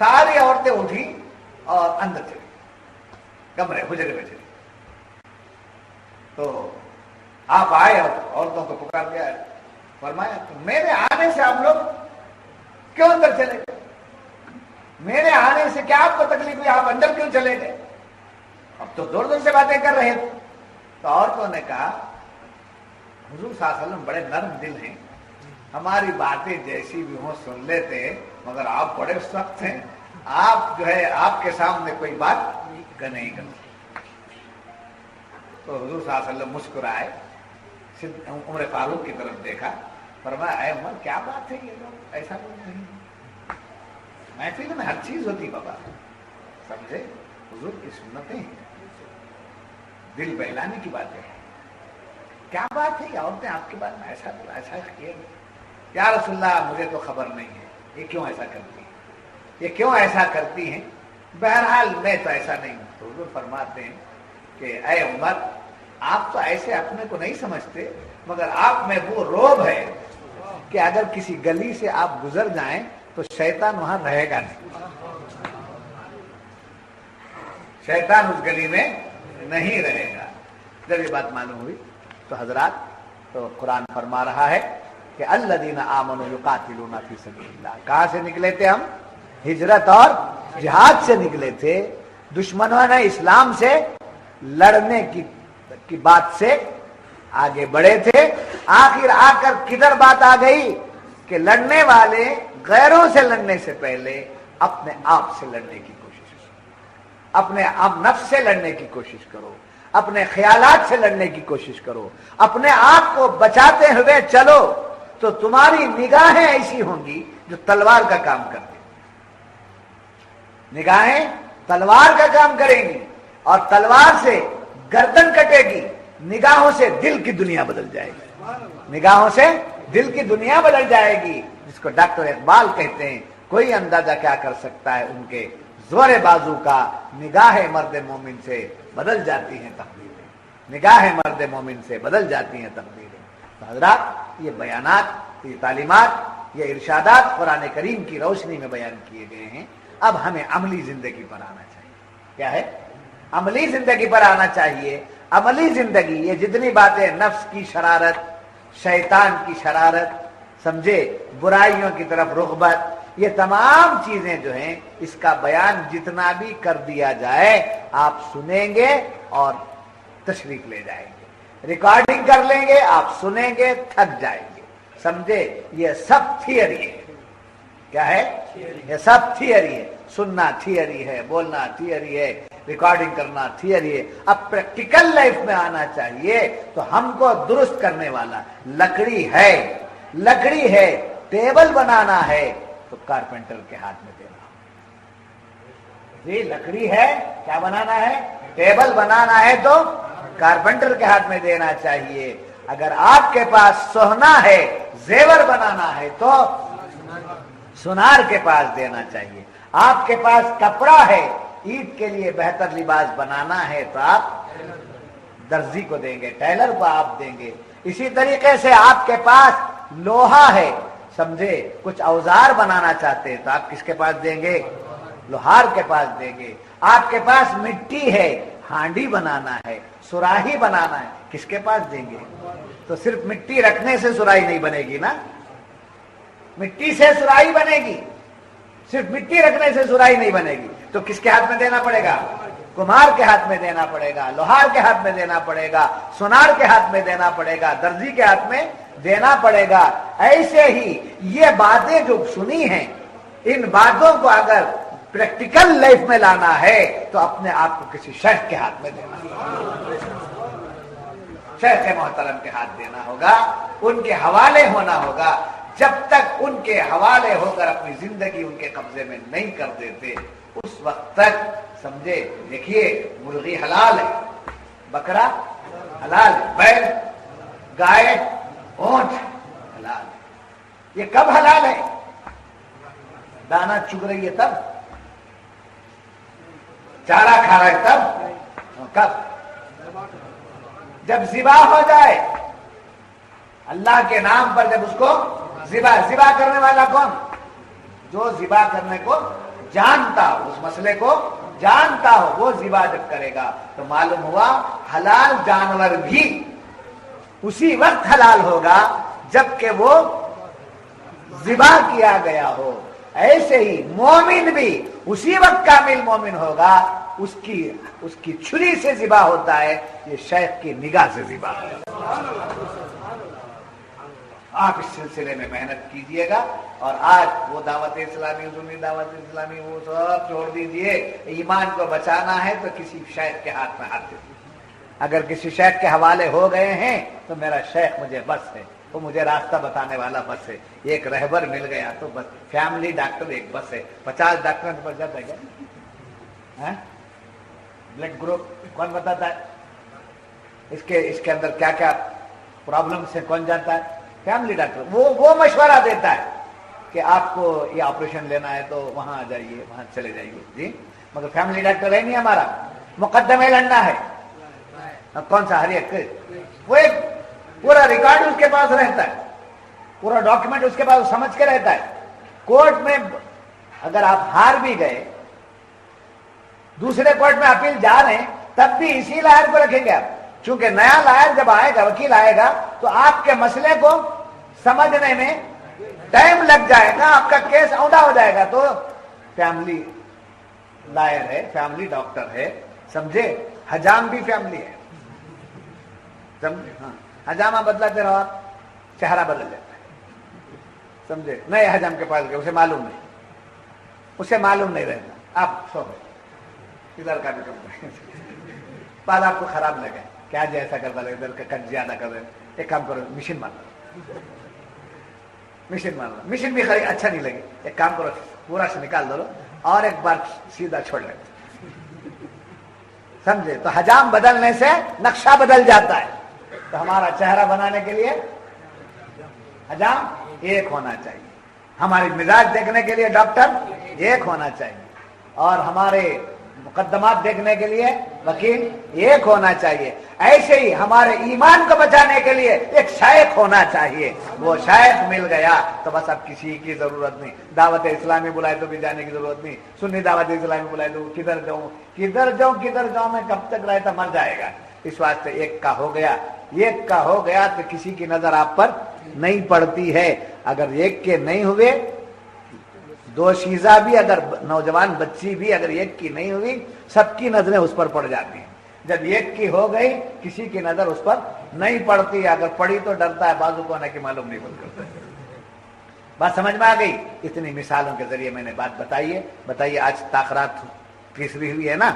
ساری عورتیں اٹھی اور اندر چلی کمرے حجرے میں چلی. تو آپ آئے اور عورتوں کو پکار دیا فرمایا میرے آنے سے آپ لوگ کیوں اندر چلے گئے میرے آنے سے کیا آپ کو تکلیف ہوئی آپ اندر کیوں چلے گئے اب تو زور زور سے باتیں کر رہے تھے. تو عورتوں نے کہا حضور صلی اللہ علیہ وسلم بڑے نرم دل ہیں ہماری باتیں جیسی بھی ہوں سن لیتے مگر آپ بڑے سخت ہیں آپ جو ہے آپ کے سامنے کوئی بات نہیں کرتے. تو حضور صلی اللہ علیہ وسلم مسکرائے, عمر فاروق کی طرف دیکھا, فرمایا اے عمر کیا بات ہے, یہ لوگ ایسا لوگ نہیں, محفل میں ہر چیز ہوتی بابا, سمجھے, حضور کی سنتیں ہیں, دل بہلانے کی باتیں ہیں. کیا بات ہے, عورتیں آپ کے بارے میں ایسا کیے, یا رسول اللہ مجھے تو خبر نہیں ہے یہ کیوں ایسا کرتی ہیں, یہ کیوں ایسا کرتی ہیں, بہرحال میں تو ایسا نہیں ہوں. تو حضور فرماتے ہیں کہ اے عمر آپ تو ایسے اپنے کو نہیں سمجھتے, مگر آپ میں وہ روب ہے کہ اگر کسی گلی سے آپ گزر جائیں تو شیطان وہاں رہے گا نہیں, شیطان اس گلی میں نہیں رہے گا. جب یہ بات معلوم ہوئی تو حضرات, تو قرآن فرما رہا ہے کہ الذین آمنوا یقاتلون فی سبیل اللہ. کہاں سے نکلے تھے ہم؟ ہجرت اور جہاد سے نکلے تھے. دشمنوں نے اسلام سے لڑنے کی بات سے آگے بڑھے تھے. آخر آ کر کدھر بات آ گئی کہ لڑنے والے غیروں سے لڑنے سے پہلے اپنے آپ سے لڑنے کی کوشش کرو, اپنے آپ نفس سے لڑنے کی کوشش کرو, اپنے خیالات سے لڑنے کی کوشش کرو, اپنے آپ کو بچاتے ہوئے چلو, تو تمہاری نگاہیں ایسی ہوں گی جو تلوار کا کام کرتی, نگاہیں تلوار کا کام کریں گی, اور تلوار سے گردن کٹے گی, نگاہوں سے دل کی دنیا بدل جائے گی, نگاہوں سے دل کی دنیا بدل جائے گی, جس کو ڈاکٹر اقبال کہتے ہیں, کوئی اندازہ کیا کر سکتا ہے ان کے زور بازو کا. نگاہ مرد مومن سے بدل جاتی ہیں تقدیریں, نگاہ مرد مومن سے بدل جاتی ہیں تقدیریں. تو حضرات یہ بیانات, یہ تعلیمات, یہ ارشادات قرآن کریم کی روشنی میں بیان کیے گئے ہیں. اب ہمیں عملی زندگی پر آنا چاہیے. کیا ہے؟ عملی زندگی پر آنا چاہیے. عملی زندگی, یہ جتنی باتیں نفس کی شرارت, شیطان کی شرارت, سمجھے, برائیوں کی طرف رغبت, یہ تمام چیزیں جو ہیں اس کا بیان جتنا بھی کر دیا جائے آپ سنیں گے اور تشریف لے جائیں گے, ریکارڈنگ کر لیں گے, آپ سنیں گے, تھک جائیں گے. سمجھے, یہ سب تھیوری ہے. کیا ہے؟ یہ سب تھیوری ہے. سننا تھیوری ہے, بولنا تھیوری ہے, ریکارڈنگ کرنا تھیوری ہے. اب پریکٹیکل لائف میں آنا چاہیے تو ہم کو درست کرنے والا لکڑی ہے, لکڑی ہے, ٹیبل بنانا ہے تو کارپینٹر کے ہاتھ میں دینا. جی لکڑی ہے, کیا بنانا ہے؟ ٹیبل بنانا ہے تو کارپینٹر کے ہاتھ میں دینا چاہیے. اگر آپ کے پاس سونا ہے, زیور بنانا ہے تو سونار کے پاس دینا چاہیے. آپ کے پاس کپڑا ہے, عید کے لیے بہتر لباس بنانا ہے تو آپ درزی کو دیں گے, ٹیلر کو آپ دیں گے. اسی طریقے سے آپ کے پاس لوہا ہے, سمجھے, کچھ اوزار بنانا چاہتے ہیں تو آپ کس کے پاس دیں گے؟ لوہار کے پاس دیں گے. آپ کے پاس مٹی ہے, ہانڈی بنانا ہے, سراہی بنانا ہے, کس کے پاس دیں گے؟ تو صرف مٹی رکھنے سے سراہی نہیں بنے گی نا, مٹی سے سراہی بنے گی, صرف مٹی رکھنے سے سراہی نہیں بنے گی. تو کس کے ہاتھ میں دینا پڑے گا؟ کمہار کے ہاتھ میں دینا پڑے گا, لوہار کے ہاتھ میں دینا پڑے گا, سونار کے ہاتھ میں دینا پڑے گا, درزی کے ہاتھ میں دینا پڑے گا. ایسے ہی یہ باتیں جو سنی ہیں, ان باتوں کو اگر پریکٹیکل لائف میں لانا ہے تو اپنے آپ کو کسی شیخ کے ہاتھ میں دینا ہوگا, شیخ محترم کے ہاتھ دینا ہوگا, ان کے حوالے ہونا ہوگا. جب تک ان کے حوالے ہو کر اپنی زندگی ان کے قبضے میں نہیں کر دیتے اس وقت تک, سمجھے, دیکھیے مرغی حلال ہے, بکرا حلال ہے, بیل, گائے, اونٹ حلال ہے. یہ کب حلال ہے؟ دانا چگ رہی ہے تب, چارہ کھا رہا ہے تب, کب؟ جب ذبح ہو جائے, اللہ کے نام پر جب اس کو ذبح کرنے والا کون؟ جو ذبح کرنے کو جانتا ہو, اس مسئلے کو جانتا ہو, وہ ذبح جب کرے گا تو معلوم ہوا حلال جانور بھی اسی وقت حلال ہوگا جب کہ وہ ذبح کیا گیا ہو. ایسے ہی مومن بھی اسی وقت کامل مومن ہوگا اس کی چھری سے ذبح ہوتا ہے, یہ شیخ کی نگاہ سے ذبح ہوتا ہے. آپ اس سلسلے میں محنت کیجئے گا، اور آج وہ دعوت اسلامی، سنی دعوت اسلامی، وہ سب چھوڑ دیجئے۔ ایمان کو بچانا ہے تو کسی شیخ کے ہاتھ میں ہاتھ دیجیے۔ اگر کسی شیخ کے حوالے ہو گئے ہیں تو میرا شیخ مجھے بس ہے، وہ مجھے راستہ بتانے والا بس ہے۔ ایک رہبر مل گیا تو بس، فیملی ڈاکٹر ایک بس ہے۔ 50 ڈاکٹروں کے پاس جاتا ہے کیا؟ بلڈ گروپ کون بتاتا ہے؟ اس کے اندر کیا کیا پرابلمس ہیں کون جانتا ہے؟ Family doctor. وہ مشورہ دیتا ہے کہ آپ کو یہ آپریشن لینا ہے تو وہاں آ جائیے، وہاں چلے جائیے جی، مگر فیملی ڈاکٹر ہے نہیں ہمارا، مقدمے لڑنا ہے۔ کون سا؟ ہر ایک، وہ ایک پورا ریکارڈ اس کے پاس رہتا ہے، پورا ڈاکیومنٹ اس کے پاس سمجھ کے رہتا ہے۔ کورٹ میں اگر آپ ہار بھی گئے، دوسرے کورٹ میں اپیل جا رہے ہیں، تب بھی اسی لائر کو رکھیں گے آپ، چونکہ نیا لائر جب آئے گا، وکیل آئے گا، تو آپ کے مسئلے کو سمجھنے میں ٹائم لگ جائے گا، آپ کا کیس اوندا ہو جائے گا۔ تو فیملی لائر ہے، فیملی ڈاکٹر ہے، سمجھے؟ حجام بھی فیملی ہے، سمجھے؟ ہاں، حجامہ بدلاتے رہو آپ، چہرہ بدل جاتا ہے، سمجھے؟ نئے حجام کے پاس گئے، اسے معلوم نہیں رہتا، آپ سو گئے، ادھر کا بھی کرتے ہیں، بعد آپ کو خراب لگے، کیا جی ایسا کرتا ہے، ادھر کا کٹ زیادہ کر رہے ہیں، ایک کام کرو، مشین مار لو، مشین بھی خرید اچھا نہیں لگی، ایک کام کرو، پورا سے نکال دو اور ایک بار سیدھا چھوڑ لیں، سمجھے؟ تو حجام بدلنے سے نقشہ بدل جاتا ہے۔ تو ہمارا چہرہ بنانے کے لیے حجام ایک ہونا چاہیے، ہماری مزاج دیکھنے کے لیے ڈاکٹر ایک ہونا چاہیے، اور ہمارے مقدمات دیکھنے کے لیے وکیل ایک ہونا چاہیے۔ ایسے ہی ہمارے ایمان کو بچانے کے لیے ایک شیخ ہونا چاہیے۔ وہ شیخ مل گیا تو بس اب کسی کی ضرورت نہیں، دعوت اسلامی بلائے تو بھی جانے کی ضرورت نہیں، سنی دعوت اسلامی بلائے تو کدھر جاؤں میں کب تک رہتا، مر جائے گا۔ اس واسطے ایک کا ہو گیا تو کسی کی نظر آپ پر نہیں پڑتی ہے۔ اگر ایک کے نہیں ہوئے، دو شیزہ بھی، اگر نوجوان بچی بھی اگر ایک کی نہیں ہوئی، سب کی نظریں اس پر پڑ جاتی ہیں۔ جب ایک کی ہو گئی، کسی کی نظر اس پر نہیں پڑتی، اگر پڑی تو ڈرتا ہے بازو کو، کہ معلوم نہیں کرتا۔ بات سمجھ میں آ گئی؟ اتنی مثالوں کے ذریعے میں نے بات بتائیے۔ آج تاخرات تیسری ہوئی ہے نا۔